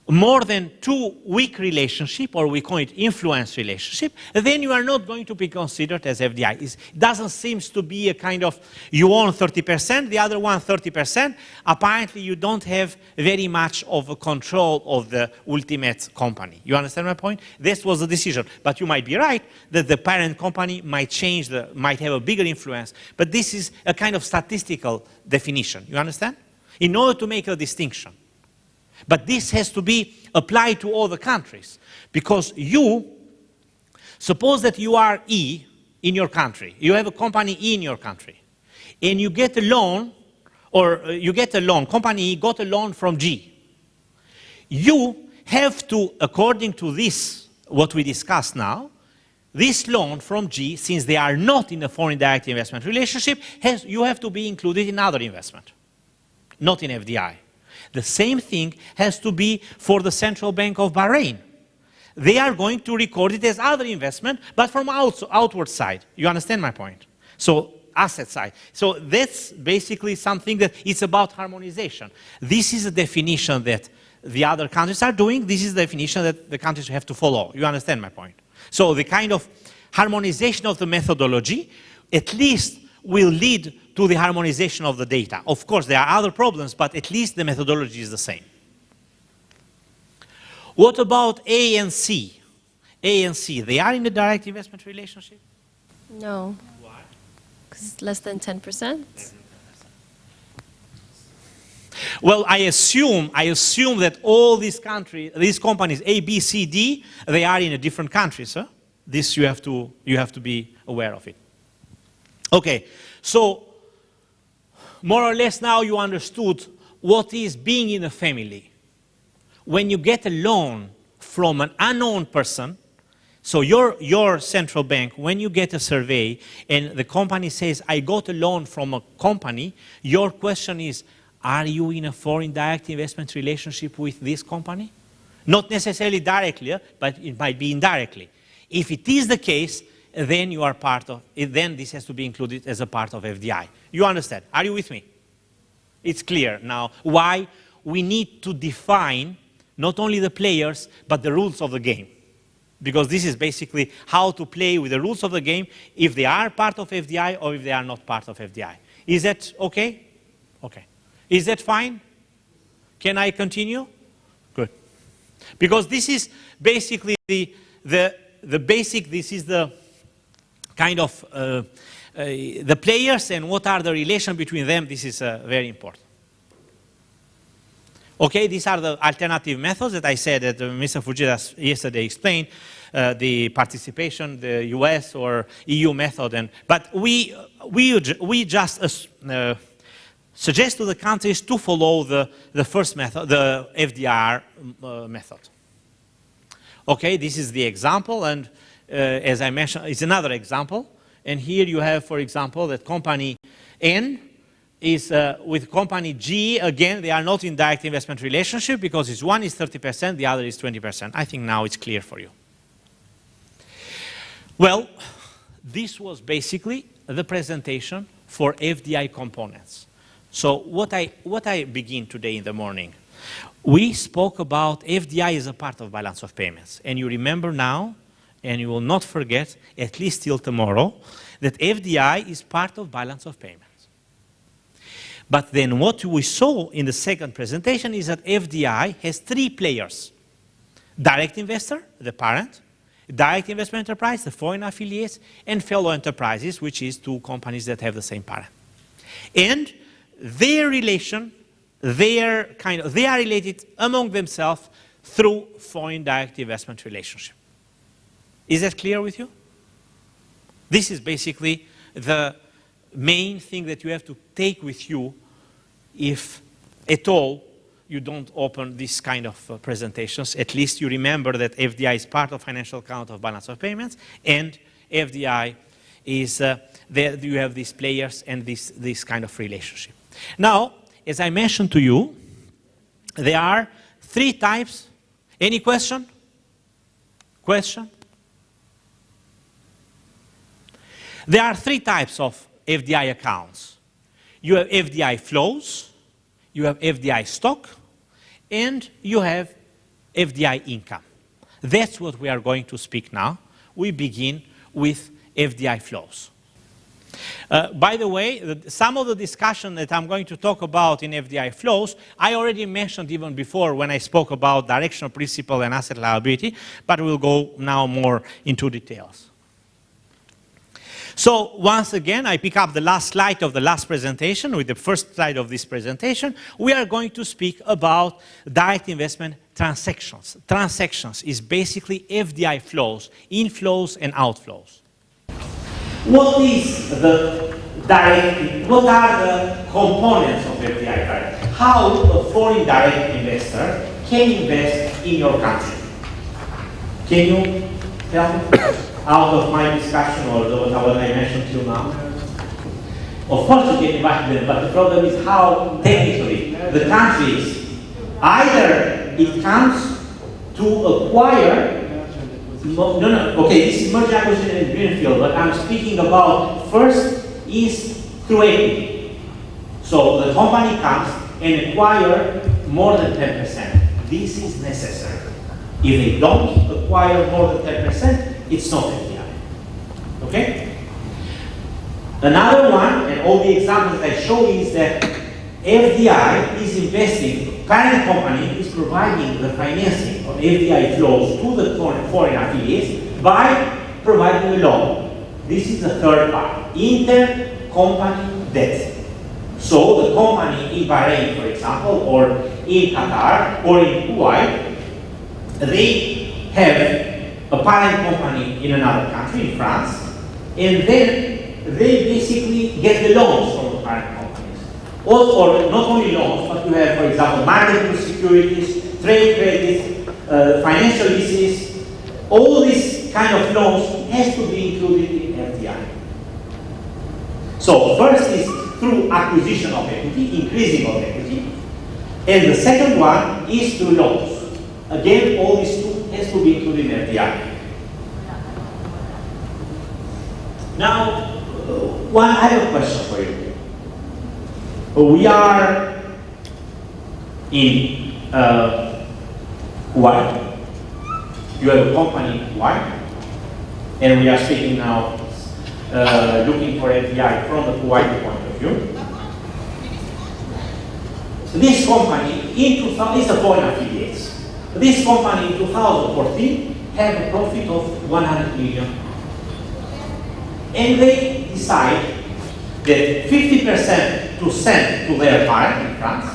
more than 2 weak relationship, or we call it influence relationship, then you are not going to be considered as FDI. It doesn't seem to be a kind of, you own 30%, the other one 30%. Apparently you don't have very much of a control of the ultimate company. You understand my point? This was the decision. But you might be right that the parent company might change, might have a bigger influence. But this is a kind of statistical definition. You understand? In order to make a distinction. But this has to be applied to all the countries. Because you, suppose that you are E in your country. You have a company E in your country. And you get a loan, or you get a loan, company E got a loan from G. You have to, according to this, what we discussed now, this loan from G, since they are not in a foreign direct investment relationship, you have to be included in other investment, not in FDI. The same thing has to be for the Central Bank of Bahrain. They are going to record it as other investment, but from outward side. You understand my point? So asset side. So that's basically something that it's about harmonization. This is a definition that the other countries are doing. This is the definition that the countries have to follow. You understand my point? So the kind of harmonization of the methodology at least will lead to the harmonization of the data. Of course, there are other problems, but at least the methodology is the same. What about A and C? A and C, they are in a direct investment relationship? No. Why? Because it's less than 10%. Well, I assume that all these countries, these companies, A, B, C, D, they are in a different countries. Huh? This you have to be aware of it. Okay, so more or less now you understood what is being in a family. When you get a loan from an unknown person, so your central bank, when you get a survey and the company says, I got a loan from a company, your question is, are you in a foreign direct investment relationship with this company? Not necessarily directly, but it might be indirectly. If it is the case, then you are part of it, then this has to be included as a part of FDI. You understand? Are you with me? It's clear now why we need to define not only the players, but the rules of the game. Because this is basically how to play with the rules of the game if they are part of FDI or if they are not part of FDI. Is that okay? Okay. Is that fine? Can I continue? Good. Because this is basically the basic, this is the kind of the players and what are the relation between them. This is very important. Okay, these are the alternative methods that I said that Mr. Fujita yesterday explained, the participation, the US or EU method. But we just suggest to the countries to follow the first method, the FDR method. Okay, this is the example, and as I mentioned, it's another example. And here you have, for example, that company N is with company G. Again, they are not in direct investment relationship because one is 30%, the other is 20%. I think now it's clear for you. Well, this was basically the presentation for FDI components. So what I begin today in the morning, we spoke about FDI as a part of balance of payments. And you remember now, and you will not forget, at least till tomorrow, that FDI is part of balance of payments. But then what we saw in the second presentation is that FDI has three players. Direct investor, the parent, direct investment enterprise, the foreign affiliates, and fellow enterprises, which is two companies that have the same parent. And their relation, they are related among themselves through foreign direct investment relationship. Is that clear with you? This is basically the main thing that you have to take with you if at all you don't open this kind of presentations. At least you remember that FDI is part of financial account of balance of payments, and FDI is, there you have these players and this kind of relationship. Now, as I mentioned to you, there are three types. Any question? Question? There are three types of FDI accounts. You have FDI flows, you have FDI stock, and you have FDI income. That's what we are going to speak now. We begin with FDI flows. By the way, some of the discussion that I'm going to talk about in FDI flows, I already mentioned even before when I spoke about directional principle and asset liability, but we'll go now more into details. So once again, I pick up the last slide of the last presentation with the first slide of this presentation. We are going to speak about direct investment transactions. Transactions is basically FDI flows, inflows and outflows. What is the direct, what are the components of FDI direct? How a foreign direct investor can invest in your country? Can you tell me? Out of my discussion or what I mentioned till now. Of course you can invite them, but the problem is how technically the countries, either it comes to acquire, okay, this is merger acquisition and greenfield, but I'm speaking about first is through equity. So the company comes and acquire more than 10%. This is necessary. If they don't acquire more than 10%, it's not FDI. Okay? Another one, and all the examples I show is that FDI is investing, parent company is providing the financing of FDI flows to the foreign affiliates by providing a loan. This is the third part, intercompany debt. So the company in Bahrain, for example, or in Qatar, or in Kuwait, they have a parent company in another country, in France, and then they basically get the loans from the parent companies. Or not only loans, but you have, for example, marketable securities, trade credits, financial leases. All these kind of loans has to be included in FDI. So first is through acquisition of equity, increasing of equity, and the second one is through loans. Again, all these two has to be included in FDI. Now, I have a question for you. We are in Kuwait. You have a company in Kuwait, and we are speaking now, looking for FDI from the Kuwaiti point of view. This company is a foreign affiliate. This company in 2014 had a profit of 100 million. And they decide that 50% to send to their parent in France,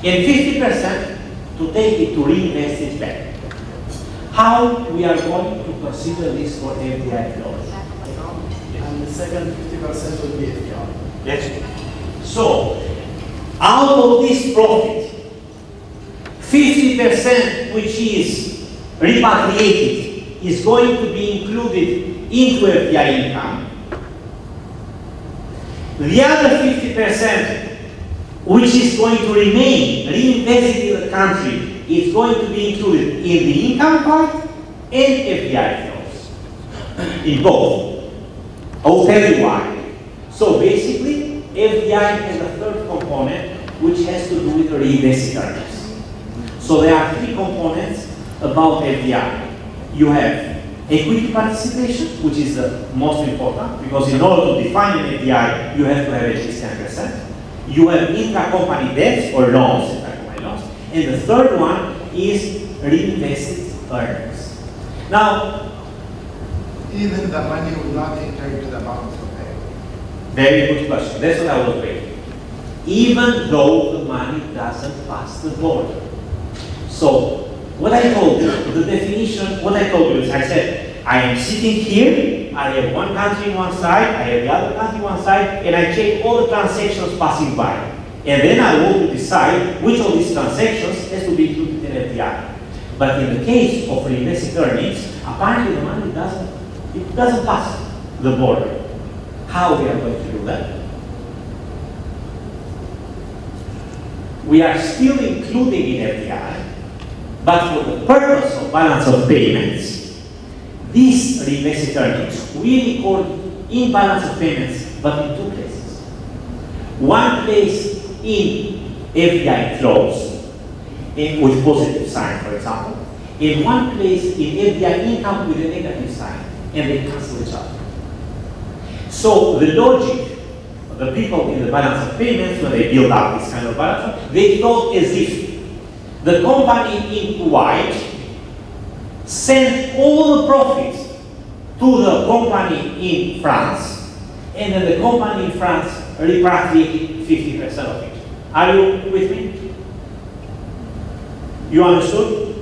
and 50% to take it to reinvest it back. How we are going to consider this for FDI flows? And the second 50% will be FDI. That's it. So, out of this profit, 50% which is repatriated is going to be included into FDI income. The other 50% which is going to remain reinvested in the country is going to be included in the income part and FDI flows. In both. I will tell you why. So basically, FDI has a third component which has to do with the reinvested earnings. So there are three components about FDI. You have equity participation, which is the most important, because in order to define an FDI, you have to have at least 10%. You have intra-company debts or loans, intra-company loans. And the third one is reinvested earnings. Now, even the money will not enter into the balance of pay. Very good question. That's what I was waiting. Even though the money doesn't pass the border. So, what I told you, the definition, what I told you is I said, I am sitting here, I have one country on one side, I have the other country on one side, and I check all the transactions passing by. And then I want to decide which of these transactions has to be included in FDI. But in the case of reinvested earnings, apparently the money doesn't pass the border. How we are going to do that? We are still including in FDI, but for the purpose of balance of payments, these reinvested earnings, we record in balance of payments, but in two places. One place in FDI flows, with positive sign, for example, and one place in FDI income with a negative sign, and they cancel each other. So the logic, the people in the balance of payments, when they build up this kind of balance, they thought as if the company in Kuwait sent all the profits to the company in France, and then the company in France repatriated 50% of it. Are you with me? You understood?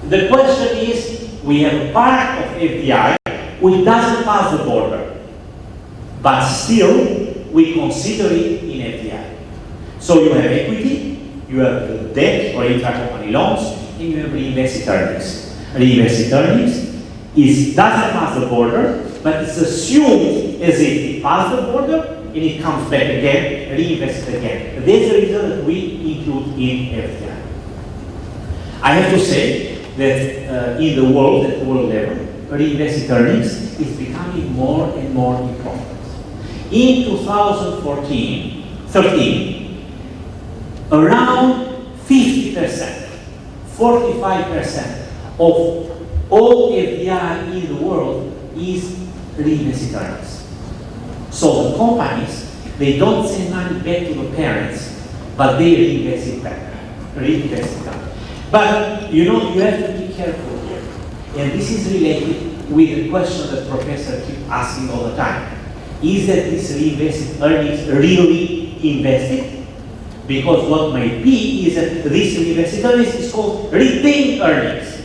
The question is, we have a part of FDI which doesn't pass the border, but still we consider it in FDI. So you have equity, you have the debt or intra-company loans, and you have reinvested earnings. Reinvested earnings doesn't pass the border, but it's assumed as if it passed the border and it comes back again, reinvested again. That's the reason that we include in FDI. I have to say that in the world, at the world level, reinvested earnings is becoming more and more important. In 2013, around 50%, 45% of all FDI in the world is reinvested earnings. So the companies, they don't send money back to the parents, but they reinvest it back. Reinvest it back. But you know, you have to be careful here. And this is related with the question that Professor keeps asking all the time. Is that this reinvested earnings really invested? Because what might be is that this reinvested earnings is called retained earnings.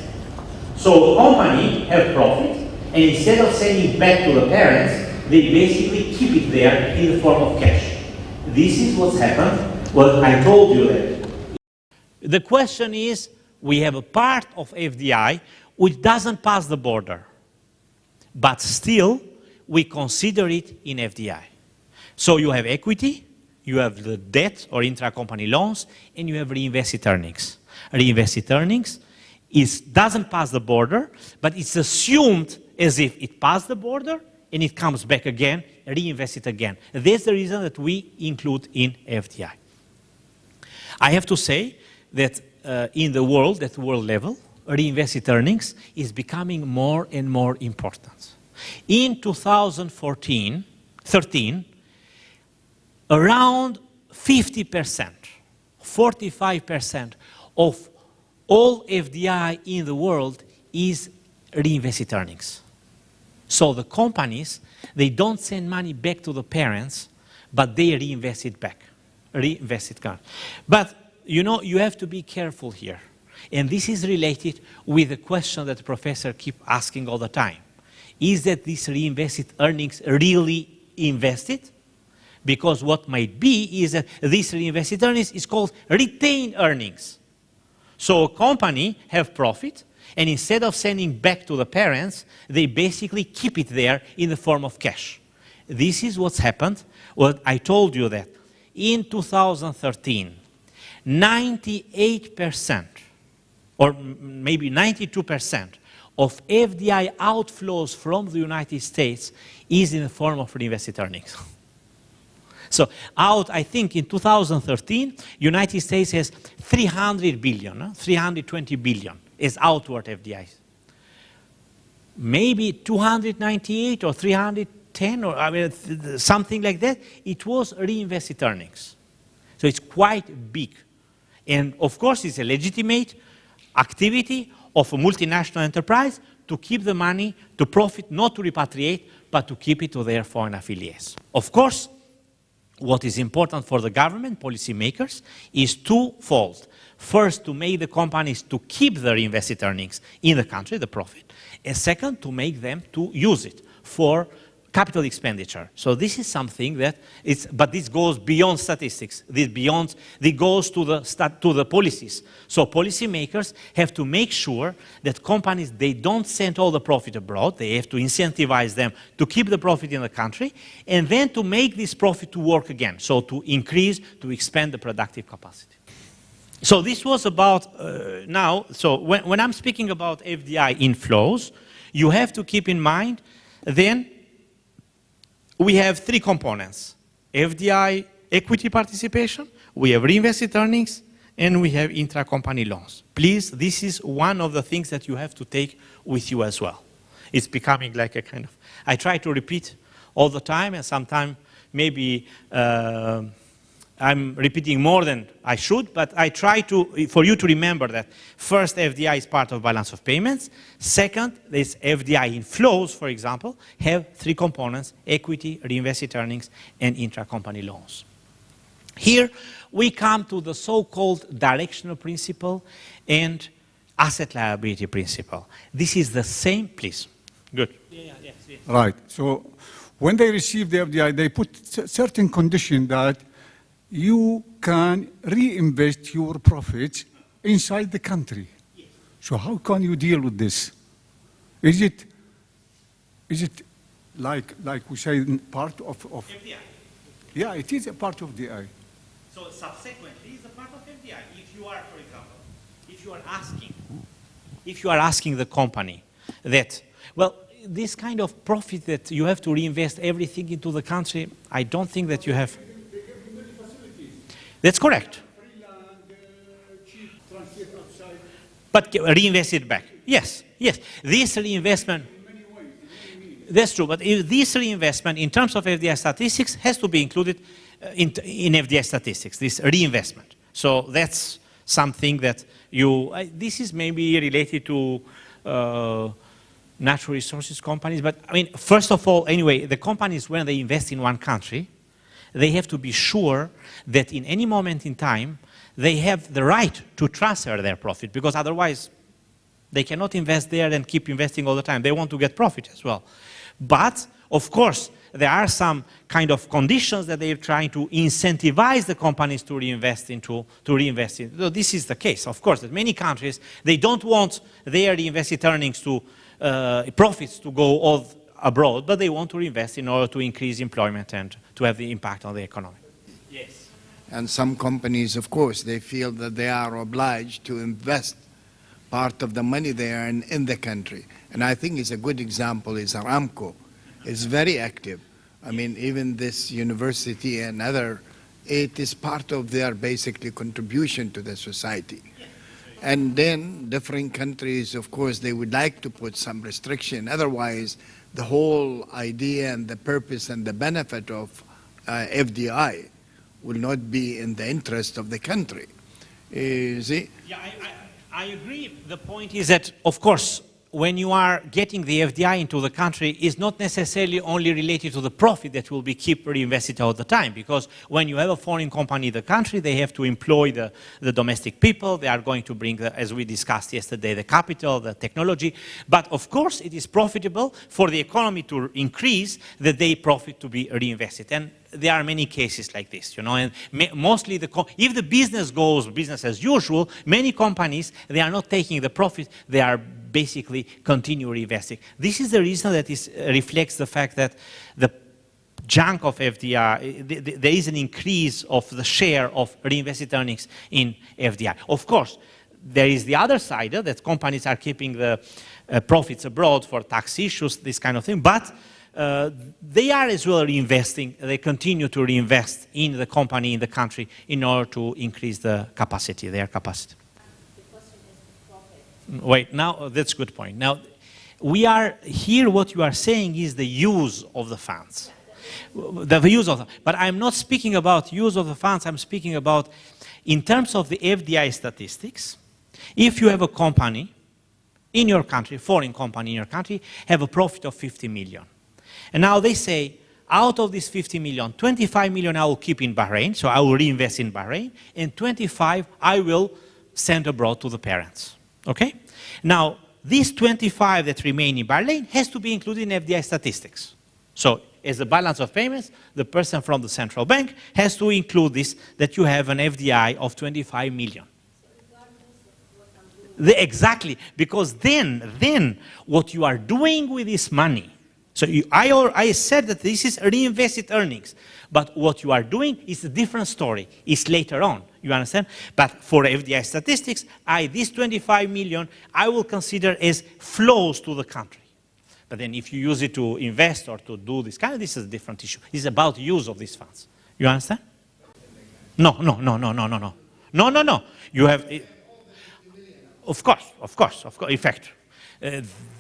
So the company have profit, and instead of sending back to the parents, they basically keep it there in the form of cash. This is what's happened. What I told you that. The question is, we have a part of FDI which doesn't pass the border, but still we consider it in FDI. So you have equity, you have the debt or intra-company loans, and you have reinvested earnings. Reinvested earnings doesn't pass the border, but it's assumed as if it passed the border and it comes back again, reinvested again. That's the reason that we include in FDI. I have to say that in the world, at world level, reinvested earnings is becoming more and more important. In 2013, around 50%, 45% of all FDI in the world is reinvested earnings. So the companies, they don't send money back to the parents, but they reinvest it back. But you know, you have to be careful here. And this is related with the question that the professor keeps asking all the time. Is that these reinvested earnings really invested? Because what might be is that these reinvested earnings is called retained earnings. So a company have profit, and instead of sending back to the parents, they basically keep it there in the form of cash. This is what's happened. Well, I told you that in 2013, 98%, or maybe 92% of FDI outflows from the United States is in the form of reinvested earnings. So I think in 2013, United States has 300 billion, 320 billion is outward FDIs. Maybe 298 or 310 or I mean, something like that, it was reinvested earnings. So it's quite big. And of course, it's a legitimate activity of a multinational enterprise to keep the money, to profit, not to repatriate, but to keep it to their foreign affiliates. Of course, what is important for the government, policymakers, is twofold. First, to make the companies to keep their invested earnings in the country, the profit. And second, to make them to use it for capital expenditure. So this is something that but this goes beyond statistics. This goes to the policies. So policymakers have to make sure that companies, they don't send all the profit abroad. They have to incentivize them to keep the profit in the country, and then to make this profit to work again. So to increase, to expand the productive capacity. So this was about now. So when I'm speaking about FDI inflows, you have to keep in mind then we have three components: FDI equity participation, we have reinvested earnings, and we have intra-company loans. Please, this is one of the things that you have to take with you as well. It's becoming like a kind of, I try to repeat all the time, and sometimes maybe I'm repeating more than I should, but I try for you to remember that first, FDI is part of balance of payments. Second, this FDI inflows, for example, have three components: equity, reinvested earnings, and intra-company loans. Here, we come to the so-called directional principle and asset liability principle. This is the same, please. Good. Yes. Right. So when they receive the FDI, they put certain condition that you can reinvest your profits inside the country. Yes. So how can you deal with this? Is it like we say part of FDI? Yeah, it is a part of FDI. So subsequently, it's a part of FDI. If you are, for example, if you are asking the company that, well, this kind of profit that you have to reinvest everything into the country, I don't think that you have. That's correct. But reinvest it back. Yes. This reinvestment, that's true, but this reinvestment in terms of FDI statistics has to be included in FDI statistics, this reinvestment. So that's something that this is maybe related to natural resources companies, but I mean, first of all, anyway, the companies, when they invest in one country, they have to be sure that in any moment in time, they have the right to transfer their profit, because otherwise they cannot invest there and keep investing all the time. They want to get profit as well. But, of course, there are some kind of conditions that they're trying to incentivize the companies to reinvest in. So this is the case, of course, that many countries, they don't want their reinvested earnings to profits to go all abroad, but they want to reinvest in order to increase employment and to have the impact on the economy. Yes. And some companies, of course, they feel that they are obliged to invest part of the money they earn in the country. And I think it's a good example is Aramco. It's very active. I mean, even this university and other, it is part of their basically contribution to the society. And then different countries, of course, they would like to put some restriction. Otherwise, the whole idea and the purpose and the benefit of FDI will not be in the interest of the country. See? Yeah, I agree. The point is that, of course, when you are getting the FDI into the country, is not necessarily only related to the profit that will be keep reinvested all the time. Because when you have a foreign company in the country, they have to employ the domestic people. They are going to bring, as we discussed yesterday, the capital, the technology. But of course, it is profitable for the economy to increase, that they profit to be reinvested. And there are many cases like this, you know, and mostly if the business goes business as usual, many companies, they are not taking the profit, they are basically continue reinvesting. This is the reason that reflects the fact that the chunk of FDI, there is an increase of the share of reinvested earnings in FDI. Of course, there is the other side, that companies are keeping the profits abroad for tax issues, this kind of thing, but they are as well reinvesting. They continue to reinvest in the company, in the country, in order to increase the capacity, their capacity. Wait, now that's a good point. Now, we are here, what you are saying is the use of the funds. The use of, but I'm not speaking about use of the funds, I'm speaking about, in terms of the FDI statistics, if you have a company in your country, foreign company in your country, have a profit of 50 million. And now they say, out of this 50 million, 25 million I will keep in Bahrain, so I will reinvest in Bahrain, and 25 I will send abroad to the parents. Okay? Now, these 25 that remain in Bahrain has to be included in FDI statistics. So, as a balance of payments, the person from the central bank has to include this, that you have an FDI of 25 million. Exactly, because then what you are doing with this money, so I said that this is reinvested earnings, but what you are doing is a different story. It's later on, you understand? But for FDI statistics, this 25 million, I will consider as flows to the country. But then if you use it to invest or to do this kind, this is a different issue. It's about use of these funds. You understand? No. You have, of course, effect.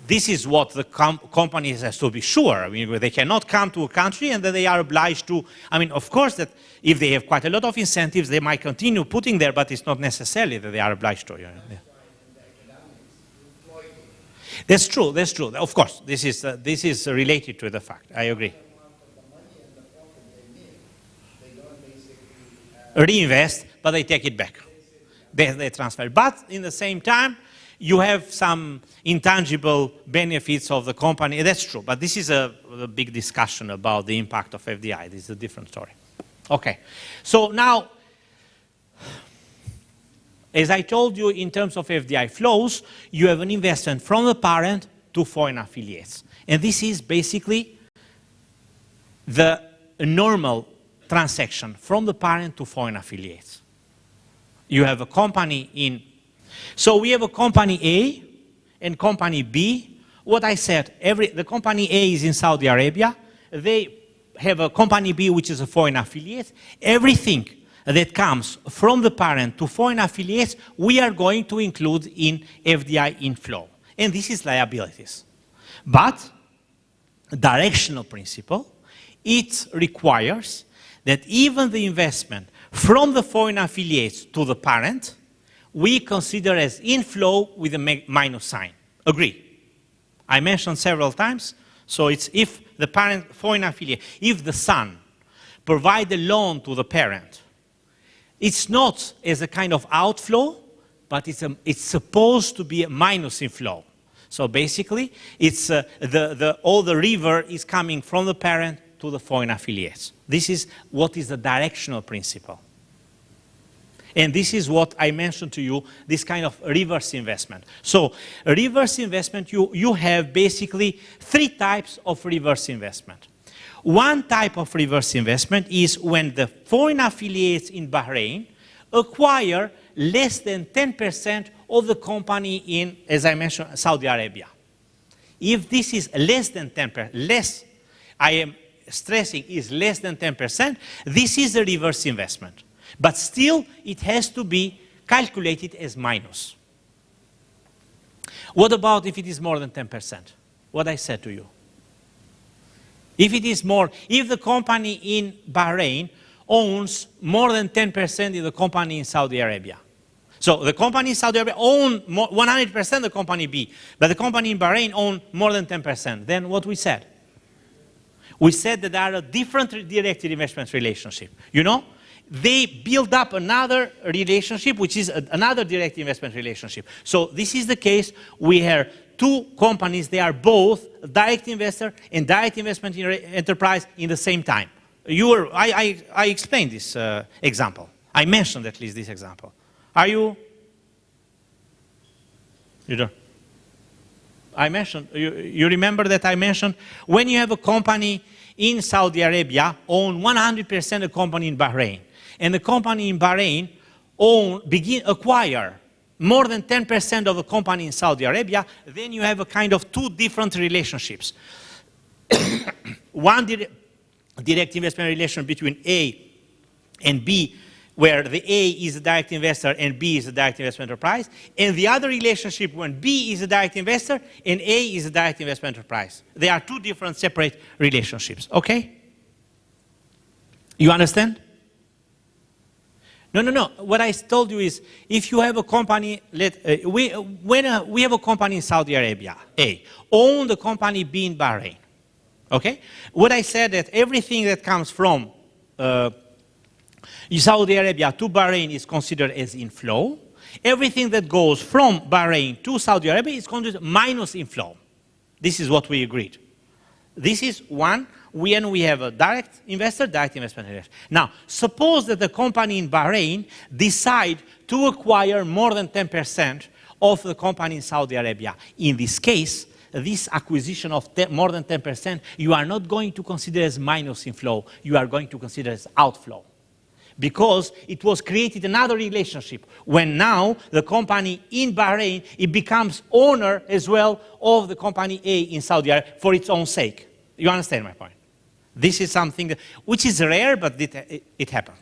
This is what the companies has to be sure. I mean, they cannot come to a country and then they are obliged to, I mean, of course that if they have quite a lot of incentives, they might continue putting there, but it's not necessarily that they are obliged to. Yeah. That's true. Of course, this is related to the fact. I agree. Reinvest, but they take it back. They transfer. But in the same time, you have some intangible benefits of the company. That's true, but this is a big discussion about the impact of FDI. This is a different story. Okay, so now, as I told you, in terms of FDI flows, you have an investment from the parent to foreign affiliates. And this is basically the normal transaction from the parent to foreign affiliates. You have a company in, so we have a company A and company B. What I said, the company A is in Saudi Arabia. They have a company B, which is a foreign affiliate. Everything that comes from the parent to foreign affiliates, we are going to include in FDI inflow. And this is liabilities. But, directional principle, it requires that even the investment from the foreign affiliates to the parent, we consider as inflow with a minus sign. Agree? I mentioned several times, so it's if the parent, foreign affiliate, if the son provide a loan to the parent, it's not as a kind of outflow, but it's supposed to be a minus inflow. So basically, it's all the river is coming from the parent to the foreign affiliates. This is what is the directional principle. And this is what I mentioned to you, this kind of reverse investment. So a reverse investment, you have basically three types of reverse investment. One type of reverse investment is when the foreign affiliates in Bahrain acquire less than 10% of the company in, as I mentioned, Saudi Arabia. If this is less than 10%, less, I am stressing is less than 10%, this is a reverse investment. But still, it has to be calculated as minus. What about if it is more than 10%? What I said to you. If it is more, if the company in Bahrain owns more than 10% of the company in Saudi Arabia, So the company in Saudi Arabia own 100% the company B, but the company in Bahrain own more than 10%. Then what we said? We said that there are a different directed investment relationship. You know, they build up another relationship, which is another direct investment relationship. So this is the case. We have two companies. They are both direct investor and direct investment enterprise in the same time. I explained this example. I mentioned at least this example. Are you? You don't? I mentioned, you remember that I mentioned when you have a company in Saudi Arabia own 100% of the company in Bahrain, and the company in Bahrain acquire more than 10% of the company in Saudi Arabia, then you have a kind of two different relationships. One direct investment relation between A and B, where the A is a direct investor and B is a direct investment enterprise, and the other relationship when B is a direct investor and A is a direct investment enterprise. They are two different separate relationships, okay? You understand? No. What I told you is, if you have a company, we have a company in Saudi Arabia, A, own the company B in Bahrain, okay? What I said that everything that comes from Saudi Arabia to Bahrain is considered as inflow. Everything that goes from Bahrain to Saudi Arabia is considered minus inflow. This is what we agreed. This is one, when we have a direct investor, direct investment investor. Now, suppose that the company in Bahrain decide to acquire more than 10% of the company in Saudi Arabia. In this case, this acquisition of more than 10%, you are not going to consider as minus inflow, you are going to consider as outflow. Because it was created another relationship, when now the company in Bahrain, it becomes owner as well of the company A in Saudi Arabia for its own sake. You understand my point? This is something which is rare, but it happened.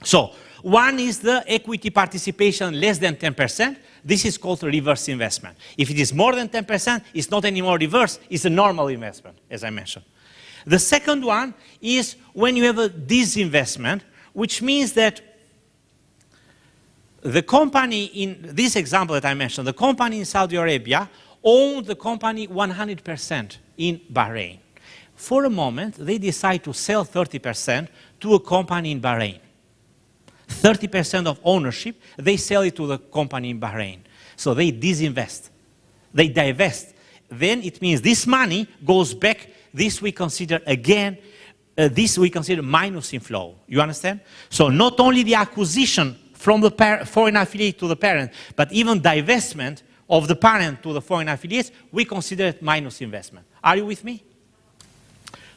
So, one is the equity participation less than 10%. This is called a reverse investment. If it is more than 10%, it's not anymore reverse, it's a normal investment, as I mentioned. The second one is when you have a disinvestment, which means that the company in this example that I mentioned, the company in Saudi Arabia owned the company 100% in Bahrain. For a moment, they decide to sell 30% to a company in Bahrain. 30% of ownership, they sell it to the company in Bahrain. So they disinvest. They divest. Then it means this money goes back. This we consider again this we consider minus inflow. You understand? So not only the acquisition from the foreign affiliate to the parent, but even divestment of the parent to the foreign affiliates, we consider it minus investment. Are you with me?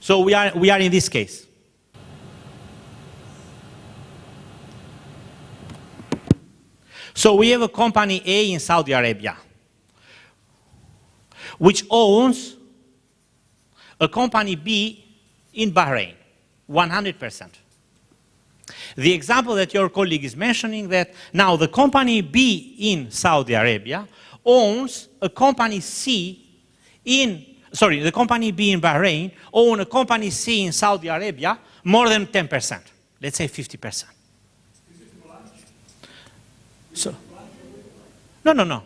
So we are in this case. So we have a company A in Saudi Arabia, which owns a company B in Bahrain, 100%. The example that your colleague is mentioning, that now the company B in Saudi Arabia owns a company C the company B in Bahrain owns a company C in Saudi Arabia more than 10%. Let's say 50%. So, no.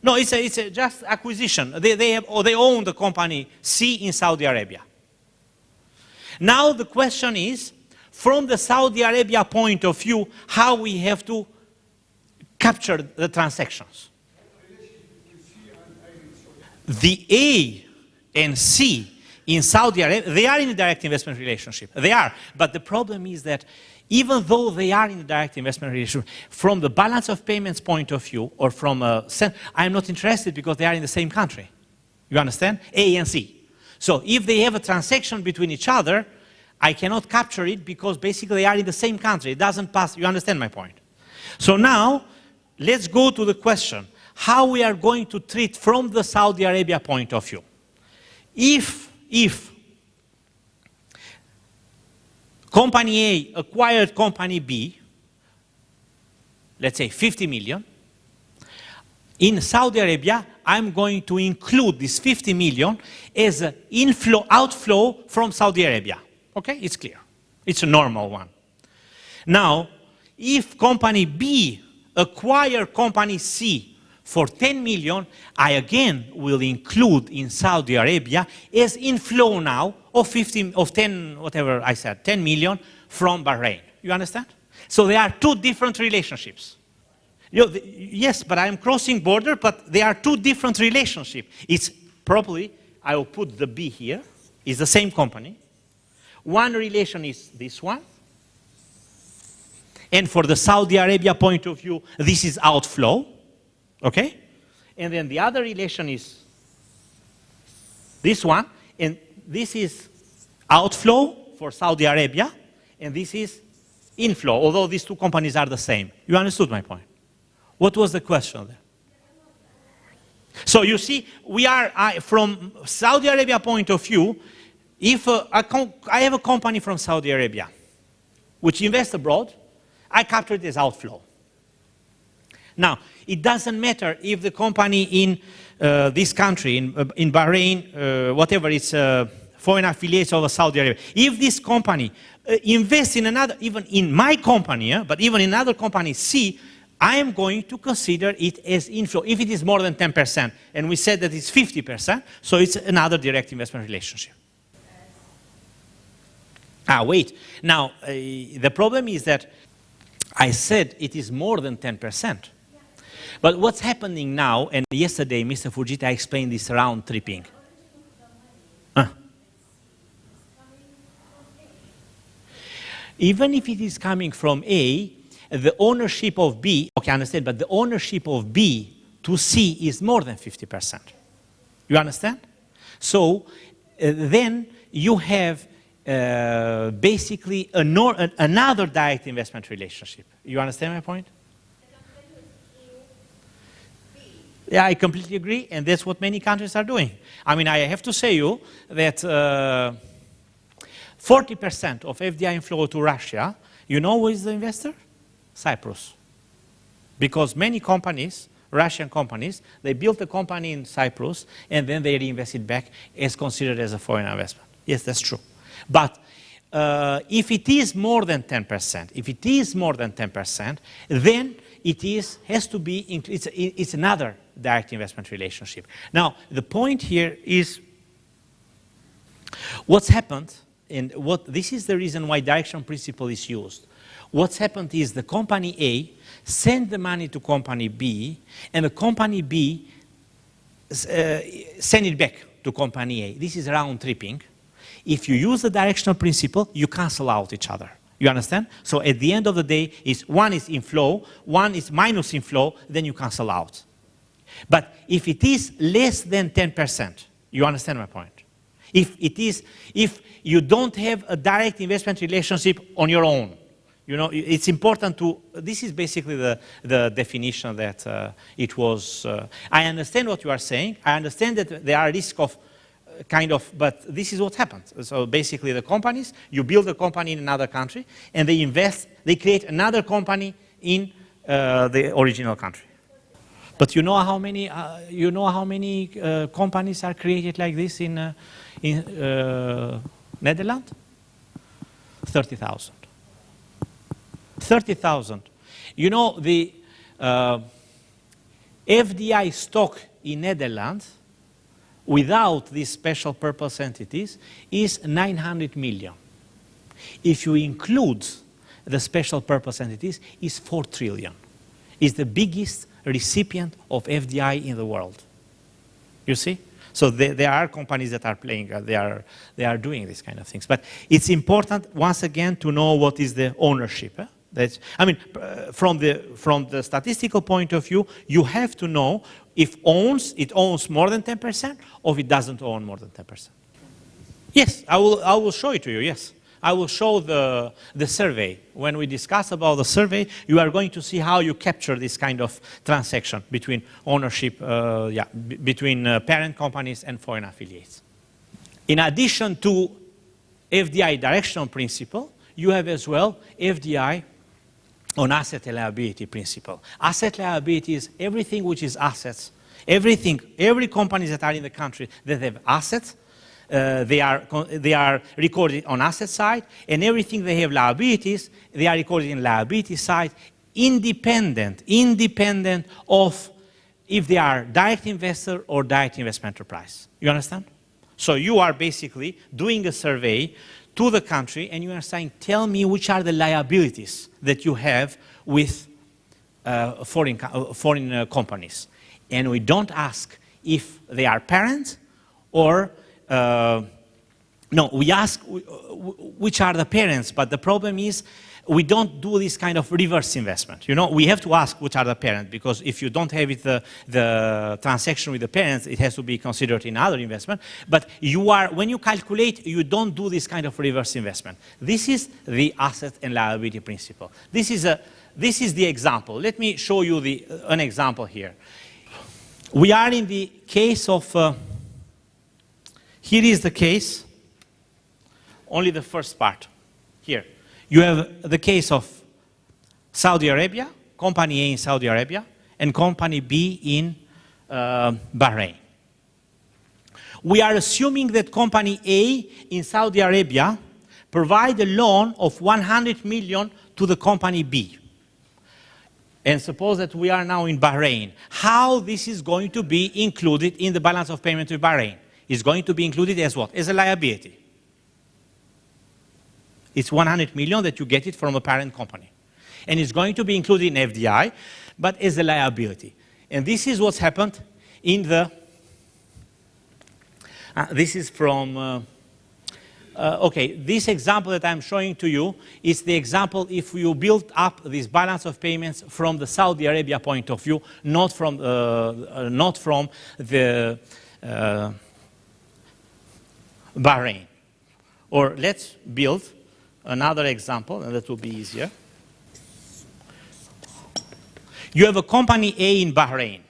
No, it's a just acquisition. They own the company C in Saudi Arabia. Now the question is, from the Saudi Arabia point of view, how we have to capture the transactions. The A and C in Saudi Arabia, they are in a direct investment relationship. They are. But the problem is that even though they are in a direct investment relationship, from the balance of payments point of view, or from I'm not interested because they are in the same country. You understand? A and C. So if they have a transaction between each other, I cannot capture it because basically they are in the same country. It doesn't pass. You understand my point? So now, let's go to the question, how we are going to treat from the Saudi Arabia point of view. If company A acquired company B, let's say 50 million, in Saudi Arabia, I'm going to include this 50 million as an outflow from Saudi Arabia. Okay, it's clear. It's a normal one. Now, if company B acquire company C for 10 million, I again will include in Saudi Arabia as inflow now of 10, whatever I said, 10 million from Bahrain. You understand? So there are two different relationships. Yes, but I'm crossing border, but there are two different relationships. It's probably, I will put the B here, it's the same company. One relation is this one. And for the Saudi Arabia point of view, this is outflow. Okay? And then the other relation is this one. And this is outflow for Saudi Arabia. And this is inflow, although these two companies are the same. You understood my point? What was the question there? So you see, we are, from Saudi Arabia point of view, if I have a company from Saudi Arabia which invests abroad, I capture it as outflow. Now, it doesn't matter if the company in this country, in Bahrain, whatever, it's foreign affiliates of Saudi Arabia. If this company invests in another, even in my company, but even in another company C, I am going to consider it as inflow if it is more than 10%. And we said that it's 50%, so it's another direct investment relationship. Wait. Now, the problem is that I said it is more than 10%. But what's happening now, and yesterday Mr. Fujita explained this round tripping. Even if it is coming from A, the ownership of B, okay, I understand, but the ownership of B to C is more than 50%. You understand? So then you have basically another direct investment relationship. You understand my point? Yeah, I completely agree, and that's what many countries are doing. I mean, I have to say you that 40% of FDI inflow to Russia, you know who is the investor? Cyprus. Because many companies, Russian companies, they built a company in Cyprus and then they reinvest it back as considered as a foreign investment. Yes, that's true. But if it is more than 10%, then it has to be, it's another direct investment relationship. Now, the point here is what's happened, and this is the reason why direction principle is used. What's happened is the company A sent the money to company B, and the company B sent it back to company A. This is round tripping. If you use the directional principle, you cancel out each other. You understand? So at the end of the day, one is inflow, one is minus inflow, then you cancel out. But if it is less than 10%, you understand my point? If you don't have a direct investment relationship on your own, you know, it's important to, this is basically the definition that it was, I understand what you are saying. I understand that there are risks of but this is what happens. So basically the companies, you build a company in another country and they invest, they create another company in the original country. But you know how many, companies are created like this in Netherlands? 30,000. 30,000. You know, the FDI stock in Netherlands without these special purpose entities is 900 million. If you include the special purpose entities, it's 4 trillion. It's the biggest recipient of FDI in the world. You see? So there are companies that are playing, they are doing these kind of things. But it's important, once again, to know what is the ownership. I mean, from the statistical point of view, you have to know if it owns more than 10% or if it doesn't own more than 10%. Yes, I will show it to you, yes. I will show the survey. When we discuss about the survey, you are going to see how you capture this kind of transaction between ownership, between parent companies and foreign affiliates. In addition to FDI directional principle, you have as well FDI on asset and liability principle. Asset liability is everything which is assets. Every companies that are in the country that have assets, they are recorded on asset side, and everything they have liabilities, they are recorded in liability side independent of if they are direct investor or direct investment enterprise. You understand? So you are basically doing a survey to the country and you are saying, tell me which are the liabilities that you have with foreign companies. And we don't ask if they are parents or, no, we ask which are the parents, but the problem is we don't do this kind of reverse investment. You know, we have to ask which are the parents, because if you don't have it, the transaction with the parents, it has to be considered in other investment. But you are, when you calculate, you don't do this kind of reverse investment. This is the asset and liability principle. This is the example. Let me show you an example here. We are in the case of, here is the case, only the first part, here. You have the case of Saudi Arabia, Company A in Saudi Arabia, and Company B in Bahrain. We are assuming that Company A in Saudi Arabia provide a loan of 100 million to the Company B. And suppose that we are now in Bahrain. How this is going to be included in the balance of payment with Bahrain? It's going to be included as what? As a liability. It's 100 million that you get it from a parent company. And it's going to be included in FDI, but as a liability. And this is what's happened in the, this is from, okay, this example that I'm showing to you is the example if you build up this balance of payments from the Saudi Arabia point of view, not from the Bahrain. Or let's build another example, and that will be easier. You have a Company A in Bahrain,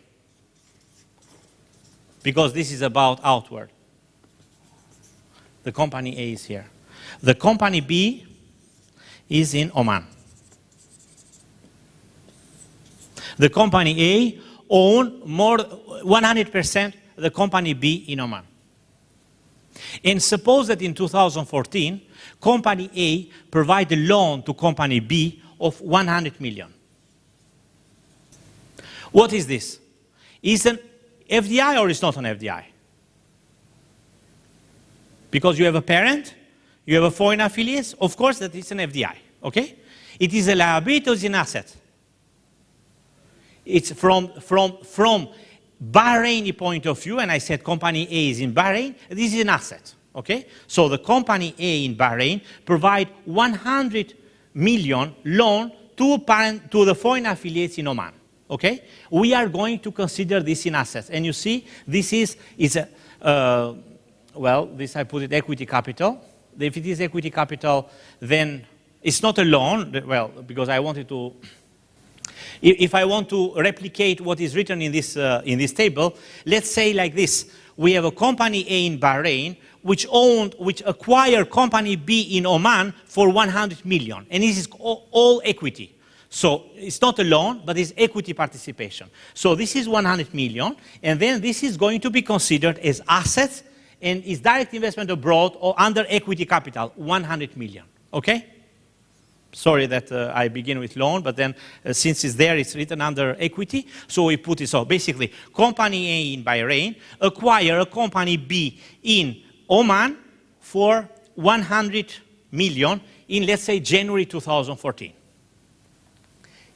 because this is about outward. The Company A is here. The Company B is in Oman. The Company A owns more 100% the Company B in Oman. And suppose that in 2014, Company A provides a loan to Company B of 100 million. What is this? Is an FDI or is not an FDI? Because you have a parent, you have a foreign affiliate, of course that is an FDI, okay? It is a liability or is an asset? It's from Bahraini point of view, and I said Company A is in Bahrain, this is an asset, okay? So the Company A in Bahrain provide 100 million loan to the foreign affiliates in Oman, okay? We are going to consider this in assets, and you see, this is a, well, this I put it equity capital. If it is equity capital, then it's not a loan, well, because I wanted to, if I want to replicate what is written in this table, let's say like this. We have a Company A in Bahrain, which acquired Company B in Oman for 100 million. And this is all equity. So it's not a loan, but it's equity participation. So this is 100 million, and then this is going to be considered as assets and is direct investment abroad or under equity capital, 100 million, okay? Sorry that I begin with loan, but then since it's there, it's written under equity, so we put it, so basically, Company A in Bahrain acquire a Company B in Oman for 100 million in, let's say, January 2014.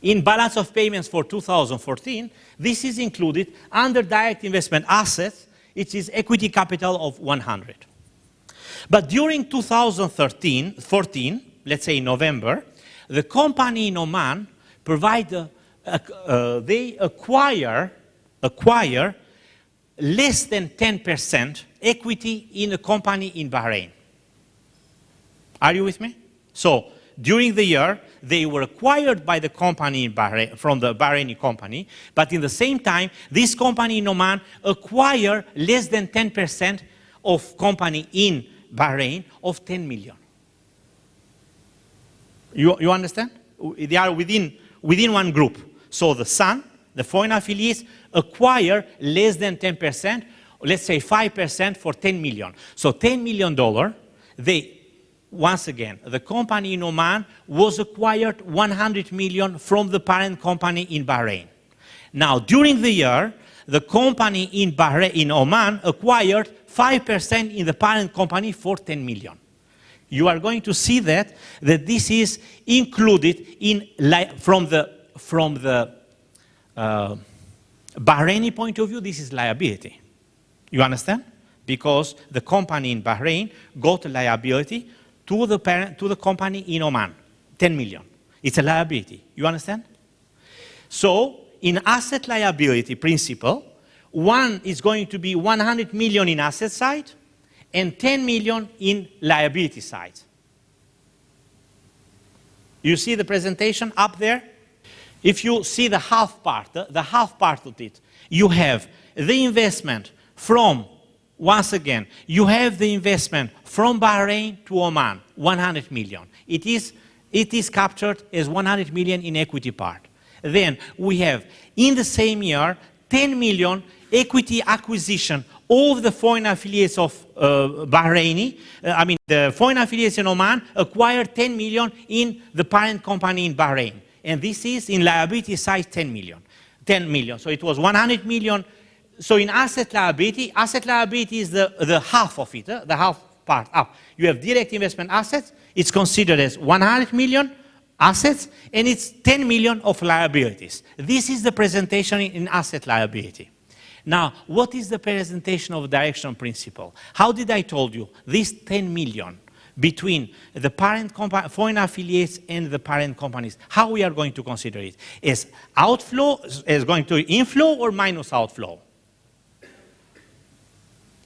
In balance of payments for 2014, this is included under direct investment assets. It is equity capital of 100. But during 2014, let's say November, the company in Oman they acquire less than 10% equity in a company in Bahrain. Are you with me? So during the year, they were acquired by the company in Bahrain, from the Bahraini company, but in the same time, this company in Oman acquired less than 10% of company in Bahrain of 10 million. You understand? They are within one group. So the son, the foreign affiliates, acquire less than 10%, let's say 5% for 10 million. So $10 million, once again, the company in Oman was acquired 100 million from the parent company in Bahrain. Now, during the year, the company in Bahrain, in Oman, acquired 5% in the parent company for 10 million. You are going to see that this is included in, from the Bahraini point of view, this is liability. You understand? Because the company in Bahrain got a liability to the parent, to the company in Oman, 10 million. It's a liability. You understand? So, in asset liability principle, one is going to be 100 million in asset side and 10 million in liability side. You see the presentation up there? If you see the half part of it, you have the investment from, once again, you have the investment from Bahrain to Oman, 100 million. It is captured as 100 million in equity part. Then we have, in the same year, 10 million equity acquisition of the foreign affiliates of Bahraini. The foreign affiliates in Oman acquired 10 million in the parent company in Bahrain. And this is in liability side 10 million. 10 million. So it was 100 million. So in asset liability is the half of it, the half part up. You have direct investment assets. It's considered as 100 million assets, and it's 10 million of liabilities. This is the presentation in asset liability. Now, what is the presentation of direction principle? How did I told you this 10 million between the parent company, foreign affiliates and the parent companies, how we are going to consider it? As outflow, is going to inflow or minus outflow?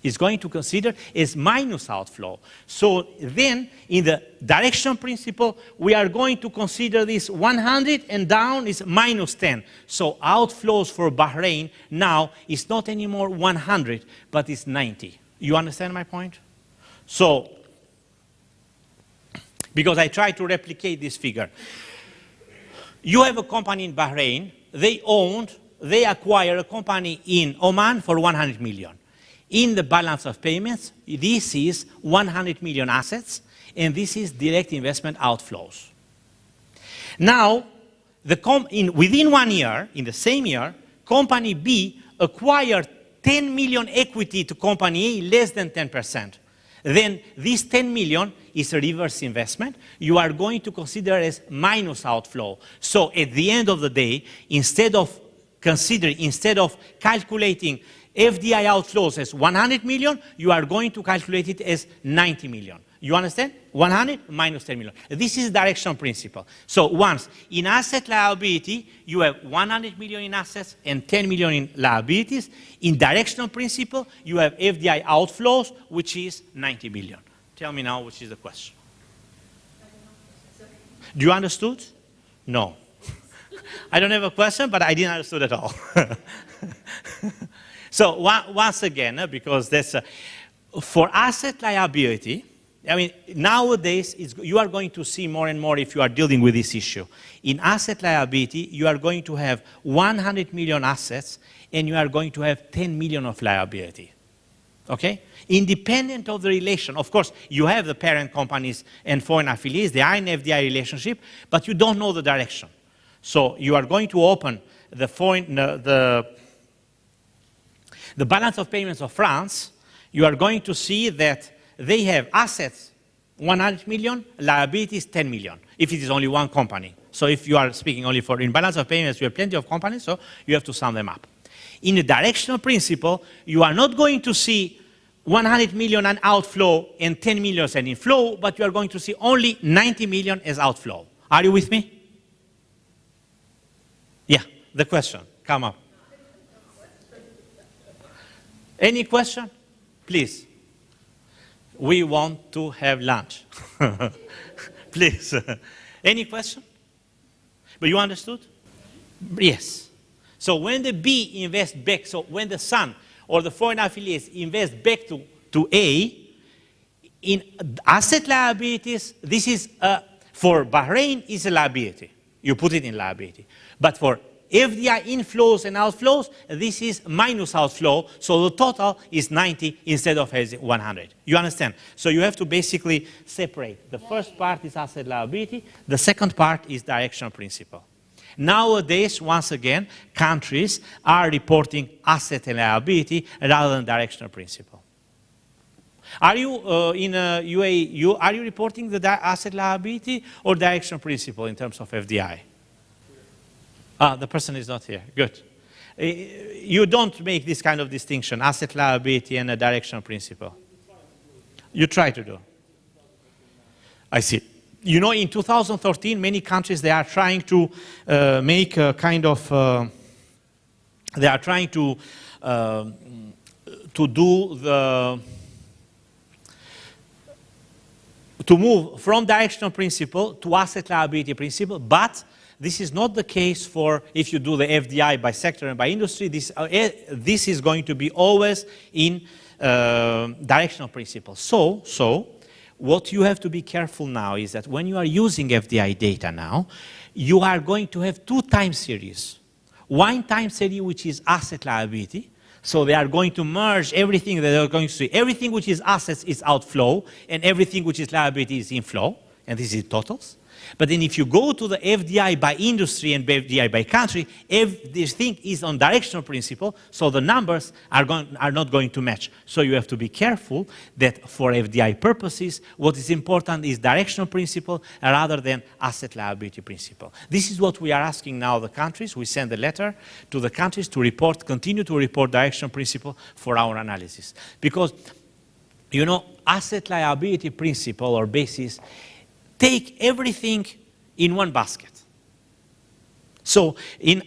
Is going to consider as minus outflow. So then, in the direction principle, we are going to consider this 100 and down is minus 10. So outflows for Bahrain now is not anymore 100, but it's 90. You understand my point? So, because I try to replicate this figure. You have a company in Bahrain, they acquire a company in Oman for 100 million. In the balance of payments, this is 100 million assets, and this is direct investment outflows. Now, within 1 year, in the same year, company B acquired 10 million equity to company A, less than 10%. Then this 10 million is a reverse investment. You are going to consider as minus outflow. So at the end of the day, instead of calculating FDI outflows as 100 million, you are going to calculate it as 90 million. You understand? 100 minus 10 million. This is direction principle. So once, in asset liability, you have 100 million in assets and 10 million in liabilities. In directional principle, you have FDI outflows, which is 90 million. Tell me now, which is the question? Do you understood? No. I don't have a question, but I didn't understood at all. So once again, because that's for asset liability, nowadays you are going to see more and more if you are dealing with this issue. In asset liability, you are going to have 100 million assets and you are going to have 10 million of liability. Okay? Independent of the relation. Of course, you have the parent companies and foreign affiliates, they are in FDI relationship, but you don't know the direction. So you are going to open the balance of payments of France, you are going to see that they have assets 100 million, liabilities 10 million, if it is only one company. So if you are speaking only for in balance of payments, you have plenty of companies, so you have to sum them up. In the directional principle, you are not going to see 100 million an outflow and 10 million as an inflow, but you are going to see only 90 million as outflow. Are you with me? Yeah, the question, come up. Any question? Please. We want to have lunch. Please. Any question? But you understood? Yes. So when the B invests back, so when the son or the foreign affiliates invest back to A, in asset liabilities, this is, for Bahrain, is a liability. You put it in liability. But for FDI inflows and outflows, this is minus outflow, so the total is 90 instead of 100. You understand? So you have to basically separate. The first part is asset liability, the second part is directional principle. Nowadays, once again, countries are reporting asset and liability rather than directional principle. Are you in UAE, are you reporting the asset liability or directional principle in terms of FDI? Ah, the person is not here. Good. You don't make this kind of distinction, asset liability and a directional principle. You try to do. I see. You know, in 2013, many countries, they are trying to make a kind of, they are trying to do the, to move from directional principle to asset liability principle, but this is not the case for if you do the FDI by sector and by industry. This is going to be always in directional principle. So what you have to be careful now is that when you are using FDI data now, you are going to have two time series. One time series which is asset liability. So they are going to merge everything that they are going to see. Everything which is assets is outflow, and everything which is liability is inflow, and this is totals. But then if you go to the FDI by industry and FDI by country, this thing is on directional principle, so the numbers are not going to match. So you have to be careful that for FDI purposes, what is important is directional principle rather than asset liability principle. This is what we are asking now the countries. We send a letter to the countries to report, continue to report directional principle for our analysis. Because, you know, asset liability principle or basis take everything in one basket. So in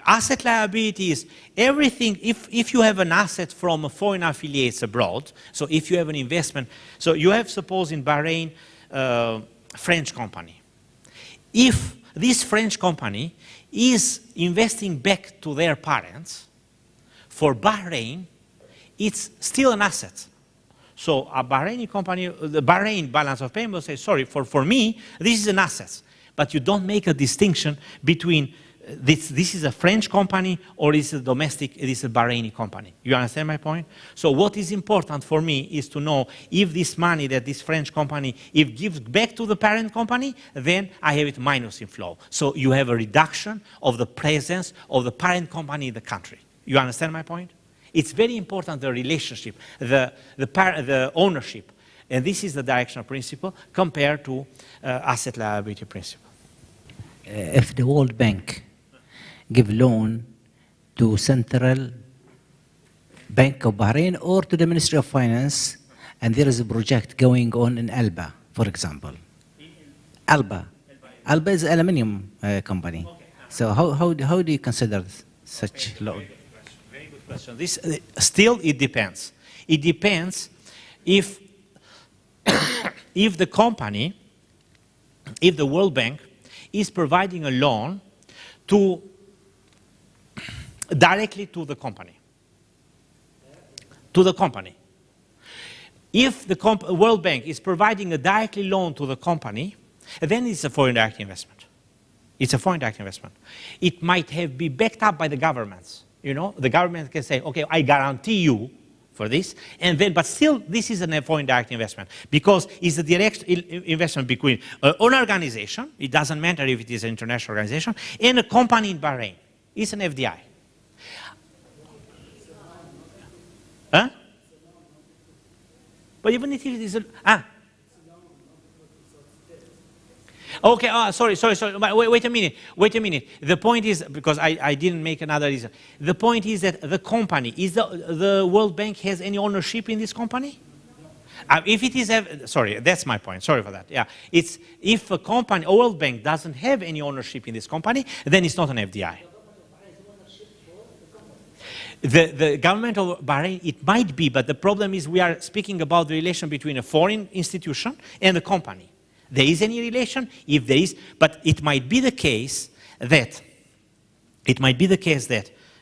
asset liability is everything, if you have an asset from a foreign affiliates abroad, so if you have an investment, so you have, suppose in Bahrain, French company. If this French company is investing back to their parents, for Bahrain, it's still an asset. So a Bahraini company, the Bahrain balance of payment will say, sorry, for me, this is an asset. But you don't make a distinction between this is a French company or this is a domestic, this is a Bahraini company. You understand my point? So what is important for me is to know if this money that this French company, if gives back to the parent company, then I have it minus in flow. So you have a reduction of the presence of the parent company in the country. You understand my point? It's very important, the relationship, the ownership. And this is the directional principle compared to asset liability principle. If the World Bank give loan to Central Bank of Bahrain or to the Ministry of Finance, and there is a project going on in Alba, for example. Alba is an aluminium company. Okay. So how do you consider such loan? Very good question. This, still, it depends. It depends if if the company, if the World Bank is providing a loan to directly to the company. To the company. If the World Bank is providing a directly loan to the company, then it's a foreign direct investment. It's a foreign direct investment. It might have be backed up by the governments. You know, the government can say, okay, I guarantee you for this, and then, but still, this is a foreign direct investment because it's a direct investment between an organization, it doesn't matter if it is an international organization, and a company in Bahrain. It's an FDI. Huh? But even if it is a, okay, sorry. Wait a minute. The point is, because I didn't make another reason. The point is that the company, is the World Bank has any ownership in this company? If it is, sorry, that's my point. Sorry for that. Yeah, it's if a company, a World Bank doesn't have any ownership in this company, then it's not an FDI. The government of Bahrain, it might be, but the problem is we are speaking about the relation between a foreign institution and a company. There is any relation? If there is, but it might be the case that,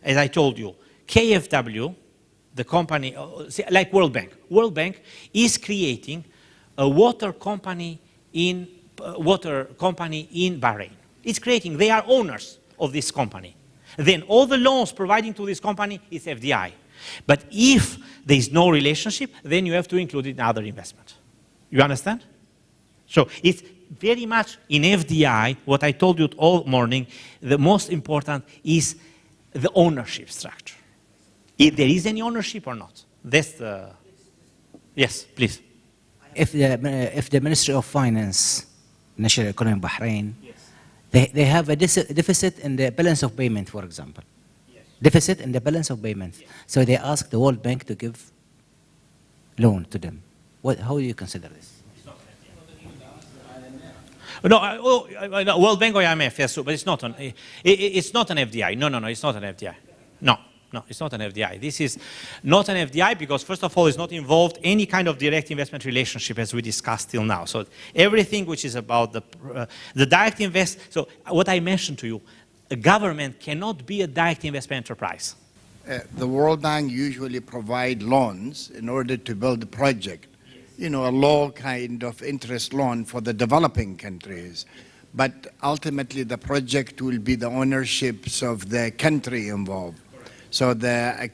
as I told you, KfW, the company, like World Bank is creating a water company in Bahrain. It's creating, they are owners of this company. then all the loans providing to this company is FDI. But if there is no relationship, then you have to include it in other investment. You understand? So it's very much in FDI, what I told you all morning, the most important is the ownership structure. If there is any ownership or not. That's the... Yes, please. If the Ministry of Finance, National Economy of Bahrain, they have a deficit in the balance of payment, for example. Deficit in the balance of payment. So they ask the World Bank to give loan to them. How do you consider this? No, World Bank or IMF, yes, but it's not an FDI. No, it's not an FDI. No, it's not an FDI. This is not an FDI because, first of all, it's not involved any kind of direct investment relationship as we discussed till now. So everything which is about the direct invest, so what I mentioned to you, a government cannot be a direct investment enterprise. The World Bank usually provide loans in order to build a project. You know, a low kind of interest loan for the developing countries. But ultimately, the project will be the ownerships of the country involved. So the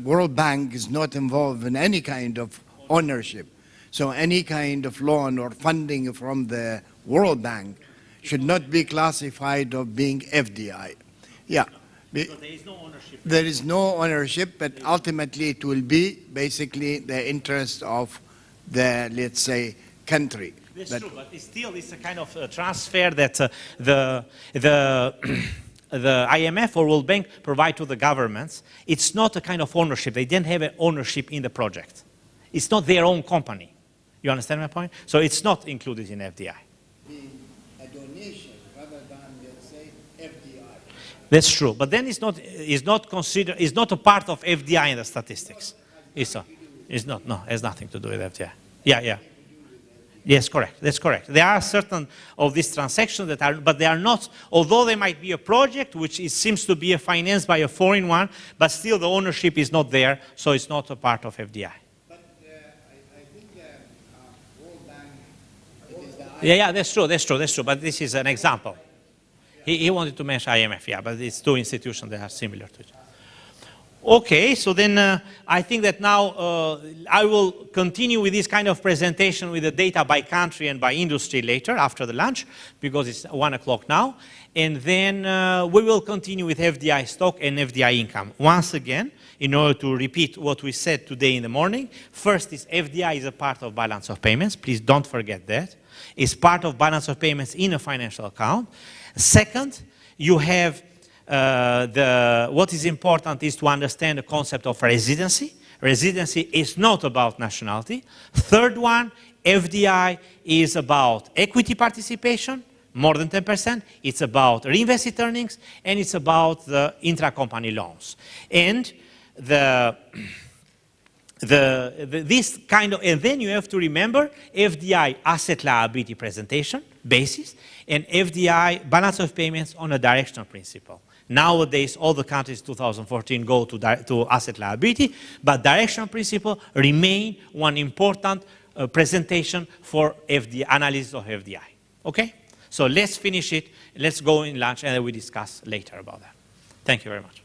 World Bank is not involved in any kind of ownership. So any kind of loan or funding from the World Bank should not be classified of being FDI. Yeah. So there is no ownership. There is no ownership, but ultimately it will be basically the interest of the, let's say, country. That's true, but it's a kind of transfer that the IMF or World Bank provide to the governments. It's not a kind of ownership. They didn't have an ownership in the project. It's not their own company. You understand my point? So it's not included in FDI. Being a donation rather than, let's say, FDI. That's true, but then it's not a part of FDI in the statistics. It's not, no, it has nothing to do with FDI. Yeah. Yes, correct. That's correct. There are certain of these transactions that are, but they are not, although they might be a project which seems to be financed by a foreign one, but still the ownership is not there, so it's not a part of FDI. But I think World Bank... Yeah, that's true, but this is an example. He wanted to mention IMF, yeah, but it's two institutions that are similar to each other. Okay, so then I think that now I will continue with this kind of presentation with the data by country and by industry later after the lunch, because it's 1 o'clock now. And then we will continue with FDI stock and FDI income. Once again, in order to repeat what we said today in the morning, first is FDI is a part of balance of payments. Please don't forget that. It's part of balance of payments in a financial account. Second, you have what is important is to understand the concept of residency. Residency is not about nationality. Third one, FDI is about equity participation, more than 10%. It's about reinvested earnings, and it's about the intra-company loans. And this kind of, and then you have to remember FDI asset liability presentation basis and FDI balance of payments on a directional principle. Nowadays, all the countries 2014 go to asset liability, but directional principle remain one important presentation for FDI, analysis of FDI. Okay? So let's finish it, let's go in lunch, and then we discuss later about that. Thank you very much.